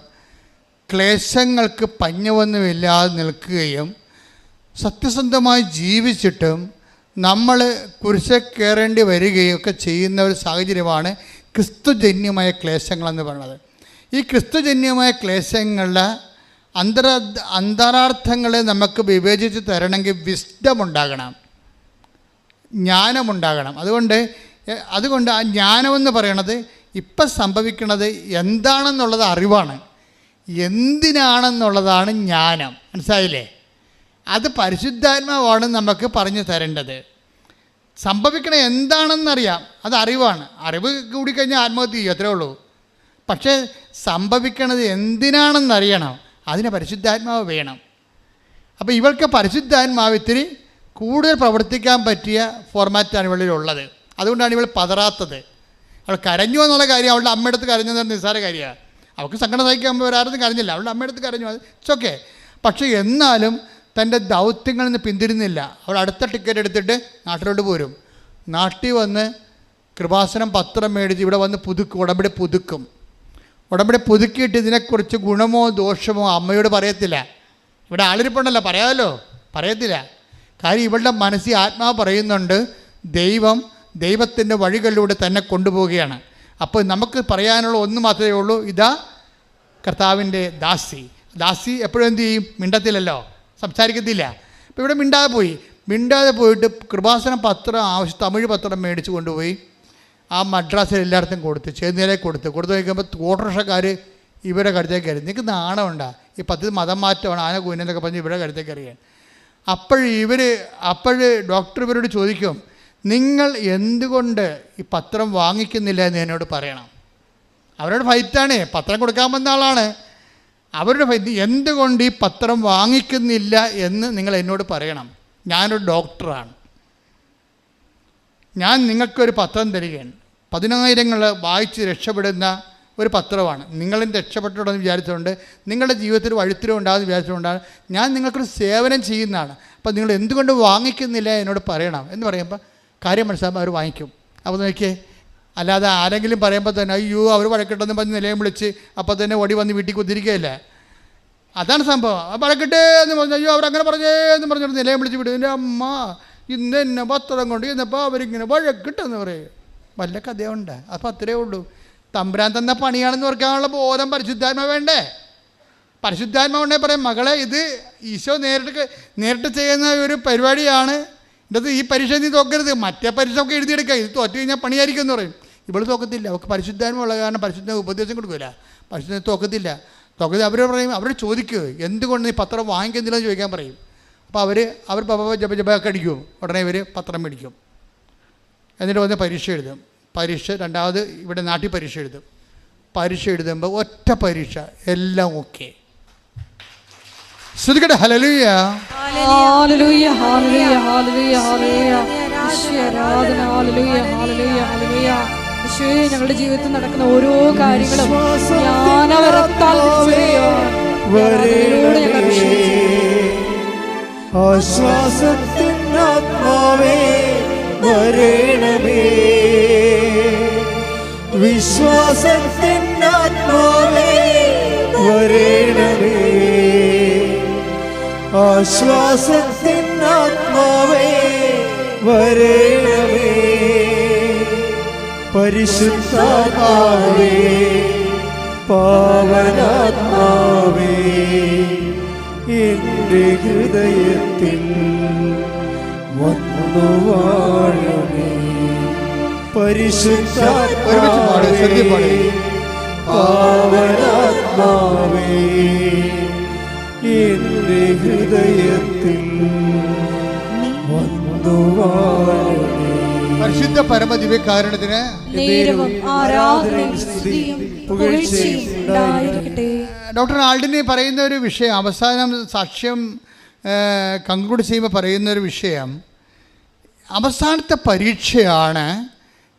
ക്ലേശങ്ങൾക്ക് പഞ്ഞവൊന്നുമില്ലാതെ നിൽക്കുകയും സത്യസന്ധമായി ജീവിച്ചിട്ടും നമ്മൾ കുരിശെ കയറേണ്ടി വരികയും ഒക്കെ ചെയ്യുന്ന ഒരു സാഹചര്യമാണ് ക്രിസ്തുജന്യമായ ക്ലേശങ്ങളെന്ന് പറയുന്നത്. ഈ ക്രിസ്തുജന്യമായ ക്ലേശങ്ങളുടെ അന്തരാർത്ഥങ്ങളെ നമുക്ക് വിവേചിച്ച് തരണമെങ്കിൽ വിസ്ഡം ഉണ്ടാകണം, ജ്ഞാനമുണ്ടാകണം. അതുകൊണ്ട് ആ ജ്ഞാനമെന്ന് പറയണത് ഇപ്പം സംഭവിക്കുന്നത് എന്താണെന്നുള്ളത് അറിവാണ്, എന്തിനാണെന്നുള്ളതാണ് ജ്ഞാനം. മനസ്സിലായില്ലേ? അത് പരിശുദ്ധാത്മാവാണ് നമുക്ക് പറഞ്ഞു തരേണ്ടത്. സംഭവിക്കണ എന്താണെന്നറിയാം, അത് അറിവാണ്. അറിവ് കൂടിക്കഴിഞ്ഞാൽ ആത്മഹത്യ ചെയ്യും, അത്രേ ഉള്ളൂ. പക്ഷേ സംഭവിക്കണത് എന്തിനാണെന്നറിയണം, അതിന് പരിശുദ്ധാത്മാവ് വേണം. അപ്പോൾ ഇവൾക്ക് പരിശുദ്ധാത്മാവ് ഇത്തിരി കൂടുതൽ പ്രവർത്തിക്കാൻ പറ്റിയ ഫോർമാറ്റാണ് ഇവളിലുള്ളത്. അതുകൊണ്ടാണ് ഇവൾ പതറാത്തത്. അവൾ കരഞ്ഞു എന്നുള്ള കാര്യം അവളുടെ അമ്മയടുത്ത് കരഞ്ഞെന്ന് നിസ്സാര കാര്യമാണ്. അവൾക്ക് സങ്കടം സഹിക്കുമ്പോൾ ഒരാളും കരഞ്ഞില്ല, അവളുടെ അമ്മയടുത്ത് കരഞ്ഞു, അത് ഇറ്റ്സ് ഓക്കെ. പക്ഷേ എന്നാലും തൻ്റെ ദൗത്യങ്ങളിൽ നിന്ന് പിന്തിരുന്നില്ല. അവൾ അടുത്ത ടിക്കറ്റ് എടുത്തിട്ട് നാട്ടിലോട്ട് പോരും. നാട്ടിൽ വന്ന് കൃപാസനം പത്രം മേടിച്ച് ഇവിടെ വന്ന് ഉടമ്പടി പുതുക്കിയിട്ട് ഇതിനെക്കുറിച്ച് ഗുണമോ ദോഷമോ അമ്മയോട് പറയത്തില്ല. ഇവിടെ ആളിരിപ്പുണ്ടല്ലോ, പറയാമല്ലോ, പറയത്തില്ല. കാര്യം ഇവളുടെ മനസ്സിൽ ആത്മാവ് പറയുന്നുണ്ട്, ദൈവത്തിൻ്റെ വഴികളിലൂടെ തന്നെ കൊണ്ടുപോവുകയാണ്. അപ്പോൾ നമുക്ക് പറയാനുള്ള ഒന്ന് മാത്രമേ ഉള്ളൂ, ഇതാ കർത്താവിൻ്റെ ദാസി എപ്പോഴും എന്ത് ചെയ്യും? മിണ്ടത്തില്ലല്ലോ, സംസാരിക്കത്തില്ല. അപ്പോൾ ഇവിടെ മിണ്ടാതെ പോയിട്ട് കൃപാസന പത്രം തമിഴ് പത്രം മേടിച്ച് കൊണ്ടുപോയി ആ മദ്രാസിൽ എല്ലായിടത്തും കൊടുത്ത് ചേന്നേലേക്ക് കൊടുത്ത് കഴിക്കുമ്പോൾ ഓട്ടോറിക്ഷക്കാർ ഇവരുടെ കരുത്തേക്ക് കയറി. നിങ്ങൾക്ക് നാണമുണ്ടാ? ഈ 10 മതം മാറ്റമാണ്, ആന കൂനെന്നൊക്കെ പറഞ്ഞ് ഇവരുടെ കരുത്തേക്ക് കയറിയാൻ. അപ്പോൾ ഡോക്ടർ ഇവരോട് ചോദിക്കും, നിങ്ങൾ എന്തുകൊണ്ട് ഈ പത്രം വാങ്ങിക്കുന്നില്ല എന്ന് എന്നോട് പറയണം. അവരോട് ഫൈറ്റാണ്, പത്രം കൊടുക്കാൻ വന്ന ആളാണ്. അവരുടെ ഫൈറ്റ്, എന്തുകൊണ്ട് ഈ പത്രം വാങ്ങിക്കുന്നില്ല എന്ന് നിങ്ങൾ എന്നോട് പറയണം. ഞാനൊരു ഡോക്ടറാണ്, ഞാൻ നിങ്ങൾക്കൊരു പത്രം തരികയാണ്. 10,000 വായിച്ച് രക്ഷപ്പെടുന്ന ഒരു പത്രമാണ്. നിങ്ങളും രക്ഷപ്പെട്ടുണ്ടെന്ന് വിചാരിച്ചുകൊണ്ട്, നിങ്ങളുടെ ജീവിതത്തിൽ വഴിത്തിരിവ് ഉണ്ടാകുമെന്ന് വിചാരിച്ചുകൊണ്ടാണ് ഞാൻ നിങ്ങൾക്കൊരു സേവനം ചെയ്യുന്നതാണ്. അപ്പോൾ നിങ്ങൾ എന്തുകൊണ്ട് വാങ്ങിക്കുന്നില്ല എന്നോട് പറയണം എന്ന് പറയുമ്പോൾ കാര്യം മനസ്സിലാകുമ്പോൾ അവർ വാങ്ങിക്കും. അപ്പോൾ നോക്കിയേ, അല്ലാതെ ആരെങ്കിലും പറയുമ്പോൾ തന്നെ അയ്യോ അവർ വഴക്കിട്ടെന്ന് പറഞ്ഞ് നിലയം വിളിച്ച് അപ്പോൾ തന്നെ ഓടി വന്ന് വീട്ടിൽ കുത്തിരിക്കുകയല്ലേ. അതാണ് സംഭവം. ആ വഴക്കിട്ടേ എന്ന് പറഞ്ഞു, അയ്യോ അവരങ്ങനെ പറഞ്ഞേ എന്ന് പറഞ്ഞിട്ട് നിലയം വിളിച്ച് വിടും. എൻ്റെ അമ്മ ഇന്ന് എന്നെ പത്രം കൊണ്ട് ചെന്നപ്പോൾ അവരിങ്ങനെ വഴക്കിട്ടെന്ന് പറയും. വല്ല കഥയുണ്ട്. അപ്പോൾ അത്രയേ ഉള്ളൂ. തമ്പുരാൻ തന്ന പണിയാണെന്ന് ഓർക്കാനുള്ള ബോധം പരിശുദ്ധാത്മ വേണ്ടേ? പരിശുദ്ധാത്മ ഉണ്ടേ പറയും, മകളെ ഇത് ഈശോ നേരിട്ട് ചെയ്യുന്ന ഒരു പരിപാടിയാണ്. ഇന്നത് ഈ പരീക്ഷ നീ തോക്കരുത്, മറ്റേ പരീക്ഷ ഒക്കെ എഴുതിയെടുക്കുക, ഇത് തോറ്റു കഴിഞ്ഞാൽ പണിയായിരിക്കും എന്ന് പറയും. ഇവൾ തോക്കത്തില്ല, അവൾക്ക് പരിശുദ്ധാത്മ ഉള്ള കാരണം പരിശുദ്ധ ഉപദേശം കൊടുക്കില്ല. പരിശുദ്ധ തോക്കത്തില്ല. അവർ പറയും, അവർ ചോദിക്കുക എന്തുകൊണ്ട് നീ പത്രം വാങ്ങിക്കുന്നില്ലെന്ന് ചോദിക്കാൻ പറയും. അപ്പോൾ അവർ ജപജപൊക്കെ അടിക്കും. ഉടനെ ഇവർ പത്രം മേടിക്കും. എന്നിട്ട് വന്ന് പരീക്ഷ എഴുതും. രണ്ടാമത് ഇവിടെ നാട്ടിൽ പരീക്ഷ എഴുതും. പരീക്ഷ എഴുതുമ്പോൾ ഒറ്റ പരീക്ഷ എല്ലാം ഓക്കെ. ശ്രദ്ധിക്കട്ടെ. ഹല്ലേലൂയ, ഹല്ലേലൂയ, ഹല്ലേലൂയ, ഹല്ലേലൂയ, ഹല്ലേലൂയ. യേശുവേ ആരാധന. ഹല്ലേലൂയ, ഹല്ലേലൂയ, ഹല്ലേലൂയ. യേശുവേ, ഞങ്ങളുടെ ജീവിതത്തിൽ നടക്കുന്ന ഓരോ കാര്യങ്ങളും ജ്ഞാനവരത്താൽ ആശ്വാസത്തിൻ ആത്മാവേ വരേണമേ, വിശ്വാസത്തിൻ ആത്മാവേ വരേണമേ, ആശ്വാസത്തിൻ ആത്മാവേ വരേണമേ, പരിശുദ്ധാത്മാവേ പാവനാത്മാവേ എൻ്റെ ഹൃദയത്തിൽ വന്നു വാഴണേ, പരിശുദ്ധാത്മാവേ പാവനാത്മാവേ എൻ്റെ ഹൃദയത്തിൽ വന്നു വാഴണേ. പരിശുദ്ധ പരമദിവ്യകാരുണ്യത്തിന് ഡോക്ടർ ആൾഡിനെ പറയുന്ന ഒരു വിഷയം, അവസാനം സാക്ഷ്യം കൺക്ലൂഡ് ചെയ്യുമ്പോൾ പറയുന്ന ഒരു വിഷയം, അവസാനത്തെ പരീക്ഷയാണ്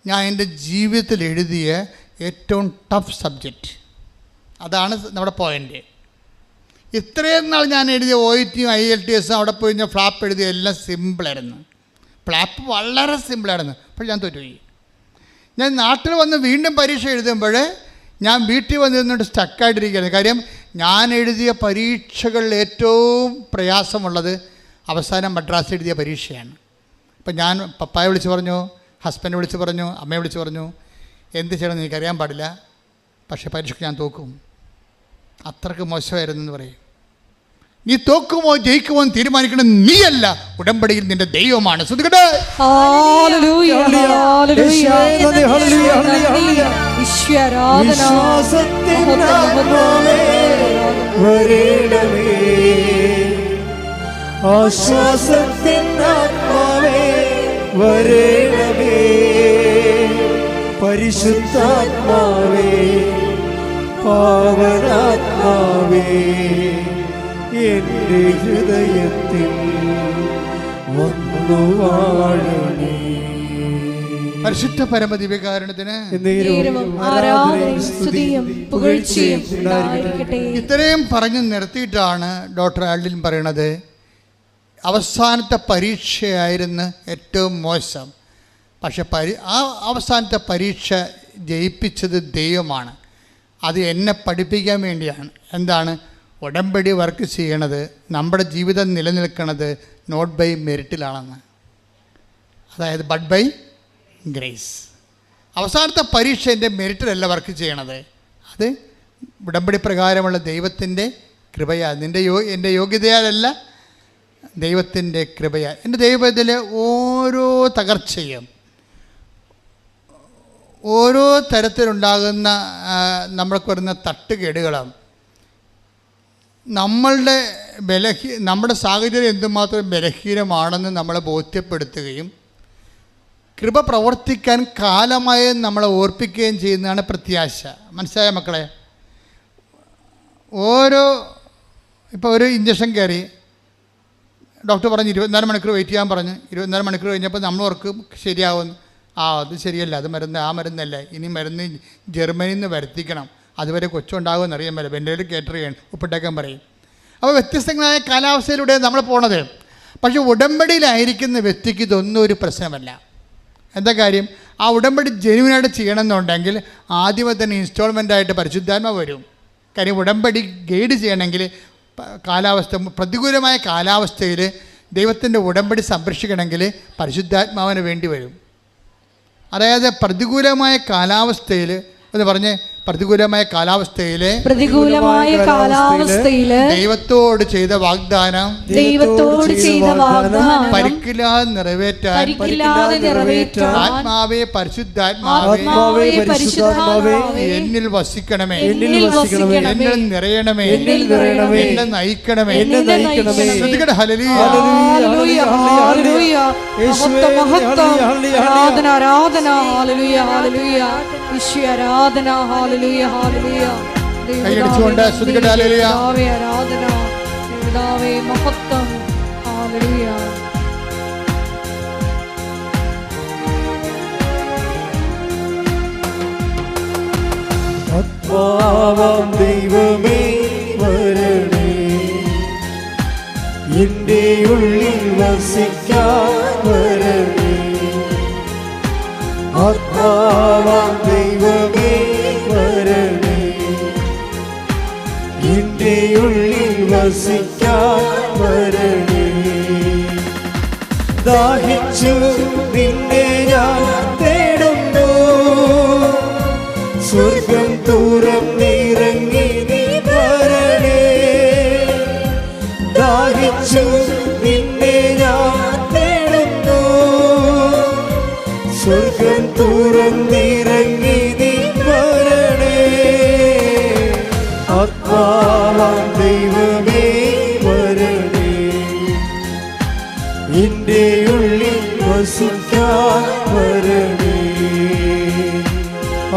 ഞാൻ എൻ്റെ ജീവിതത്തിൽ എഴുതിയ ഏറ്റവും ടഫ് സബ്ജക്റ്റ്. അതാണ് നമ്മുടെ പോയിൻ്റ്. ഇത്രയും നാൾ ഞാൻ എഴുതിയ OET IELTS അവിടെ പോയി ഞാൻ ഫ്ലാപ്പ് എഴുതിയ എല്ലാം സിമ്പിളായിരുന്നു. ഫ്ലാപ്പ് വളരെ സിമ്പിളായിരുന്നു. അപ്പോൾ ഞാൻ തോറ്റുപോയി. ഞാൻ നാട്ടിൽ വന്ന് വീണ്ടും പരീക്ഷ എഴുതുമ്പോൾ ഞാൻ വീട്ടിൽ വന്ന് നിന്നിട്ട് സ്റ്റക്കായിട്ടിരിക്കുകയാണ്. കാര്യം ഞാൻ എഴുതിയ പരീക്ഷകളിൽ ഏറ്റവും പ്രയാസമുള്ളത് അവസാനം മദ്രാസ് എഴുതിയ പരീക്ഷയാണ്. അപ്പം ഞാൻ പപ്പായെ വിളിച്ച് പറഞ്ഞു, ഹസ്ബൻഡ് വിളിച്ച് പറഞ്ഞു, അമ്മയെ വിളിച്ച് പറഞ്ഞു, എന്ത് ചെയ്യണമെന്ന് എനിക്കറിയാൻ പാടില്ല, പക്ഷേ പരീക്ഷയ്ക്ക് ഞാൻ തോക്കും. അത്രയ്ക്ക് മോശമായിരുന്നു എന്ന് പറയും. നീ തോക്കുമോ ജയിക്കുമോ എന്ന് തീരുമാനിക്കണം നീയല്ല, ഉടമ്പടിയിൽ നിന്റെ ദൈവമാണ്. ശ്രദ്ധിക്കട്ടെ. പരിശുദ്ധാത്മാവേ പാവനാത്മാവേ എൻ്റെ ഹൃദയത്തിൽ വന്നു വാഴണേ. പരിശുദ്ധ പരമദിവ്യകാരുണ്യത്തിന് ഇത്രയും പറഞ്ഞു നിർത്തിയിട്ടാണ് ഡോക്ടർ ആൽഡിൻ പറയണത്, അവസാനത്തെ പരീക്ഷയായിരുന്നു ഏറ്റവും മോശം. പക്ഷെ ആ അവസാനത്തെ പരീക്ഷ ജയിപ്പിച്ചത് ദൈവമാണ്. അത് എന്നെ പഠിപ്പിക്കാൻ വേണ്ടിയാണ്. എന്താണ്? ഉടമ്പടി വർക്ക് ചെയ്യണത്, നമ്മുടെ ജീവിതം നിലനിൽക്കുന്നത് നോട്ട് ബൈ മെറിറ്റിലാണെന്ന്, അതായത് ബട്ട് ബൈ ഗ്രേസ്. അവസാനത്തെ പരീക്ഷ എൻ്റെ മെറിറ്റിലല്ല വർക്ക് ചെയ്യണത്, അത് ഉടമ്പടി പ്രകാരമുള്ള ദൈവത്തിൻ്റെ കൃപയാൽ. എൻ്റെ യോഗ്യതയാലല്ല, ദൈവത്തിൻ്റെ കൃപയാൽ. എൻ്റെ ദൈവത്തിലെ ഓരോ തകർച്ചയും, ഓരോ തരത്തിലുണ്ടാകുന്ന നമ്മൾക്ക് വരുന്ന തട്ടുകേടുകളും നമ്മുടെ സാഹചര്യം എന്തുമാത്രം ബലഹീനമാണെന്ന് നമ്മളെ ബോധ്യപ്പെടുത്തുകയും കൃപ പ്രവർത്തിക്കാൻ കാലമായി നമ്മളെ ഓർപ്പിക്കുകയും ചെയ്യുന്നതാണ് പ്രത്യാശ. മനസ്സിലായ മക്കളെ? ഇപ്പോൾ ഒരു ഇഞ്ചക്ഷൻ കയറി, ഡോക്ടർ പറഞ്ഞു 24 മണിക്കൂർ വെയിറ്റ് ചെയ്യാൻ പറഞ്ഞു. 24 മണിക്കൂർ കഴിഞ്ഞപ്പോൾ നമ്മൾ ഓർക്കും ശരിയാവുമെന്ന്. അത് ശരിയല്ല, അത് ആ മരുന്നല്ല, ഇനി മരുന്ന് ജർമ്മനിയിൽ നിന്ന് വരുത്തിക്കണം, അതുവരെ കൊച്ചുണ്ടാകുമെന്ന് അറിയാൻ പറ്റില്ല, വെൻ്റിലേറ്റർ കേറ്റർ ചെയ്യണം, ഉപ്പിട്ടേക്കാൻ പറയും. അപ്പോൾ വ്യത്യസ്തങ്ങളായ കാലാവസ്ഥയിലൂടെ നമ്മൾ പോണത്. പക്ഷേ ഉടമ്പടിയിലായിരിക്കുന്ന വ്യക്തിക്ക് ഇതൊന്നും ഒരു പ്രശ്നമല്ല. എന്താ കാര്യം? ആ ഉടമ്പടി ജെനുവിനായിട്ട് ചെയ്യണമെന്നുണ്ടെങ്കിൽ ആദ്യമേ തന്നെ ഇൻസ്റ്റാൾമെൻ്റായിട്ട് പരിശുദ്ധാത്മ വരും. കാര്യം ഉടമ്പടി ഗൈഡ് ചെയ്യണമെങ്കിൽ പ്രതികൂലമായ കാലാവസ്ഥയിൽ ദൈവത്തിൻ്റെ ഉടമ്പടി സംരക്ഷിക്കണമെങ്കിൽ പരിശുദ്ധാത്മാവിന് വേണ്ടി വരും. അതായത് പ്രതികൂലമായ കാലാവസ്ഥയിൽ എന്ന് പറഞ്ഞ് പ്രതികൂലമായ കാലാവസ്ഥയിൽ ദൈവത്തോട് ചെയ്ത വാഗ്ദാനം പരിക്കില്ലാതെ നിറവേറ്റാൻ ആത്മാവേ പരിശുദ്ധാത്മാവേ എന്നിൽ വസിക്കണമേ, എന്നിൽ നിറയണമേ, എന്നെ നയിക്കണമേ. ശ്രദ്ധിക്കട്ടെ, ഹല്ലേലൂയ. കൈയടിച്ചുകൊണ്ട് ശ്രദ്ധിക്കട്ടെ, ഹല്ലേലൂയ. ആത്മാവാം ദൈവമേ വരണേ, എൻ്റെ ഉള്ളിൽ വസിക്കാൻ വരണേ. ആത്മാവാം ദൈവമേ വരണേ, എൻ്റെ ഉള്ളിൽ വസിക്കാൻ വരണേ. ദാഹിച്ചു നിന്നെ ഞാൻ തേടുന്നു, സ്വർഗം തുറന്നിറങ്ങി നീ വരണേ. ദാഹിച്ചു നിന്നെ ഞാൻ തേടുന്നു, സ്വർഗം തുറന്നിറങ്ങി നീ വരണേ. ആത്മാവാം ദൈവമേ വരണേ, എൻ്റെ ഉള്ളിൽ വസിക്കാൻ വരണേ.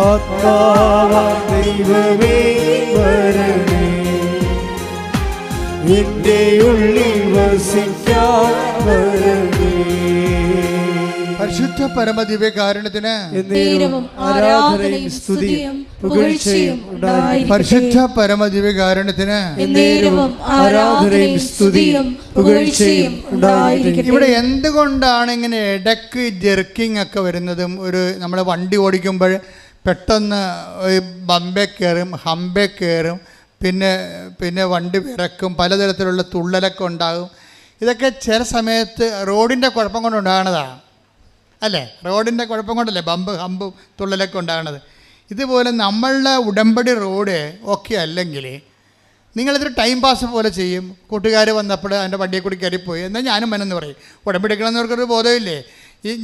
ആത്മാവാം ദൈവമേ വരണേ, എൻ്റെ ഉള്ളിൽ വസിക്കാൻ വരണേ. പരിശുദ്ധ പരമദിവ്യകാരുണ്യത്തിന് ആരാധനയും സ്തുതിയും പുകഴ്ചയും ഉണ്ടായിരിക്കട്ടെ. പരിശുദ്ധ പരമദിവ്യകാരുണ്യത്തിന് ആരാധനയും സ്തുതിയും പുകഴ്ചയും ഉണ്ടായിരിക്കട്ടെ. ഇവിടെ എന്തുകൊണ്ടാണ് ഇങ്ങനെ ഇടയ്ക്ക് ജെർക്കിംഗ് ഒക്കെ വരുന്നതും, നമ്മൾ വണ്ടി ഓടിക്കുമ്പോൾ പെട്ടെന്ന് ബമ്പേ കയറും, ഹമ്പേ കയറും, പിന്നെ വണ്ടി വിറക്കും, പലതരത്തിലുള്ള തുള്ളലൊക്കെ ഉണ്ടാകും. ഇതൊക്കെ ചില സമയത്ത് റോഡിൻ്റെ കുഴപ്പം കൊണ്ടുണ്ടാകണതാണ്, അല്ലേ? റോഡിൻ്റെ കുഴപ്പം കൊണ്ടല്ലേ ഹമ്പും തുള്ളലൊക്കെ ഉണ്ടാകണത്. ഇതുപോലെ നമ്മളുടെ ഉടമ്പടി റോഡ് ഒക്കെ അല്ലെങ്കിൽ നിങ്ങളിതൊരു ടൈം പാസ് പോലെ ചെയ്യും. കൂട്ടുകാർ വന്നപ്പോൾ അതിൻ്റെ വണ്ടിയെ കൂടി കയറിപ്പോയി, എന്നാൽ ഞാനും വന്നെന്ന് പറയും. ഉടമ്പടി എടുക്കണമെന്നവർക്കൊരു ബോധമില്ലേ?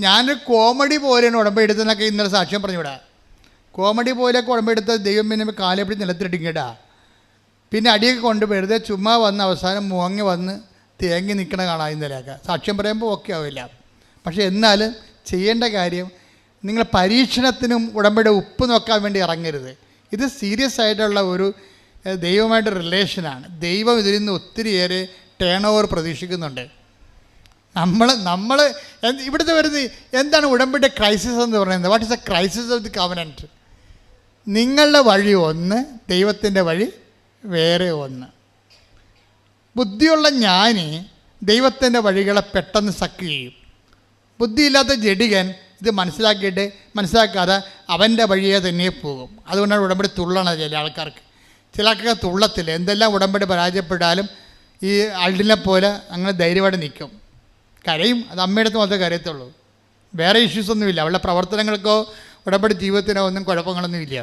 ഞാനൊരു കോമഡി പോലെയാണ് ഉടമ്പടി എടുത്തതെന്നൊക്കെ ഇന്നലെ സാക്ഷ്യം പറഞ്ഞുവിടാ. കോമഡി പോലെയൊക്കെ ഉടമ്പടി എടുത്ത ദൈവം പിന്നെ കാലെപ്പിടി നിലത്തിട്ടിങ്ങിടാ, പിന്നെ അടിയൊക്കെ കൊണ്ട് വെറുതെ ചുമ്മാ വന്ന് അവസാനം മുങ്ങി വന്ന് തേങ്ങി നിൽക്കണ കാണാം. ഇന്നലെയൊക്കെ സാക്ഷ്യം പറയുമ്പോൾ ഓക്കെ ആവില്ല. പക്ഷേ എന്നാലും ചെയ്യേണ്ട കാര്യം, നിങ്ങൾ പരീക്ഷണത്തിനും ഉടമ്പടി ഉപ്പ് നോക്കാൻ വേണ്ടി ഇറങ്ങരുത്. ഇത് സീരിയസ് ആയിട്ടുള്ള ഒരു ദൈവമായിട്ട് റിലേഷനാണ്. ദൈവം ഇതിൽ നിന്ന് ഒത്തിരിയേറെ ടേൺ ഓവർ പ്രതീക്ഷിക്കുന്നുണ്ട്. നമ്മൾ ഇവിടുത്തെ വരുന്നത് എന്താണ് ഉടമ്പടി ക്രൈസിസ് എന്ന് പറയുന്നത്? What is A crisis of the covenant? നിങ്ങളുടെ വഴി ഒന്ന്, ദൈവത്തിൻ്റെ വഴി വേറെ ഒന്ന്. ബുദ്ധിയുള്ള ജ്ഞാനി ദൈവത്തിൻ്റെ വഴികളെ പെട്ടെന്ന് സക്ക് ചെയ്യും. ബുദ്ധിയില്ലാത്ത ജഡികൻ ഇത് മനസ്സിലാക്കാതെ അവൻ്റെ വഴിയെ തന്നെ പോകും. അതുകൊണ്ടാണ് ഉടമ്പടി തുള്ളണത് ചില ആൾക്കാർക്ക്. ചിലർക്കൊക്കെ തുള്ളത്തില്ല. എന്തെല്ലാം ഉടമ്പടി പരാജയപ്പെട്ടാലും ഈ അൾഡിനെ പോലെ അങ്ങനെ ധൈര്യമായിട്ട് നിൽക്കും. കരയും, അത് അമ്മയുടെ അടുത്ത് മാത്രമേ കരയത്തുള്ളൂ. വേറെ ഇഷ്യൂസൊന്നുമില്ല. അവളുടെ പ്രവർത്തനങ്ങൾക്കോ ഉടമ്പടി ജീവിതത്തിനോ ഒന്നും കുഴപ്പങ്ങളൊന്നുമില്ല.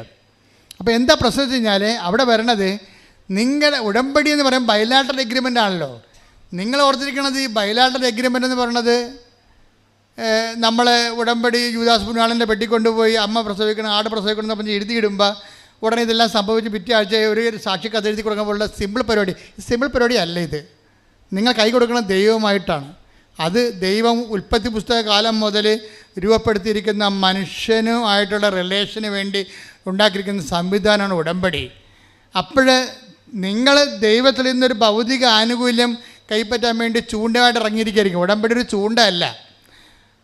അപ്പോൾ എന്താ പ്രശ്നം വെച്ച് കഴിഞ്ഞാൽ അവിടെ വരണത് നിങ്ങളുടെ ഉടമ്പടി എന്ന് പറയുമ്പോൾ ബൈലാറ്ററൽ എഗ്രിമെൻ്റ് ആണല്ലോ. നിങ്ങൾ ഓർത്തിരിക്കണത് ഈ ബൈലാറ്ററൽ എഗ്രിമെൻ്റ് എന്ന് പറയണത് നമ്മൾ ഉടമ്പടി യൂദാസ് പുണ്യാളൻ്റെ പെട്ടിക്കൊണ്ടുപോയി അമ്മ പ്രസവിക്കണം, ആട് പ്രസവിക്കണം എന്ന് പറഞ്ഞ് എഴുതിയിടുമ്പോൾ ഉടനെ ഇതെല്ലാം സംഭവിച്ച് പിറ്റേ ആഴ്ച ഒരു സാക്ഷി കഥ എഴുതി കൊടുക്കുമ്പോഴുള്ള സിമ്പിൾ പരിപാടി അല്ല ഇത്. നിങ്ങൾ കൈ കൊടുക്കുന്നത് ദൈവമായിട്ടാണ്. അത് ദൈവം ഉൽപ്പത്തി പുസ്തക കാലം മുതൽ രൂപപ്പെടുത്തിയിരിക്കുന്ന മനുഷ്യനുമായിട്ടുള്ള റിലേഷന് വേണ്ടി ഉണ്ടാക്കിയിരിക്കുന്ന സംവിധാനമാണ് ഉടമ്പടി. അപ്പോൾ നിങ്ങൾ ദൈവത്തിൽ നിന്നൊരു ഭൗതിക ആനുകൂല്യം കൈപ്പറ്റാൻ വേണ്ടി ചൂണ്ടയായിട്ട് ഇറങ്ങിയിരിക്കുകയായിരിക്കും. ഉടമ്പടി ഒരു ചൂണ്ട അല്ല.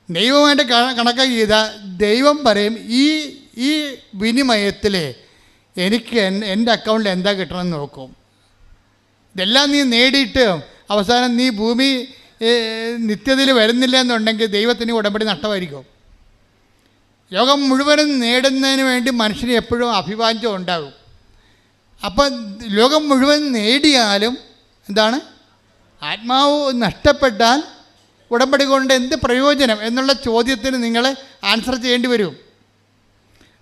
ദൈവമായിട്ട് കണക്കാക്കി ചെയ്താൽ ദൈവം പറയും ഈ വിനിമയത്തിൽ എനിക്ക് എൻ്റെ അക്കൗണ്ടിൽ എന്താ കിട്ടണമെന്ന് നോക്കും. ഇതെല്ലാം നീ നേടിയിട്ട് അവസാനം നീ ഭൂമി നിത്യതയിൽ വരുന്നില്ല എന്നുണ്ടെങ്കിൽ ദൈവത്തിന് ഉടമ്പടി നഷ്ടമായിരിക്കും. ലോകം മുഴുവനും നേടുന്നതിന് വേണ്ടി മനുഷ്യന് എപ്പോഴും അഭിവാഞ്ചം ഉണ്ടാകും. അപ്പം ലോകം മുഴുവൻ നേടിയാലും എന്താണ്, ആത്മാവ് നഷ്ടപ്പെട്ടാൽ ഉടമ്പടി കൊണ്ട് എന്ത് പ്രയോജനം എന്നുള്ള ചോദ്യത്തിന് നിങ്ങൾ ആൻസർ ചെയ്യേണ്ടി വരും.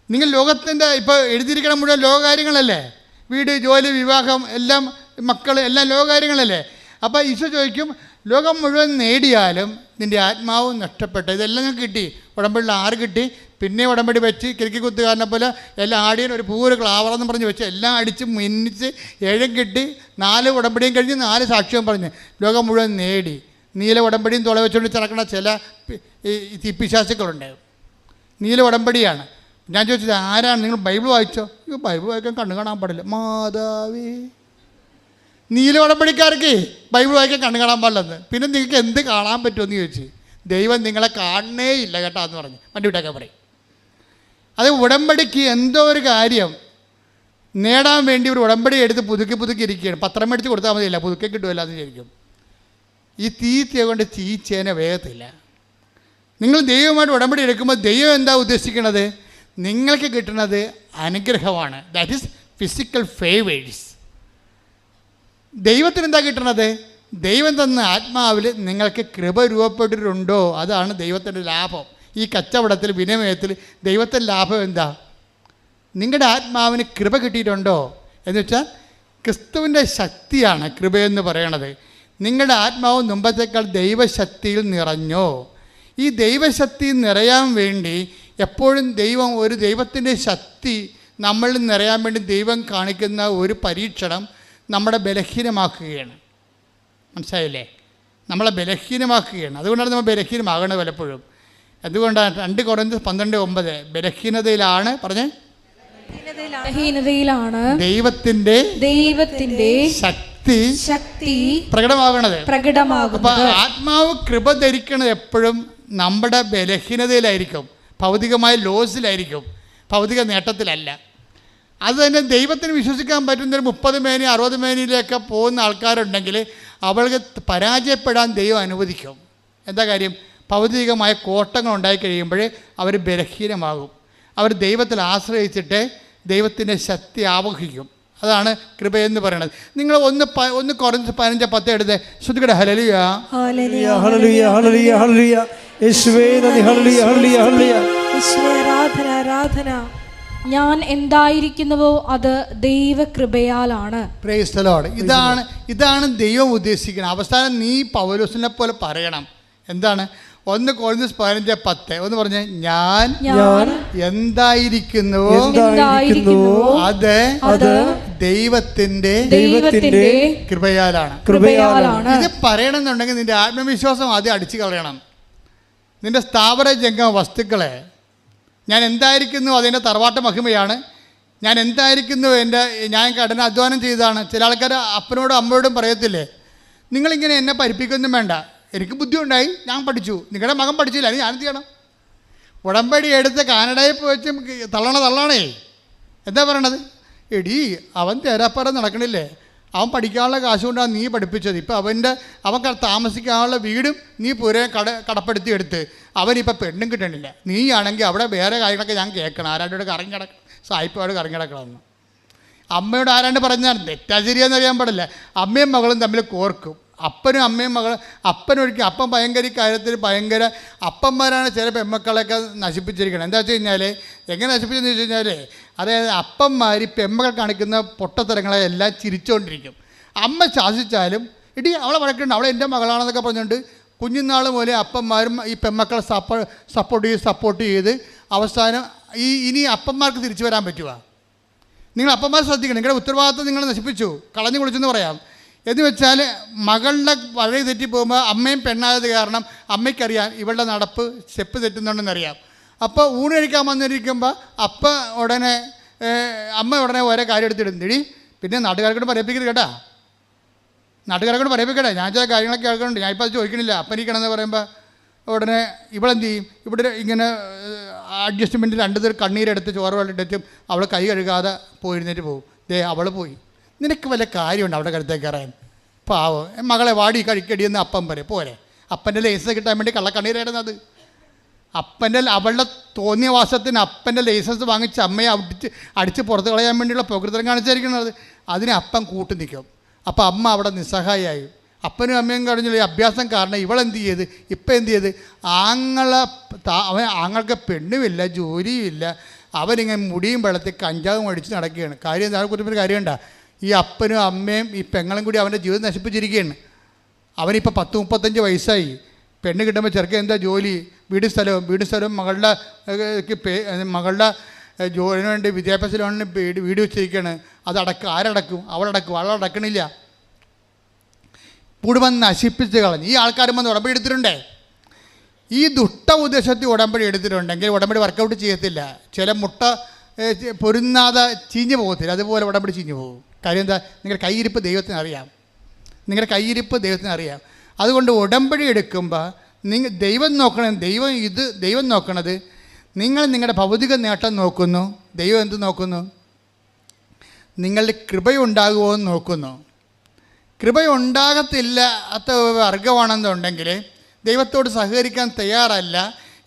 നിങ്ങൾ ലോകത്തിൻ്റെ ഇപ്പോൾ എഴുതിയിരിക്കണം മുഴുവൻ ലോകകാര്യങ്ങളല്ലേ, വീട്, ജോലി, വിവാഹം, എല്ലാം മക്കൾ, എല്ലാം ലോകകാര്യങ്ങളല്ലേ. അപ്പോൾ ഈശോ ചോദിക്കും, ലോകം മുഴുവൻ നേടിയാലും നിൻ്റെ ആത്മാവ് നഷ്ടപ്പെട്ട ഇതെല്ലാം ഞാൻ കിട്ടി. ഉടമ്പടിയിൽ 6 കിട്ടി. പിന്നെ ഉടമ്പടി വെച്ച് കിരിക്കി കുത്തുകാരനെ പോലെ എല്ലാം ആടിയൻ ഒരു പൂര് ക്ലാവറെന്ന് പറഞ്ഞ് വെച്ച് എല്ലാം അടിച്ച് മിന്നിച്ച് 7 കിട്ടി. 4 ഉടമ്പടിയും കഴിഞ്ഞ് 4 സാക്ഷ്യവും പറഞ്ഞ് ലോകം മുഴുവൻ നേടി. നീല ഉടമ്പടിയും തുള വെച്ചുകൊണ്ട് നടക്കുന്ന ചില ഈ പിശാചുക്കളുണ്ട്. നീല ഉടമ്പടിയാണ്. ഞാൻ ചോദിച്ചത് ആരാണ്, നിങ്ങൾ ബൈബിൾ വായിച്ചോ? ബൈബിൾ വായിക്കാൻ കണ്ണു കാണാൻ പാടില്ല. മാതാവേ, നീല ഉടമ്പടിക്കാർക്ക് ബൈബിൾ വായിക്കാൻ കണ്ണു കാണാൻ പാടില്ലെന്ന്. പിന്നെ നിങ്ങൾക്ക് എന്ത് കാണാൻ പറ്റുമെന്ന് ചോദിച്ചു. ദൈവം നിങ്ങളെ കാണണേ ഇല്ല കേട്ടോ എന്ന് പറഞ്ഞു വണ്ടി വിട്ടൊക്കെ പറയും. അത് ഉടമ്പടിക്ക് എന്തോ ഒരു കാര്യം നേടാൻ വേണ്ടി ഒരു ഉടമ്പടി എടുത്ത് പുതുക്കി ഇരിക്കുകയാണ്. പത്രം മേടിച്ച് കൊടുത്താൽ മതിയില്ല, പുതുക്കി കിട്ടുമല്ലോ എന്ന് വിചാരിക്കും. ഈ തീറ്റയെ കൊണ്ട് തീച്ചേനെ വേഗത്തില്ല. നിങ്ങൾ ദൈവമായിട്ട് ഉടമ്പടി എടുക്കുമ്പോൾ ദൈവം എന്താ ഉദ്ദേശിക്കുന്നത്? നിങ്ങൾക്ക് കിട്ടുന്നത് അനുഗ്രഹമാണ്. That is physical favours. ദൈവത്തിന് എന്താ കിട്ടണത്? ദൈവം തന്ന ആത്മാവിൽ നിങ്ങൾക്ക് കൃപ രൂപപ്പെട്ടിട്ടുണ്ടോ? അതാണ് ദൈവത്തിൻ്റെ ലാഭം. ഈ കച്ചവടത്തിൽ, വിനിമയത്തിൽ ദൈവത്തിൻ്റെ ലാഭം എന്താ? നിങ്ങളുടെ ആത്മാവിന് കൃപ കിട്ടിയിട്ടുണ്ടോ എന്ന് വെച്ചാൽ ക്രിസ്തുവിൻ്റെ ശക്തിയാണ് കൃപയെന്ന് പറയണത്. നിങ്ങളുടെ ആത്മാവ് മുമ്പത്തേക്കാൾ ദൈവശക്തിയിൽ നിറഞ്ഞോ? ഈ ദൈവശക്തി നിറയാൻ വേണ്ടി എപ്പോഴും ദൈവത്തിൻ്റെ ശക്തി നമ്മളിൽ നിറയാൻ വേണ്ടി ദൈവം കാണിക്കുന്ന ഒരു പരീക്ഷണം നമ്മളെ ബലഹീനമാക്കുകയാണ്. മനസ്സിലായില്ലേ? നമ്മളെ ബലഹീനമാക്കുകയാണ്. അതുകൊണ്ടാണ് നമ്മൾ ബലഹീനമാകണത് പലപ്പോഴും. അതുകൊണ്ടാണ് 2 കൊരിന്ത്യർ 12:9 ബലഹീനതയിലാണ് പറഞ്ഞേ, ബലഹീനതയിലാണ് ദൈവത്തിന്റെ ശക്തി പ്രകടമാകണത്. അപ്പോൾ ആത്മാവ് കൃപ ധരിക്കണത് എപ്പോഴും നമ്മുടെ ബലഹീനതയിലായിരിക്കും, ഭൗതികമായ ലോസിലായിരിക്കും, ഭൗതിക നേട്ടത്തിലല്ല. അത് തന്നെ ദൈവത്തിന് വിശ്വസിക്കാൻ പറ്റുന്നൊരു 30 മേനി 60 മേനിയിലൊക്കെ പോകുന്ന ആൾക്കാരുണ്ടെങ്കിൽ അവൾക്ക് പരാജയപ്പെടാൻ ദൈവം അനുവദിക്കും. എന്താ കാര്യം? ഭൗതികമായ കോട്ടങ്ങൾ ഉണ്ടായി കഴിയുമ്പോൾ അവർ ബലഹീനമാകും. അവർ ദൈവത്തിൽ ആശ്രയിച്ചിട്ട് ദൈവത്തിൻ്റെ ശക്തി ആവഹിക്കും. അതാണ് കൃപയെന്ന് പറയുന്നത്. നിങ്ങൾ 1 കൊരിന്ത്യർ 15:10 എടുത്ത് ശ്രുതികട ഹല്ലേലൂയ ഹല്ലേലൂയ ഹല്ലേലൂയ ഹല്ലേലൂയ ഹല്ലേലൂയ യേശുവേ നന്ദി ഹല്ലേലൂയ ഹല്ലേലൂയ ഹല്ലേലൂയ യേശുവേ ആരാധന ആരാധന. ഞാൻ എന്തായിരിക്കുന്നുവോ അത് ദൈവകൃപയാലാണ്. Praise the Lord. ഇതാണ് ദൈവം ഉദ്ദേശിക്കുന്നത്. അവസാനം നീ പൗലോസിനെ പോലെ പറയണം. എന്താണ്? 1 കൊരിന്ത്യർ 15:10 ഒന്ന് പറഞ്ഞേ, ഞാൻ എന്തായിരിക്കുന്നുവോ അത് ദൈവത്തിന്റെ കൃപയാലാണ്. ഇത് പറയണമെന്നുണ്ടെങ്കിൽ നിന്റെ ആത്മവിശ്വാസം ആദ്യം അടിച്ചു കളയണം. നിന്റെ സ്ഥാവര ജംഗമ വസ്തുക്കളെ, ഞാൻ എന്തായിരിക്കുന്നു അതിൻ്റെ തറവാട്ട് മഹിമയാണ്, ഞാൻ എന്തായിരിക്കുന്നു ഞാൻ കഠിനാധ്വാനം ചെയ്തതാണ്. ചില ആൾക്കാർ അപ്പനോടും അമ്മയോടും പറയത്തില്ലേ, നിങ്ങളിങ്ങനെ എന്നെ പഠിപ്പിക്കൊന്നും വേണ്ട, എനിക്ക് ബുദ്ധി ഉണ്ടായി, ഞാൻ പഠിച്ചു, നിങ്ങളുടെ മകൻ പഠിച്ചില്ല, അത് ഞാനെന്ത് ചെയ്യണം? ഉടമ്പടി എടുത്ത് കാനഡയിൽ പോയിട്ട് തള്ളണേ. എന്താ പറയണത്? എടീ, അവൻ തേരാപ്പാറ നടക്കണില്ലേ, അവൻ പഠിക്കാനുള്ള കാശ് കൊണ്ടാണ് നീ പഠിപ്പിച്ചത്. ഇപ്പം അവൻ താമസിക്കാനുള്ള വീടും നീ പുരേ കടപ്പെടുത്തി എടുത്ത് അവനിപ്പോൾ പെണ്ണും കിട്ടണില്ല. നീയാണെങ്കിൽ അവിടെ വേറെ കാര്യങ്ങളൊക്കെ ഞാൻ കേൾക്കണം, ആരാണ്ടോട് കറങ്ങി കിടക്കണം, സായിപ്പോട് കറങ്ങി കിടക്കണമെന്ന്. അമ്മയോട് ആരാണ്ട് പറഞ്ഞാൽ തെറ്റാ ശരിയാന്ന് അറിയാൻ പാടില്ല. അമ്മയും മകളും തമ്മിൽ കോർക്കും. അപ്പനും അമ്മയും മകൾ അപ്പനൊരിക്കലും അപ്പം ഭയങ്കര കാര്യത്തിൽ ഭയങ്കര അപ്പന്മാരാണ് ചില പെമ്മക്കളെയൊക്കെ നശിപ്പിച്ചിരിക്കുന്നത്. എന്താ വെച്ച് കഴിഞ്ഞാൽ എങ്ങനെ നശിപ്പിച്ചെന്ന് വെച്ച് കഴിഞ്ഞാൽ അതായത് അപ്പന്മാർ പെമ്മക്കൾ കാണിക്കുന്ന പൊട്ടത്തരങ്ങളെ എല്ലാം ചിരിച്ചുകൊണ്ടിരിക്കും. അമ്മ ശാസിച്ചാലും ഇടി അവളെ വഴക്കുണ്ട്, അവളെ എൻ്റെ മകളാണെന്നൊക്കെ പറഞ്ഞുകൊണ്ട് കുഞ്ഞുനാൾ പോലെ അപ്പന്മാരും ഈ പെമ്മക്കളെ സപ്പോർട്ട് ചെയ്ത് അവസാനം ഇനി അപ്പന്മാർക്ക് തിരിച്ചു വരാൻ പറ്റുക? നിങ്ങൾ അപ്പന്മാർ ശ്രദ്ധിക്കണം, നിങ്ങളുടെ ഉത്തരവാദിത്വം നിങ്ങൾ നശിപ്പിച്ചു, കളഞ്ഞു കുളിച്ചെന്ന് പറയാം. എന്ന് വെച്ചാൽ മകളുടെ വഴി തെറ്റി പോകുമ്പോൾ അമ്മയും പെണ്ണായത് കാരണം അമ്മയ്ക്കറിയാം ഇവളുടെ നടപ്പ് സ്റ്റെപ്പ് തെറ്റുന്നുണ്ടെന്നറിയാം. അപ്പോൾ ഊണ് കഴിക്കാൻ വന്നിരിക്കുമ്പോൾ അമ്മ ഉടനെ ഓരോ കാര്യം എടുത്തിടുന്നിടി. പിന്നെ നാട്ടുകാർക്കൂടെ പറയിപ്പിക്കരുത് കേട്ടാ, നാട്ടുകാരെക്കൂടെ പറയിപ്പിക്കട്ടെ. ഞാൻ ചില കാര്യങ്ങളൊക്കെ കേൾക്കുന്നുണ്ട്, ഞാനിപ്പോൾ അത് ചോദിക്കണില്ല. അപ്പനിക്കണമെന്ന് പറയുമ്പോൾ ഉടനെ ഇവളെന്ത് ചെയ്യും, ഇവിടെ ഇങ്ങനെ അഡ്ജസ്റ്റ്മെൻറ്റ് രണ്ട് തരം കണ്ണീരെടുത്ത് ചോറ് വെള്ളിട്ടും അവൾ കൈ കഴുകാതെ പോയിരുന്നിട്ട് പോകും. അവൾ പോയി. നിനക്ക് വല്ല കാര്യമുണ്ട് അവിടെ കരുത്തേക്ക് കയറാൻ? പാവം മകളെ വാടി കഴിക്കടിയെന്ന് അപ്പം പറയും. പോരെ, അപ്പൻ്റെ ലൈസൻസ് കിട്ടാൻ വേണ്ടി കള്ളക്കണ്ണീരായിരുന്നത്. അവളുടെ തോന്നിയ വാസത്തിന് അപ്പൻ്റെ ലൈസൻസ് വാങ്ങിച്ച് അമ്മയെ അടിച്ച് പുറത്ത് കളയാൻ വേണ്ടിയുള്ള പ്രകൃതം കാണിച്ചിരിക്കുന്നത്. അതിന് അപ്പം കൂട്ടു നിൽക്കും. അപ്പോൾ അമ്മ അവിടെ നിസ്സഹായായി. അപ്പനും അമ്മയും കഴിഞ്ഞുള്ള ഈ അഭ്യാസം കാരണം ഇവളെന്ത് ചെയ്ത് ഇപ്പം എന്ത് ചെയ്ത് ആങ്ങൾക്ക് പെണ്ണുമില്ല, ജോലിയുമില്ല, അവനിങ്ങനെ മുടിയും വെള്ളത്തിൽ കഞ്ചാവും അടിച്ച് നടക്കുകയാണ്. കാര്യം എന്താ കുറിച്ചൊരു കാര്യമുണ്ട, ഈ അപ്പനും അമ്മയും ഈ പെങ്ങളും കൂടി അവൻ്റെ ജീവിതം നശിപ്പിച്ചിരിക്കുകയാണ്. അവനിപ്പോൾ 10-35 വയസ്സായി. പെണ്ണ് കിട്ടുമ്പോൾ ചെറുക്കൻ എന്താ ജോലി, വീട് സ്ഥലവും മകളുടെ ജോലിന് വേണ്ടി വിദ്യാഭ്യാസ ലോണിന് വീട് വെച്ചിരിക്കുകയാണ്. ആരടക്കും? അവളടക്കണില്ല. കുടുംബം നശിപ്പിച്ച് കളഞ്ഞു. ഈ ആൾക്കാരും വന്ന് ഉടമ്പടി എടുത്തിട്ടുണ്ടേ. ഈ ദുഷ്ട ഉദ്ദേശത്തിൽ ഉടമ്പടി എടുത്തിട്ടുണ്ടെങ്കിൽ ഉടമ്പടി വർക്കൗട്ട് ചെയ്യത്തില്ല. ചില മുട്ട പൊരുന്നാതെ ചീഞ്ഞു പോകത്തില്ല, അതുപോലെ ഉടമ്പടി ചീഞ്ഞു പോകും. കാര്യം എന്താ, നിങ്ങളുടെ കയ്യിരിപ്പ് ദൈവത്തിന് അറിയാം. അതുകൊണ്ട് ഉടമ്പടി എടുക്കുമ്പോൾ ദൈവം നോക്കണത് നിങ്ങൾ നിങ്ങളുടെ ഭൗതിക നേട്ടം നോക്കുന്നു. ദൈവം എന്ത് നോക്കുന്നു? നിങ്ങളുടെ കൃപയുണ്ടാകുമോ എന്ന് നോക്കുന്നു. കൃപയുണ്ടാകത്തില്ലാത്ത വർഗമാണെന്നുണ്ടെങ്കിൽ ദൈവത്തോട് സഹകരിക്കാൻ തയ്യാറല്ല.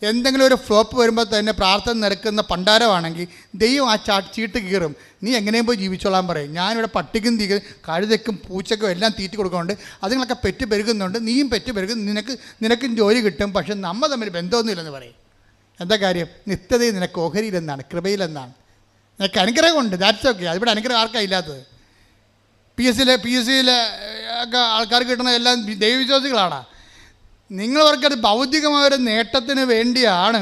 എന്തെങ്കിലും ഒരു ഫ്ലോപ്പ് വരുമ്പോൾ തന്നെ പ്രാർത്ഥന നിരക്കുന്ന പണ്ടാരമാണെങ്കിൽ ദൈവം ആ ചീട്ട് കീറും. നീ എങ്ങനെയും പോയി ജീവിച്ചോളാൻ പറയും. ഞാനിവിടെ പട്ടിക്കും കഴുതയ്ക്കും പൂച്ചക്കും എല്ലാം തീറ്റി കൊടുക്കുന്നുണ്ട്, അതുങ്ങളൊക്കെ പെറ്റ് പെരുകുന്നുണ്ട്, നീയും പെറ്റ് പെരുകും, നിനക്കും ജോലി കിട്ടും, പക്ഷെ നമ്മൾ തമ്മിൽ ബന്ധമൊന്നുമില്ലെന്ന് പറയും. എന്താ കാര്യം? നിത്യതയിൽ നിനക്ക് ഓഹരിയിലെന്നാണ്, കൃപയിലെന്നാണ്. നിനക്ക് അനുഗ്രഹമുണ്ട്, ദാറ്റ്സ് ഓക്കെ. അതിവിടെ അനുഗ്രഹം ആർക്കാണ് ഇല്ലാത്തത്? പി എസ് സിയിലെ ഒക്കെ ആൾക്കാർക്ക് കിട്ടുന്ന എല്ലാം ദൈവവിശ്വാസികളാണ്. നിങ്ങളവർക്കത് ഭൗതികമായൊരു നേട്ടത്തിന് വേണ്ടിയാണ്.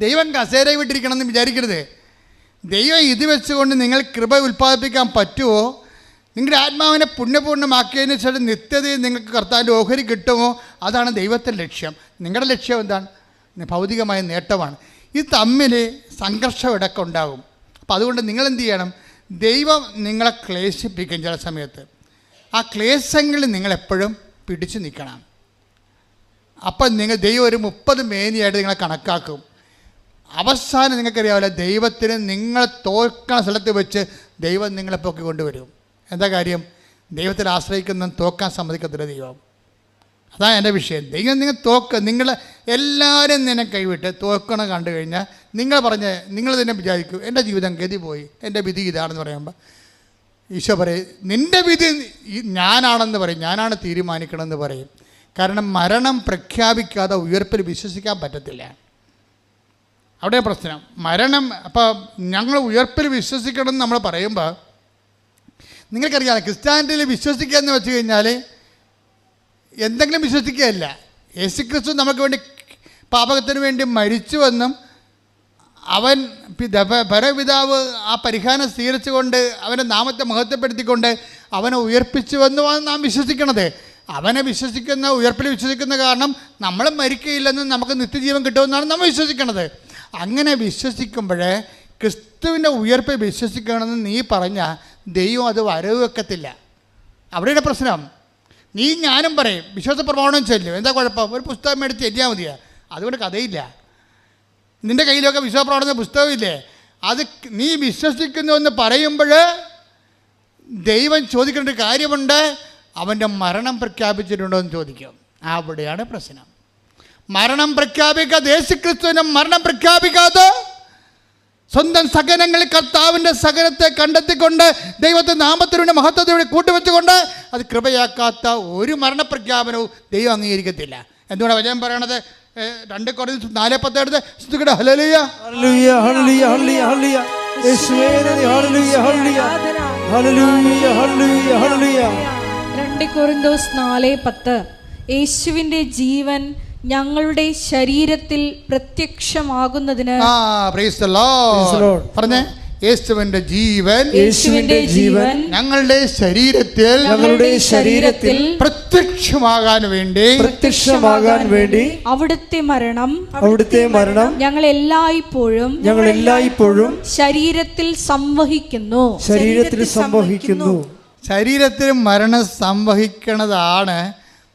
ദൈവം കസേര വിട്ടിരിക്കണമെന്ന് വിചാരിക്കരുത്. ദൈവം ഇത് വെച്ചുകൊണ്ട് നിങ്ങൾ കൃപ ഉൽപ്പാദിപ്പിക്കാൻ പറ്റുമോ? നിങ്ങളുടെ ആത്മാവിനെ പുണ്യപൂർണ്ണമാക്കിയതിന് ശേഷം നിത്യതയിൽ നിങ്ങൾക്ക് കർത്താവിൻ്റെ ഓഹരി കിട്ടുമോ? അതാണ് ദൈവത്തിൻ്റെ ലക്ഷ്യം. നിങ്ങളുടെ ലക്ഷ്യം എന്താണ്? ഭൗതികമായ നേട്ടമാണ്. ഇത് തമ്മിൽ സംഘർഷം ഇടയ്ക്ക് ഉണ്ടാകും. അപ്പോൾ അതുകൊണ്ട് നിങ്ങളെന്ത് ചെയ്യണം? ദൈവം നിങ്ങളെ ക്ലേശിപ്പിക്കും ചില സമയത്ത്. ആ ക്ലേശങ്ങളിൽ നിങ്ങളെപ്പോഴും പിടിച്ചു നിൽക്കണം. അപ്പം ദൈവം ഒരു 30 മേനിയായിട്ട് നിങ്ങളെ കണക്കാക്കും. അവസാനം നിങ്ങൾക്കറിയാമല്ലോ, ദൈവത്തിന് നിങ്ങളെ തോൽക്കുന്ന സ്ഥലത്ത് വെച്ച് ദൈവം നിങ്ങളെ പൊക്കി കൊണ്ടുവരും. എന്താ കാര്യം? ദൈവത്തിൽ ആശ്രയിക്കുന്ന തോക്കാൻ സമ്മതിക്കത്തില്ല ദൈവം. അതാണ് എൻ്റെ വിഷയം. ദൈവം നിങ്ങൾ എല്ലാവരും നിന്നെ കൈവിട്ട് തോക്കണം കണ്ടു കഴിഞ്ഞാൽ നിങ്ങൾ തന്നെ വിചാരിക്കും എൻ്റെ ജീവിതം ഗതി പോയി, എൻ്റെ വിധി ഇതാണെന്ന് പറയുമ്പോൾ ഈശോ പറയും നിൻ്റെ വിധി ഞാനാണെന്ന് പറയും, ഞാനാണ് തീരുമാനിക്കണമെന്ന് പറയും. കാരണം മരണം പ്രഖ്യാപിക്കാതെ ഉയർപ്പിൽ വിശ്വസിക്കാൻ പറ്റത്തില്ല. അവിടെ പ്രശ്നം മരണം. അപ്പോൾ ഞങ്ങൾ ഉയർപ്പിൽ വിശ്വസിക്കണം എന്ന് നമ്മൾ പറയുമ്പോൾ നിങ്ങൾക്കറിയാം, ക്രിസ്ത്യാനിറ്റിയിൽ വിശ്വസിക്കുക എന്ന് വെച്ച് കഴിഞ്ഞാൽ എന്തെങ്കിലും വിശ്വസിക്കുകയല്ല. യേശുക്രിസ്തു നമുക്ക് വേണ്ടി പാപത്തിന് വേണ്ടി മരിച്ചുവെന്നും അവൻ പരപിതാവ് ആ പരിഹാരം സ്വീകരിച്ചുകൊണ്ട് അവൻ്റെ നാമത്തെ മഹത്വപ്പെടുത്തിക്കൊണ്ട് അവനെ ഉയർപ്പിച്ചുവെന്നുമാണ് നാം വിശ്വസിക്കണത്. അവനെ ഉയർപ്പിൽ വിശ്വസിക്കുന്ന കാരണം നമ്മൾ മരിക്കുകയില്ലെന്നും നമുക്ക് നിത്യജീവൻ കിട്ടുമെന്നാണ് നമ്മൾ വിശ്വസിക്കുന്നത്. അങ്ങനെ വിശ്വസിക്കുമ്പോഴേ ക്രിസ്തുവിൻ്റെ ഉയർപ്പിൽ വിശ്വസിക്കണമെന്ന് നീ പറഞ്ഞാൽ ദൈവം അത് വരവ് വെക്കത്തില്ല. അവിടെയാണ് പ്രശ്നം. നീ ഞാനും പറയും വിശ്വാസ പ്രമാണം ചെല്ലും, എന്താ കുഴപ്പം? ഒരു പുസ്തകം എടുത്ത് ചെല്ലിയാൽ മതിയാ, അതുകൊണ്ട് കഥയില്ല. നിൻ്റെ കയ്യിലൊക്കെ വിശ്വാസ പ്രമാണ പുസ്തകമില്ലേ, അത് നീ വിശ്വസിക്കുന്നു എന്ന് പറയുമ്പോൾ ദൈവം ചോദിക്കേണ്ട ഒരു കാര്യമുണ്ട്, അവൻ്റെ മരണം പ്രഖ്യാപിച്ചിട്ടുണ്ടോ എന്ന് ചോദിക്കും. അവിടെയാണ് പ്രശ്നം. മരണം പ്രഖ്യാപിക്കാതെ, യേശുക്രിസ്തുവിൻ്റെ മരണം പ്രഖ്യാപിക്കാതെ സ്വന്തം സഹനങ്ങളിൽ കർത്താവിൻ്റെ സഹനത്തെ കണ്ടെത്തിക്കൊണ്ട് ദൈവത്തെ നാമത്തിലൂടെ മഹത്വത്തോടെ കൂട്ടുവെച്ചുകൊണ്ട് അത് കൃപയാക്കാത്ത ഒരു മരണപ്രഖ്യാപനവും ദൈവം അംഗീകരിക്കത്തില്ല. എന്തുകൊണ്ടാണ് വചനം പറയണത്? 2 Corinthians 4:10 എടുത്ത് സ്തുതിക്കട്ടെ. ഹല്ലേലൂയ ഹല്ലേലൂയ ഹല്ലേലൂയ ഹല്ലേലൂയ ഹല്ലേലൂയ യേശുവേ നന്ദി. ഹല്ലേലൂയ ഹല്ലേലൂയ ഹല്ലേലൂയ ഹല്ലേലൂയ ഹല്ലേലൂയ. 2 Corinthians 4:10 യേശുവിന്റെ ജീവൻ ഞങ്ങളുടെ ശരീരത്തിൽ പ്രത്യക്ഷമാകുന്നതിന്. Praise the Lord. പറഞ്ഞേ, യേശുവിന്റെ ജീവൻ ഞങ്ങളുടെ ശരീരത്തിൽ പ്രത്യക്ഷമാകാൻ വേണ്ടി അവിടുത്തെ മരണം ഞങ്ങൾ എല്ലായ്പ്പോഴും ശരീരത്തിൽ സംവഹിക്കുന്നു. ശരീരത്തിൽ മരണം സംവഹിക്കുന്നതാണ്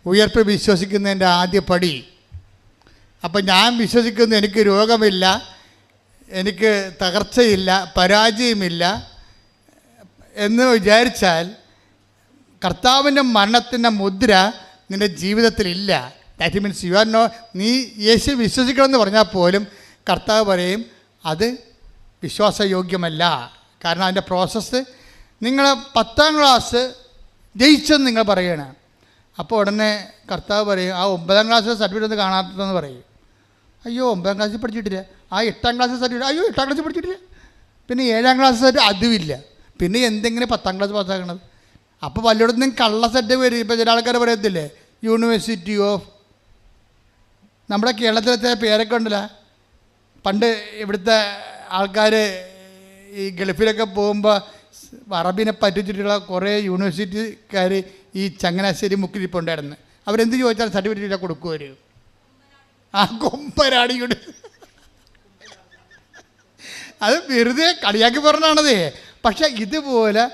ഉയർപ്പ് വിശ്വസിക്കുന്നതിൻ്റെ ആദ്യ പടി. അപ്പം ഞാൻ വിശ്വസിക്കുന്നു എനിക്ക് രോഗമില്ല, എനിക്ക് തകർച്ചയില്ല, പരാജയമില്ല എന്ന് വിചാരിച്ചാൽ കർത്താവിൻ്റെ മരണത്തിൻ്റെ മുദ്ര നിൻ്റെ ജീവിതത്തിലില്ല. That means you are no, നീ യേശു വിശ്വസിക്കണമെന്ന് പറഞ്ഞാൽ പോലും കർത്താവ് പറയും അത് വിശ്വാസയോഗ്യമല്ല. കാരണം അതിൻ്റെ പ്രോസസ്സ്, നിങ്ങൾ 10ാം ക്ലാസ് ജയിച്ചെന്ന് നിങ്ങൾ പറയുകയാണ്. അപ്പോൾ ഉടനെ കർത്താവ് പറയും ആ 9ാം ക്ലാസ്സിലെ സർട്ടിഫിക്കറ്റ് കാണാത്തതെന്ന് പറയും. അയ്യോ 9ാം ക്ലാസ്സിൽ പഠിച്ചിട്ടില്ല. ആ 8ാം ക്ലാസ് സർട്ടിഫിക്കറ്റ്, അയ്യോ 8ാം ക്ലാസ്സിൽ പഠിച്ചിട്ടില്ല. പിന്നെ 7ാം ക്ലാസ് സർട്ടിഫിക്കറ്റ് അതുമില്ല. പിന്നെ എന്തെങ്കിലും 10ാം ക്ലാസ് പാസ്സാക്കണത്. അപ്പോൾ വല്ലയിടത്തും കള്ള സെറ്റ് വരും. ഇപ്പോൾ ചില ആൾക്കാർ പറയത്തില്ലേ യൂണിവേഴ്സിറ്റി ഓഫ്, നമ്മുടെ കേരളത്തിലത്തെ പേരൊക്കെ ഉണ്ടല്ലോ. പണ്ട് ഇവിടുത്തെ ആൾക്കാർ ഈ ഗൾഫിലൊക്കെ പോകുമ്പോൾ അറബിനെ പറ്റിച്ചിട്ടുള്ള കുറേ യൂണിവേഴ്സിറ്റിക്കാർ ഈ ചങ്ങനാശ്ശേരി മുക്കിലിപ്പുണ്ടായിരുന്നു. അവരെന്ത് ചോദിച്ചാൽ സർട്ടിഫിക്കറ്റ് കൊടുക്കുമായിരുന്നു. ആ കൊമ്പരാടിയുടെ അത് വെറുതെ കളിയാക്കി പറഞ്ഞാണതേ. പക്ഷെ ഇതുപോലെ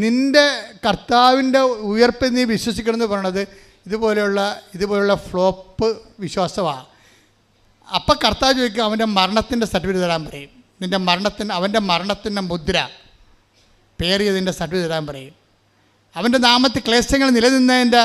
നിൻ്റെ കർത്താവിൻ്റെ ഉയർപ്പ് നീ വിശ്വസിക്കണമെന്ന് പറയണത് ഇതുപോലെയുള്ള ഫ്ലോപ്പ് വിശ്വാസമാണ്. അപ്പം കർത്താവ് ചോദിക്കും അവൻ്റെ മരണത്തിൻ്റെ സർട്ടിഫിക്കറ്റ് തരാൻ പറയും. അവൻ്റെ മരണത്തിൻ്റെ മുദ്ര പേറിയതിൻ്റെ സർട്ടിഫിക്കറ്റ് തരാൻ പറയും. അവൻ്റെ നാമത്തിൽ ക്ലേശങ്ങൾ നിലനിന്നതിൻ്റെ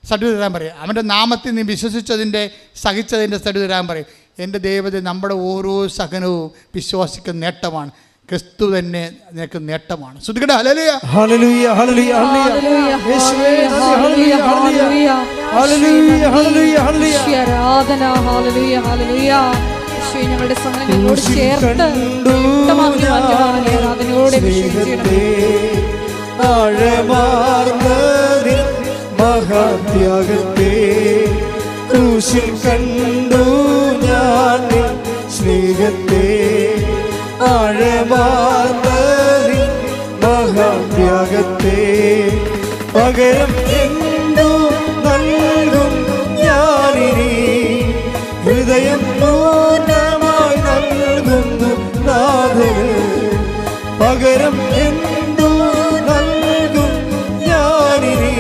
സർട്ടിഫിക്കറ്റ് തരാൻ പറയും. അവൻ്റെ നാമത്തിൽ നീ വിശ്വസിച്ചതിൻ്റെ സഹിച്ചതിൻ്റെ സർട്ടിഫിക്കറ്റ് തരാൻ പറയും. എൻ്റെ ദൈവത്തെ നമ്മുടെ ഓരോ സഹനവും വിശ്വാസിക്കുന്ന നേട്ടമാണ്. ക്രിസ്തു തന്നെ നിനക്ക് നേട്ടമാണ്. ശ്രുതിക്കട്ടെ ഹല്ലേലൂയ ഹല്ലേലൂയ ഹല്ലേലൂയ ഹല്ലേലൂയ യേശുവേ ഹല്ലേലൂയ ഹല്ലേലൂയ ഹല്ലേലൂയ ഹല്ലേലൂയ ഹല്ലേലൂയ ആരാധന. ഹല്ലേലൂയ ഹല്ലേലൂയ. യേശുവേ ഞങ്ങളുടെ സഹനങ്ങളോട് ചേർത്ത് വ്യക്തമാക്കി മാറ്റുവാൻ ആരാധനയോടെ വിശ്വസിക്കണമേ. ആഴമാർന്നതിൻ മഹാത്യാഗത്തെ ക്രൂശിൽ കണ്ടു ഞാൻ നിൻ സ്നേഹത്തെ. ആഴമാർന്നതിൻ മഹാത്യാഗത്തെ പകരം എന്തു നൽകും ഞാനിനി. ഹൃദയം പൂർണ്ണമായി നൽകുന്നു നാഥന്. പകരം എന്തു നൽകും ഞാനിനി.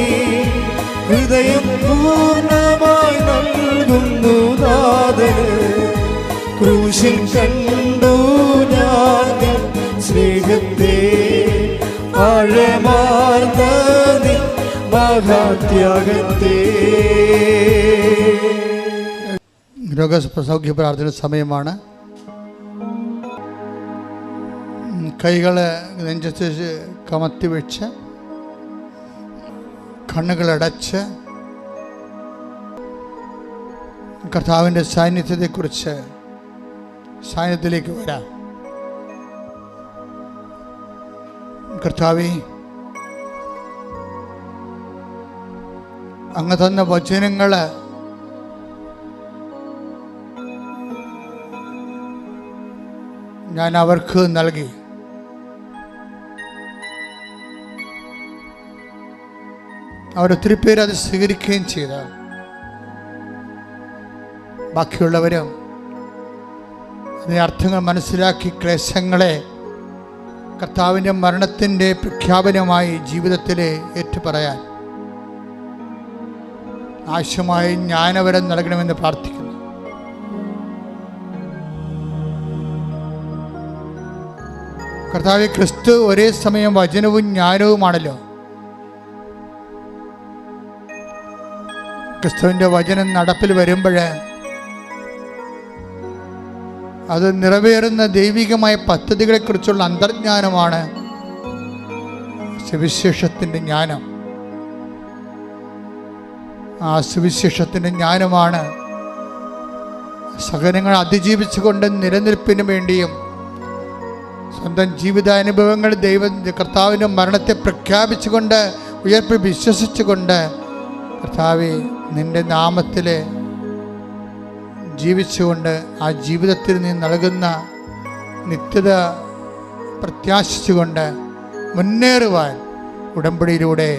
ഹൃദയം പൂർണ്ണമായി നൽകുന്നു നാഥന്. ക്രൂശിൽ കണ്ടു ഞാൻ നിൻ സ്നേഹത്തെ. ആഴമാർന്ന നിൻ മഹാത്യാഗത്തെ. രോഗസൗഖ്യ പ്രാർത്ഥന സമയമാണ്. കൈകൾ നെഞ്ചത്ത് കമത്തി വെച്ച് കണ്ണുകളടച്ച് കർത്താവിൻ്റെ സാന്നിധ്യത്തിലേക്ക് വരാം. കർത്താവേ, അങ്ങ് തന്ന വചനങ്ങൾ ഞാൻ അവർക്ക് നൽകി. അവരൊത്തിരി പേര് അത് സ്വീകരിക്കുകയും ചെയ്ത. ബാക്കിയുള്ളവരും അതിൻ്റെ അർത്ഥങ്ങൾ മനസ്സിലാക്കി ക്ലേശങ്ങളെ കർത്താവിൻ്റെ മരണത്തിൻ്റെ പ്രഖ്യാപനമായി ജീവിതത്തിൽ ഏറ്റുപറയാൻ ആവശ്യമായ ജ്ഞാനവരം നൽകണമെന്ന് പ്രാർത്ഥിക്കുന്നു. കർത്താവേ, ക്രിസ്തു ഒരേ സമയം വചനവും ജ്ഞാനവുമാണല്ലോ. ക്രിസ്തുവിൻ്റെ വചനം നടപ്പിൽ വരുമ്പോൾ അത് നിറവേറുന്ന ദൈവികമായ പദ്ധതികളെക്കുറിച്ചുള്ള അന്തർജ്ഞാനമാണ് സുവിശേഷത്തിൻ്റെ ജ്ഞാനം. ആ സുവിശേഷത്തിൻ്റെ ജ്ഞാനമാണ് സഹനങ്ങൾ അതിജീവിച്ചുകൊണ്ട് നിലനിൽപ്പിന് വേണ്ടിയും സ്വന്തം ജീവിതാനുഭവങ്ങൾ കർത്താവിൻ്റെ മരണത്തെ പ്രഖ്യാപിച്ചുകൊണ്ട് ഉയർപ്പ് വിശ്വസിച്ചുകൊണ്ട് കർത്താവേ നിൻ്റെ നാമത്തിൽ ജീവിച്ചുകൊണ്ട് ആ ജീവിതത്തിൽ നീ നൽകുന്ന നിത്യത പ്രത്യാശിച്ചുകൊണ്ട് മുന്നേറുവാൻ ഉടമ്പടിയിലൂടെ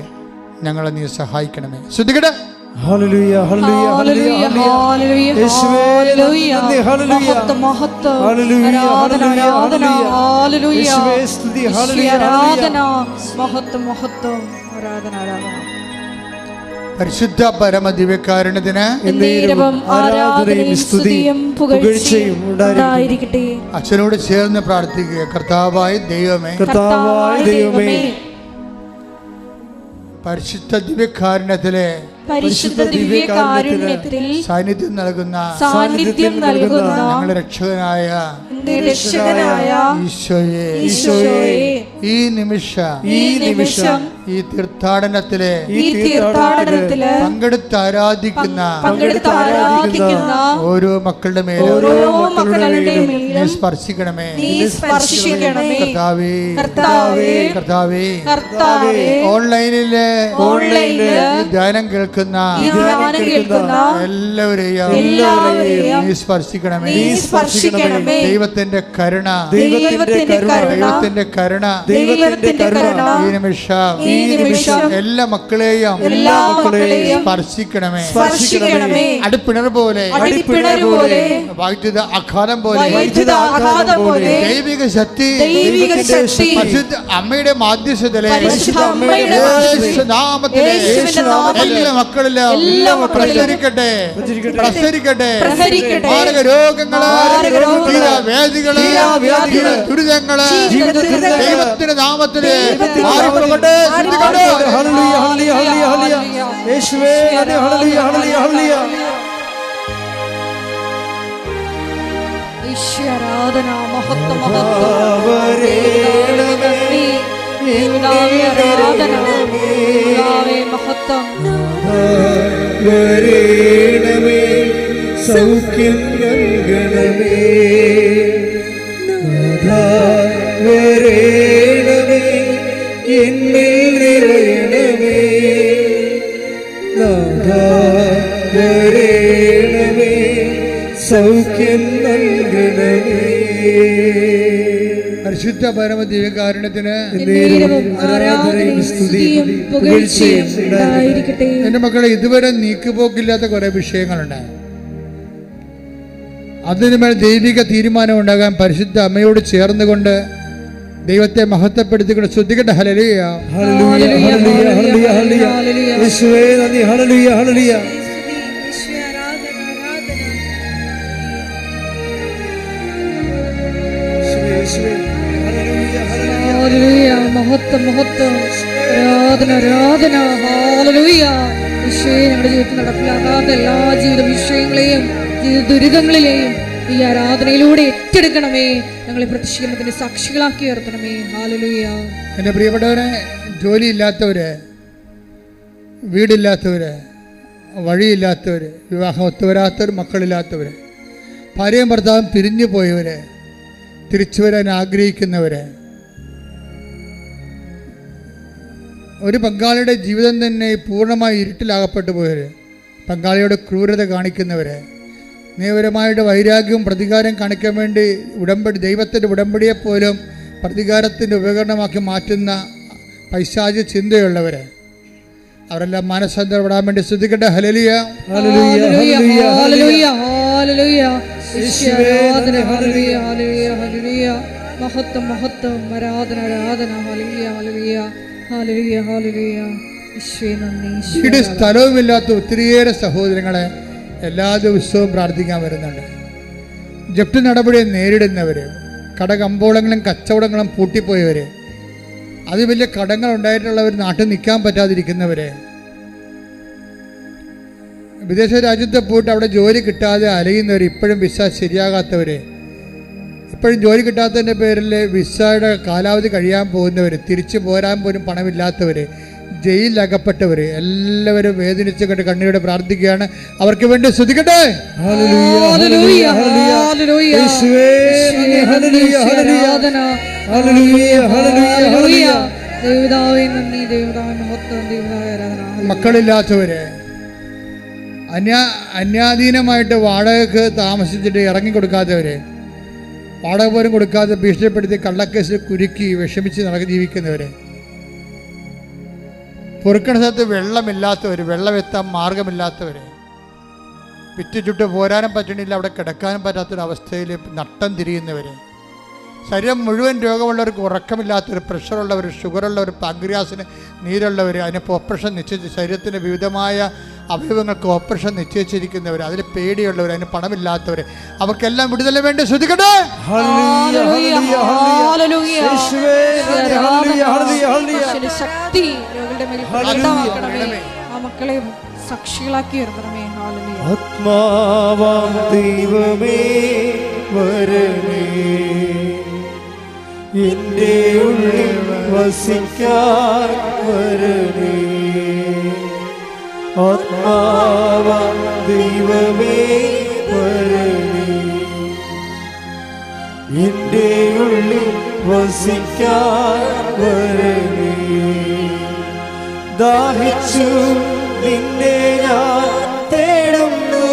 ഞങ്ങളെ നീ സഹായിക്കണമേ. ശ്രദ്ധിക്കട്ടെ. ഹല്ലേലൂയ ഹല്ലേലൂയ ഹല്ലേലൂയ ഹല്ലേലൂയ യേശുവേ നന്ദി. ഹല്ലേലൂയ മഹത്വം ഹല്ലേലൂയ ആരാധന ഹല്ലേലൂയ യേശുവേ സ്തുതി. ഹല്ലേലൂയ ആരാധന മഹത്വം മഹത്വം ആരാധന ആരാധന. പരിശുദ്ധ പരമ ദിവ്യകാരുണ്യത്തിന് എന്നേരവും ആരാധനയും സ്തുതിയും പുകഴ്ചയും ഉണ്ടായിരിക്കട്ടെ. അച്ഛനോട് ചേർന്ന് പ്രാർത്ഥിക്കുക. കർത്താവായ ദൈവമേ, കർത്താവായ ദൈവമേ, പരിശുദ്ധ ദിവ്യകാരുണ്യത്തിലെ പരിശുദ്ധ ദിവ്യകാരുണ്യത്തിൽ സാന്നിധ്യം നൽകുന്ന ഞങ്ങളുടെ രക്ഷകനായ ഈശോയെ, ഈ നിമിഷം ഈ തീർത്ഥാടനത്തിലെ പങ്കെടുത്ത് ആരാധിക്കുന്ന ഓരോ മക്കളുടെ മേലും സ്പർശിക്കണമേ. കർത്താവേ, ഓൺലൈനിലെ ധ്യാനം കേൾക്കുന്ന എല്ലാവരെയും നീ സ്പർശിക്കണമേ. ദൈവത്തിന്റെ കരുണ ഈ നിമിഷം എല്ലാ മക്കളെയും സ്പർശിക്കണമേ. അടിപ്പിണർ പോലെ വൈദ്യുത ആഘാതം പോലെ ദൈവിക ശക്തി അമ്മയുടെ മാധ്യസ്ഥതയിലെ നാമത്തിലെ എല്ലാ മക്കളിലും പ്രസരിക്കട്ടെ. മാരക രോഗങ്ങള്, വേദികള്, ദുരിതങ്ങള് ദൈവത്തിന്റെ നാമത്തില് മാറിപ്പോകട്ടെ. യേശുവേ ഹല്ലേലൂയ ഹല്ലേലൂയ ഹല്ലേലൂയ. ആരാധന മഹത്വം മഹത്വം മഹത്വം. വരേണമേ സൗഖ്യം നൽകണമേ. വരേണമേ എന്നിൽ നിറയണമേ. വരേണമേ സൗഖ്യം നൽകണമേ. പരിശുദ്ധ പരമ ദിവ്യകാരുണ്യത്തിന് ആരാധനയും സ്തുതിയും പുകഴ്ചയും ഉണ്ടായിരിക്കട്ടെ. എന്റെ മക്കളെ, ഇതുവരെ നീക്കുപോക്കില്ലാത്ത കുറെ വിഷയങ്ങളുണ്ട്. അതിനുമേൽ ദൈവിക തീരുമാനം ഉണ്ടാകാൻ പരിശുദ്ധ അമ്മയോട് ചേർന്നുകൊണ്ട് ദൈവത്തെ മഹത്വപ്പെടുത്തിക്കൊണ്ട് ശ്രദ്ധിക്കട്ടെ. ഹല്ലേലൂയ ഹല്ലേലൂയ ഹല്ലേലൂയ ഹല്ലേലൂയ ഹല്ലേലൂയ. യേശുവേ നന്ദി. ഹല്ലേലൂയ ഹല്ലേലൂയ. മഹത്വം മഹത്വം ആരാധന ആരാധന ഹല്ലേലൂയ. ഈശോയെ, ഞങ്ങളുടെ ജീവിതത്തിൽ നടപ്പിലാകാത്ത എല്ലാ ജീവിത വിഷയങ്ങളെയും ജീവിത ദുരിതങ്ങളിലെയും ഈ ആരാധനയിലൂടെ ഏറ്റെടുക്കണമേ. ഞങ്ങളെ പ്രത്യക്ഷീകരണത്തിന്റെ സാക്ഷികളാക്കി ഉയർത്തണമേ. ഹല്ലേലൂയ. എൻ്റെ പ്രിയപ്പെട്ടവരെ, ജോലിയില്ലാത്തവര്, വീടില്ലാത്തവര്, വഴിയില്ലാത്തവര്, വിവാഹം ഒത്തുവരാത്തവർ, മക്കളില്ലാത്തവര്, ഭാര്യയും ഭർത്താവും പിരിഞ്ഞു പോയവര്, തിരിച്ചു വരാൻ ആഗ്രഹിക്കുന്നവര്, ഒരു പങ്കാളിയുടെ ജീവിതം തന്നെ പൂർണ്ണമായി ഇരുട്ടിലാകപ്പെട്ടു പോയവര്, പങ്കാളിയുടെ ക്രൂരത കാണിക്കുന്നവര്, നിയമപരമായിട്ട് വൈരാഗ്യവും പ്രതികാരം കാണിക്കാൻ വേണ്ടി ദൈവത്തിൻ്റെ ഉടമ്പടിയെപ്പോലും പ്രതികാരത്തിൻ്റെ ഉപകരണമാക്കി മാറ്റുന്ന പൈശാചിക ചിന്തയുള്ളവര്, അവരെല്ലാം മാനസാന്തരപ്പെടാൻ വേണ്ടി ശ്രദ്ധിക്കട്ടെ. ഹല്ലേലൂയ ഹല്ലേലൂയ ഹല്ലേലൂയ ഹല്ലേലൂയ. ആരാധന ഹല്ലേലൂയ ഹല്ലേലൂയ ഹല്ലേലൂയ. മഹത്വം മഹത്വം ആരാധന ആരാധന. ഹല്ലേലൂയ ഹല്ലേലൂയ ഹല്ലേലൂയ ഹല്ലേലൂയ. ഈശോയെ നന്ദി. വീട് സ്ഥലവുമില്ലാത്ത ഒത്തിരിയേറെ സഹോദരങ്ങളെ എല്ലാ ദിവസവും പ്രാർത്ഥിക്കാൻ വരുന്നുണ്ട്. ജപ്തി നടപടിയെ നേരിടുന്നവർ, കടകമ്പോളങ്ങളും കച്ചവടങ്ങളും പൂട്ടിപ്പോയവർ, അത് വലിയ കടങ്ങൾ ഉണ്ടായിട്ടുള്ളവർ, നാട്ടിൽ നിൽക്കാൻ പറ്റാതിരിക്കുന്നവർ, വിദേശ രാജ്യത്ത് പോയിട്ട് അവിടെ ജോലി കിട്ടാതെ അലയുന്നവർ, ഇപ്പോഴും വിസ ശരിയാകാത്തവർ, ഇപ്പോഴും ജോലി കിട്ടാത്തതിൻ്റെ പേരിൽ വിസയുടെ കാലാവധി കഴിയാൻ പോകുന്നവർ, തിരിച്ചു പോരാൻ പോലും പണമില്ലാത്തവർ, ജയിലിലകപ്പെട്ടവർ എല്ലാവരും വേദനിച്ച് കണ്ട് കണ്ണീരോടെ പ്രാർത്ഥിക്കുകയാണ്. അവർക്ക് വേണ്ടി സ്തുതിക്കട്ടെ. മക്കളില്ലാത്തവര്, അന്യാധീനമായിട്ട് വാടകയ്ക്ക് താമസിച്ചിട്ട് ഇറങ്ങിക്കൊടുക്കാത്തവര്, വാടക പോലും കൊടുക്കാതെ ഭീഷണിപ്പെടുത്തി കള്ളക്കേസിൽ കുരുക്കി വിഷമിച്ച് ജീവിക്കുന്നവര്, പൊറുക്കണ സ്ഥലത്ത് വെള്ളമില്ലാത്തവർ, വെള്ളമെത്താൻ മാർഗമില്ലാത്തവർ, വിറ്റുചുട്ട് പോരാനും പറ്റണില്ല, അവിടെ കിടക്കാനും പറ്റാത്തൊരവസ്ഥയിൽ നട്ടം തിരിയുന്നവർ, ശരീരം മുഴുവൻ രോഗമുള്ളവർക്ക്, ഉറക്കമില്ലാത്തവർ, പ്രഷറുള്ളവർ, ഷുഗറുള്ളവർ, പാങ്ക്രിയാസിന് നീരുള്ളവർ, അതിനിപ്പോൾ ഓപ്പറേഷൻ നിശ്ചയിച്ച് ശരീരത്തിൻ്റെ വിവിധമായ അവയവങ്ങൾക്ക് ഓപ്പറേഷൻ നിശ്ചയിച്ചിരിക്കുന്നവർ, അതിൽ പേടിയുള്ളവർ, അതിന് പണമില്ലാത്തവർ, അവർക്കെല്ലാം വിടുതല വേണ്ടി ശ്രദ്ധിക്കട്ടെ. സാക്ഷികളാക്കി ആത്മാവാം ദൈവമേ വരണേ, എൻ്റെ ഉള്ളിൽ വസിക്കാൻ വരണേ. ആത്മാവാം ദൈവമേ വരണേ, എൻ്റെ ഉള്ളിൽ വസിക്കാൻ വരണേ. ദാഹിച്ചു നിന്നെ ഞാൻ തേടുന്നു,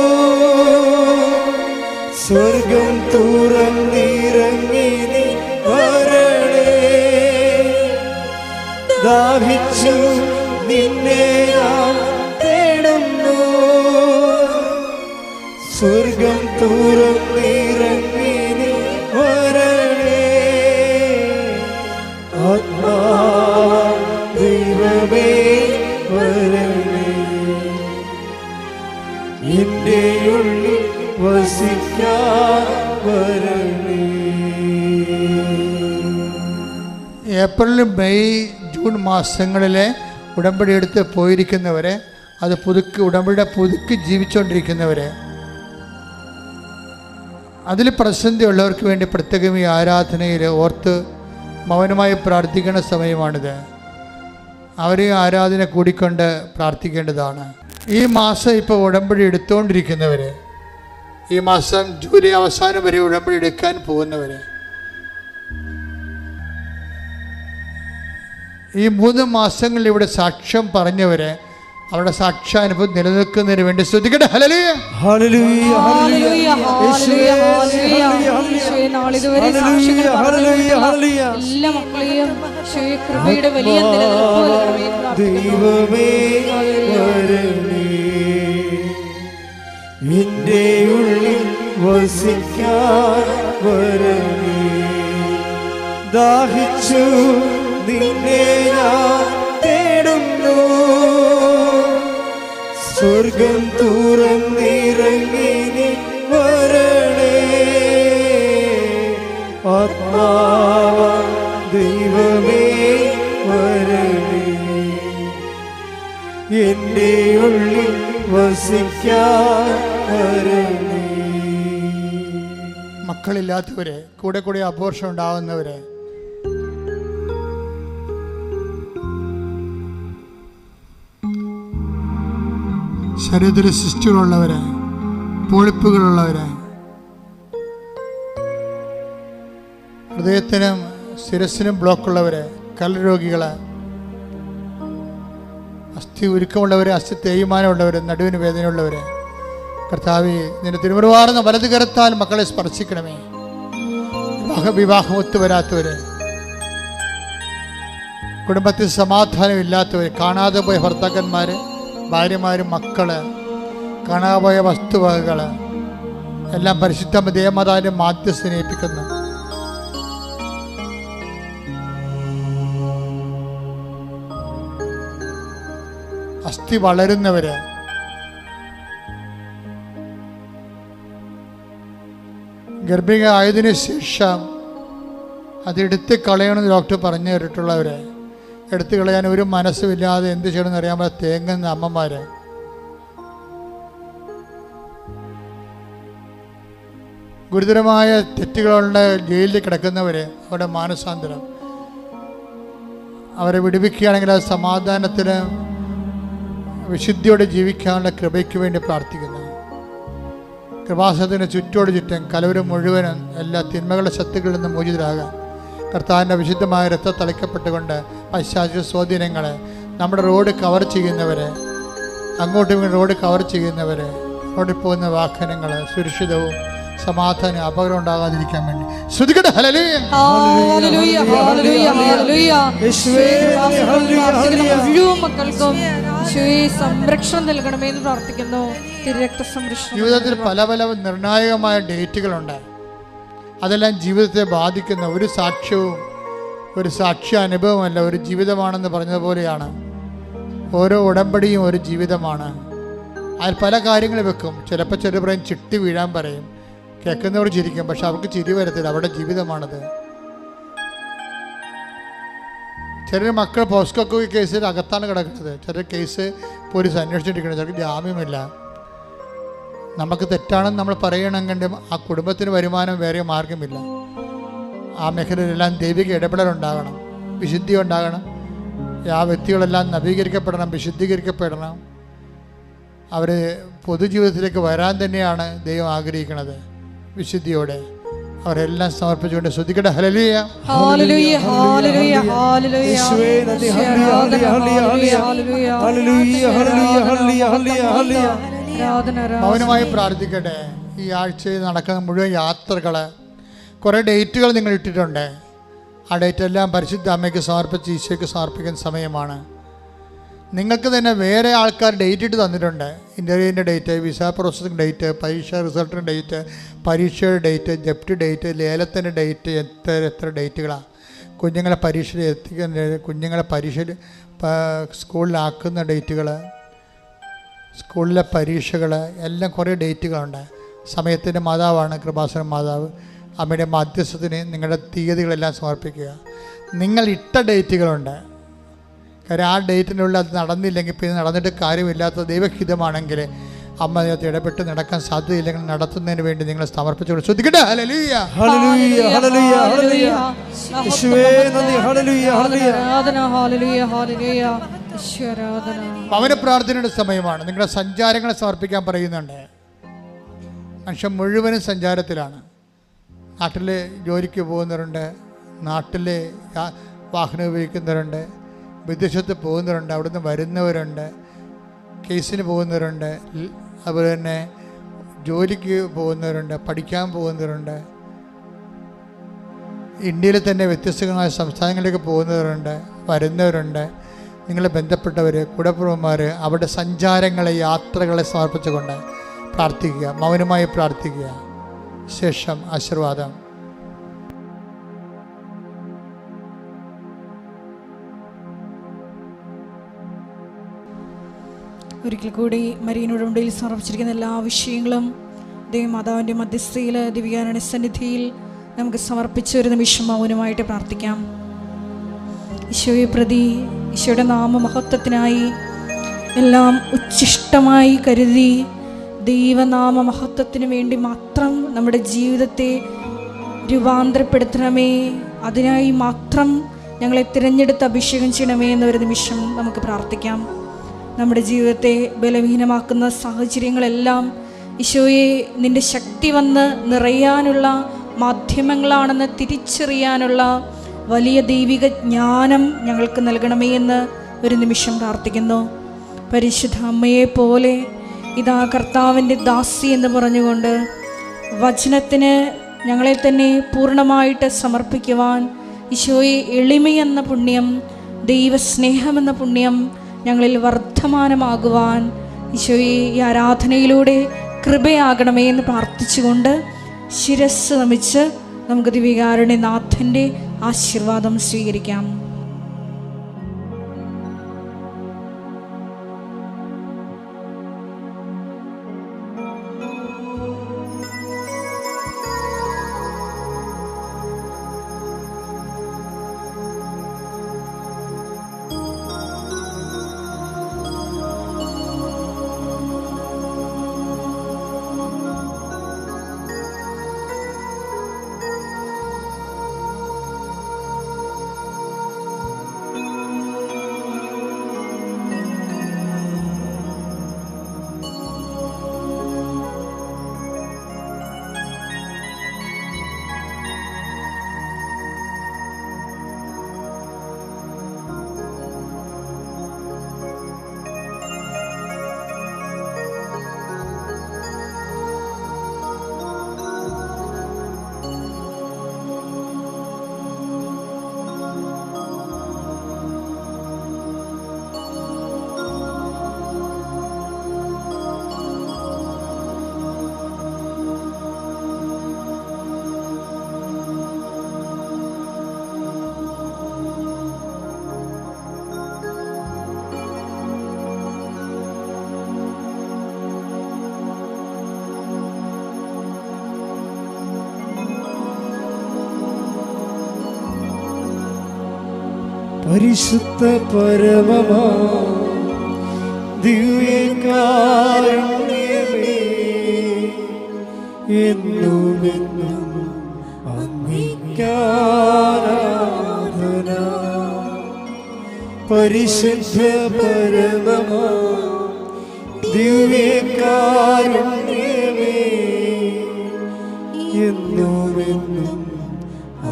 സ്വർഗം തുറന്നിറങ്ങി നീ വരണേ. ദാഹിച്ചു നിന്നെ ഞാൻ തേടുന്നു, സ്വർഗം തുറന്നിറങ്ങി നീ വരണേ. ആത്മാവാം ദൈവമേ വരണേ, എൻ്റെ ഉള്ളിൽ വസിക്കാൻ വരണേ. ഏപ്രിൽ, മെയ്, ജൂൺ മാസങ്ങളിലെ ഉടമ്പടി എടുത്ത് പോയിരിക്കുന്നവരെ, അത് ഉടമ്പടിയുടെ പുതുക്കി ജീവിച്ചുകൊണ്ടിരിക്കുന്നവരെ, അതിൽ പ്രതിസന്ധിയുള്ളവർക്ക് വേണ്ടി പ്രത്യേകം ഈ ആരാധനയിൽ ഓർത്ത് മൗനമായി പ്രാർത്ഥിക്കുന്ന സമയമാണിത്. അവരെ ആരാധന കൂടിക്കൊണ്ട് പ്രാർത്ഥിക്കേണ്ടതാണ്. ഈ മാസം ഇപ്പോൾ ഉടമ്പടി എടുത്തുകൊണ്ടിരിക്കുന്നവർ, ഈ മാസം ജൂലൈ അവസാനം വരെ ഉടമ്പടി എടുക്കാൻ പോകുന്നവർ, ഈ 3 മാസങ്ങളിൽ ഇവിടെ സാക്ഷ്യം പറഞ്ഞവരെ, അവരുടെ സാക്ഷ്യാനുഭവം നിലനിൽക്കുന്നതിന് വേണ്ടി ശ്രദ്ധിക്കട്ടെ. ഹല്ലേലൂയ, ഹല്ലേലൂയ, ഹല്ലേലൂയ, എല്ലാ മക്കളെയും കൃപയുടെ വലിയ ദൈവമേ വരണേ, എൻ്റെ ഉള്ളിൽ വസിക്കാൻ വരണേ. ദാഹിച്ചു നിന്നെ ഞാൻ തേടുന്നു, സ്വർഗം തുറന്നിറങ്ങി നീ വരണേ. ആത്മാവാം ദൈവമേ വരണേ, എൻ്റെ ഉള്ളിൽ വസിക്കാൻ വരണേ. മക്കളില്ലാത്തവരെ, കൂടെ കൂടെ അബോർഷൻ ഉണ്ടാവുന്നവരെ, ശരീരത്തിൽ സിസ്റ്റുകളുള്ളവരെ, പൊളിപ്പുകളുള്ളവരെ, ഹൃദയത്തിനും ശിരസിനും ബ്ലോക്കുള്ളവരെ, കരൾ അസ്ഥി ഉരുക്കമുള്ളവരെ, അസ്ഥി തേയ്മാനമുള്ളവരെ, നടുവിന് വേദനയുള്ളവരെ, കർത്താവേ നിന്റെ തിരുമുറിവാർന്ന വലത് കരത്താൽ മക്കളെ സ്പർശിക്കണമേ. വിവാഹം ഒത്തുവരാത്തവര്, കുടുംബത്തിൽ സമാധാനം ഇല്ലാത്തവർ, കാണാതെ പോയ ഭർത്താക്കന്മാര്, ഭാര്യമാരും, മക്കള്, കാണാപോയ വസ്തുവകകൾ എല്ലാം പരിശുദ്ധ ദേവമാതാവിന്റെ മാധ്യസ്ഥനെ ഏൽപ്പിക്കുന്നു. അസ്ഥി വളരുന്നവര്, ഗർഭിക ആയതിനു ശേഷം അത് എടുത്ത് കളയണമെന്ന് ഡോക്ടർ പറഞ്ഞു തന്നിട്ടുള്ളവര്, എടുത്തു കളയാൻ ഒരു മനസ്സുമില്ലാതെ എന്ത് ചെയ്യണമെന്ന് അറിയാൻ തേങ്ങുന്ന അമ്മമാര്, ഗുരുതരമായ തെറ്റുകളുടെ ജയിലിൽ കിടക്കുന്നവർ അവരുടെ മാനസാന്തരം അവരെ വിടുവിക്കുകയാണെങ്കിൽ അത് സമാധാനത്തിന് വിശുദ്ധിയോടെ ജീവിക്കാനുള്ള കൃപയ്ക്ക് വേണ്ടി പ്രാർത്ഥിക്കുന്നു. കൃപാസനത്തിന് ചുറ്റും കലവരും മുഴുവനും എല്ലാ തിന്മകളുടെ ശക്തികളിൽ നിന്നും മോചിതരാകാൻ കർത്താവിൻ്റെ വിശുദ്ധമായ രക്തം തളിക്കപ്പെട്ടുകൊണ്ട് പൈശാചിക സ്വാധീനങ്ങളെ നമ്മുടെ റോഡ് കവർ ചെയ്യുന്നവരെ, അങ്ങോട്ടും ഇങ്ങോട്ടും റോഡ് കവർ ചെയ്യുന്നവരെ, റോഡിൽ പോകുന്ന വാഹനങ്ങൾ സുരക്ഷിതവും സമാധാനം അപകടം ഉണ്ടാകാതിരിക്കാൻ വേണ്ടി ശ്രദ്ധിക്കട്ടെ. ഹല്ലേലൂയ, ഹല്ലേലൂയ, ഹല്ലേലൂയ, ഹല്ലേലൂയ. മുഴുവൻ മക്കൾക്കും യേശുവേ സംരക്ഷണം നൽകണമേ എന്ന് പ്രാർത്ഥിക്കുന്നു. തിരുരക്ത സംരക്ഷണം. ജീവിതത്തിൽ പല പല നിർണായകമായ ഡേറ്റുകളുണ്ട്. അതെല്ലാം ജീവിതത്തെ ബാധിക്കുന്ന ഒരു സാക്ഷ്യവും ഒരു സാക്ഷ്യ അനുഭവമല്ല, ഒരു ജീവിതമാണെന്ന് പറഞ്ഞതുപോലെയാണ്. ഓരോ ഉടമ്പടിയും ഒരു ജീവിതമാണ്. അതിൽ പല കാര്യങ്ങൾ വെക്കും. ചിലപ്പോൾ ചെറു പറയും, ചിട്ടി വീഴാൻ പറയും, കേൾക്കുന്നവർ ചിരിക്കും, പക്ഷെ അവർക്ക് ചിരി വരത്തില്ല, അവിടെ ജീവിതമാണത്. ചില മക്കൾ പോസ്കോ കേസിൽ അകത്താണ് കിടക്കുന്നത്. ചില കേസ് പോലീസ് അന്വേഷിച്ചിരിക്കുന്നത്, ചിലർക്ക് ജാമ്യമില്ല. നമുക്ക് തെറ്റാണെന്ന് നമ്മൾ പറയണമെങ്കിൽ ആ കുടുംബത്തിന് വരുമാനം വേറെ മാർഗമില്ല. ആ മേഖലയിലെല്ലാം ദൈവിക ഇടപെടലുണ്ടാകണം, വിശുദ്ധി ഉണ്ടാകണം. ആ വ്യക്തികളെല്ലാം നവീകരിക്കപ്പെടണം, വിശുദ്ധീകരിക്കപ്പെടണം. അവർ പൊതുജീവിതത്തിലേക്ക് വരാൻ തന്നെയാണ് ദൈവം ആഗ്രഹിക്കുന്നത്. വിശുദ്ധിയോടെ അവരെല്ലാം സമർപ്പിച്ചുകൊണ്ട് ശ്രദ്ധിക്കട്ടെ. ഹല്ലേലൂയ, ഹല്ലേലൂയ, ഹല്ലേലൂയ, ഹല്ലേലൂയ. മൗനമായി പ്രാർത്ഥിക്കട്ടെ. ഈ ആഴ്ചയിൽ നടക്കുന്ന മുഴുവൻ യാത്രകൾ, കുറേ ഡേറ്റുകൾ നിങ്ങൾ ഇട്ടിട്ടുണ്ട്. ആ ഡേറ്റ് എല്ലാം പരിശുദ്ധ അമ്മയ്ക്ക് സമർപ്പിച്ച് ഈശോയ്ക്ക് സമർപ്പിക്കുന്ന സമയമാണ്. നിങ്ങൾക്ക് തന്നെ വേറെ ആൾക്കാർ ഡേറ്റ് ഇട്ട് തന്നിട്ടുണ്ട്. ഇൻ്റർവ്യൂവിൻ്റെ ഡേറ്റ്, വിസ പ്രോസസ്സിംഗ് ഡേറ്റ്, പരീക്ഷ റിസൾട്ടിൻ്റെ ഡേറ്റ്, പരീക്ഷയുടെ ഡേറ്റ്, ജപ്റ്റ് ഡേറ്റ്, ലേലത്തിൻ്റെ ഡേറ്റ്, എത്ര ഡേറ്റുകളാണ്. കുഞ്ഞുങ്ങളെ പരീക്ഷയിൽ എത്തിക്കുന്ന, കുഞ്ഞുങ്ങളെ പരീക്ഷയിൽ സ്കൂളിലാക്കുന്ന ഡേറ്റുകൾ, സ്കൂളിലെ പരീക്ഷകൾ, എല്ലാം കുറേ ഡേറ്റുകളുണ്ട്. സമയത്തിൻ്റെ മാതാവാണ് കൃപാസന മാതാവ്. അമ്മയുടെ മധ്യസ്ഥത്തിന് നിങ്ങളുടെ തീയതികളെല്ലാം സമർപ്പിക്കുക. നിങ്ങൾ ഇട്ട ഡേറ്റുകളുണ്ട്. കാര്യം ആ ഡേറ്റിനുള്ളിൽ അത് നടന്നില്ലെങ്കിൽ പിന്നെ നടന്നിട്ട് കാര്യമില്ലാത്ത ദൈവഹിതമാണെങ്കിൽ അമ്മ അതിനകത്ത് ഇടപെട്ട് നടക്കാൻ സാധ്യതയില്ലെങ്കിൽ നടത്തുന്നതിന് വേണ്ടി നിങ്ങൾ സമർപ്പിച്ചുകൊണ്ട് ശ്രദ്ധിക്കട്ടെ. ഹല്ലേലൂയ, ഹല്ലേലൂയ, ഹല്ലേലൂയ, ഹല്ലേലൂയ. യേശുവേ നന്ദി. ഹല്ലേലൂയ, ഹല്ലേലൂയ. ആരാധന. ഹല്ലേലൂയ, ഹല്ലേലൂയ. ഈശ്വരാധന. ഭവന പ്രാർത്ഥനയുടെ സമയമാണ്. നിങ്ങളുടെ സഞ്ചാരങ്ങളെ സമർപ്പിക്കാൻ പറയുന്നുണ്ട്. മനുഷ്യൻ മുഴുവനും സഞ്ചാരത്തിലാണ്. നാട്ടിൽ ജോലിക്ക് പോകുന്നവരുണ്ട്, നാട്ടിൽ വാഹനം ഉപയോഗിക്കുന്നവരുണ്ട്, വിദേശത്ത് പോകുന്നവരുണ്ട്, അവിടുന്ന് വരുന്നവരുണ്ട്, കേസിന് പോകുന്നവരുണ്ട്, അതുപോലെ തന്നെ ജോലിക്ക് പോകുന്നവരുണ്ട്, പഠിക്കാൻ പോകുന്നവരുണ്ട്, ഇന്ത്യയിൽ തന്നെ വ്യത്യസ്തമായ സംസ്ഥാനങ്ങളിലേക്ക് പോകുന്നവരുണ്ട്, വരുന്നവരുണ്ട്. നിങ്ങളെ ബന്ധപ്പെട്ടവർ, കുടപ്പുറന്മാർ, അവരുടെ സഞ്ചാരങ്ങളെ, യാത്രകളെ സമർപ്പിച്ചുകൊണ്ട് പ്രാർത്ഥിക്കുക. മൗനമായി പ്രാർത്ഥിക്കുക. ശേഷം ആശീർവാദം. ഒരിക്കൽ കൂടി മരിയനോട് ഉണ്ടയിൽ സമർപ്പിച്ചിരിക്കുന്ന എല്ലാ വിഷയങ്ങളും ദൈവമാതാവിൻ്റെ മധ്യസ്ഥയിൽ ദിവ്യാരണ സന്നിധിയിൽ നമുക്ക് സമർപ്പിച്ച ഒരു നിമിഷം മൗനമായിട്ട് പ്രാർത്ഥിക്കാം. ഈശോയെ പ്രതി, ഈശോയുടെ നാമമഹത്വത്തിനായി എല്ലാം ഉച്ഛിഷ്ടമായി കരുതി ദൈവനാമ മഹത്വത്തിന് വേണ്ടി മാത്രം നമ്മുടെ ജീവിതത്തെ രൂപാന്തരപ്പെടുത്തണമേ, അതിനായി മാത്രം ഞങ്ങളെ തിരഞ്ഞെടുത്ത് അഭിഷേകം ചെയ്യണമേ എന്നൊരു നിമിഷം നമുക്ക് പ്രാർത്ഥിക്കാം. നമ്മുടെ ജീവിതത്തെ ബലഹീനമാക്കുന്ന സാഹചര്യങ്ങളെല്ലാം ഈശോയെ നിൻ്റെ ശക്തി വന്ന് നിറയാനുള്ള മാധ്യമങ്ങളാണെന്ന് തിരിച്ചറിയാനുള്ള വലിയ ദൈവിക ജ്ഞാനം ഞങ്ങൾക്ക് നൽകണമേ എന്ന് ഒരു നിമിഷം പ്രാർത്ഥിക്കുന്നു. പരിശുദ്ധ അമ്മയെ പോലെ ഇതാ കർത്താവിൻ്റെ ദാസി എന്ന് പറഞ്ഞുകൊണ്ട് വചനത്തിന് ഞങ്ങളെ തന്നെ പൂർണ്ണമായിട്ട് സമർപ്പിക്കുവാൻ ഈശോയെ എളിമയെന്ന പുണ്യം, ദൈവസ്നേഹമെന്ന പുണ്യം ഞങ്ങളിൽ വർദ്ധമാനമാകുവാൻ ഈശോയെ ഈ ആരാധനയിലൂടെ കൃപയാകണമേ എന്ന് പ്രാർത്ഥിച്ചുകൊണ്ട് ശിരസ് നമിച്ച് നമുക്ക് ദിവ്യകാരുണ്യനാഥൻ്റെ ആശീർവാദം സ്വീകരിക്കാം. പരിശുദ്ധ പരമമാ ദിവ്യകാരുണ്യമേ, എന്നുമെന്നും അങ്ങേക്കാരാധന. പരിശുദ്ധ പരമമാ ദിവ്യകാരുണ്യമേ, എന്നുമെന്നും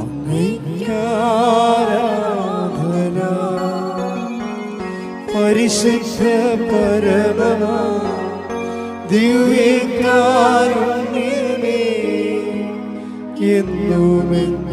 അങ്ങേക്കാരാധന. പരിശുദ്ധ പരമമാ ദിവ്യകാരുണ്യമേ, എന്നുമെന്നും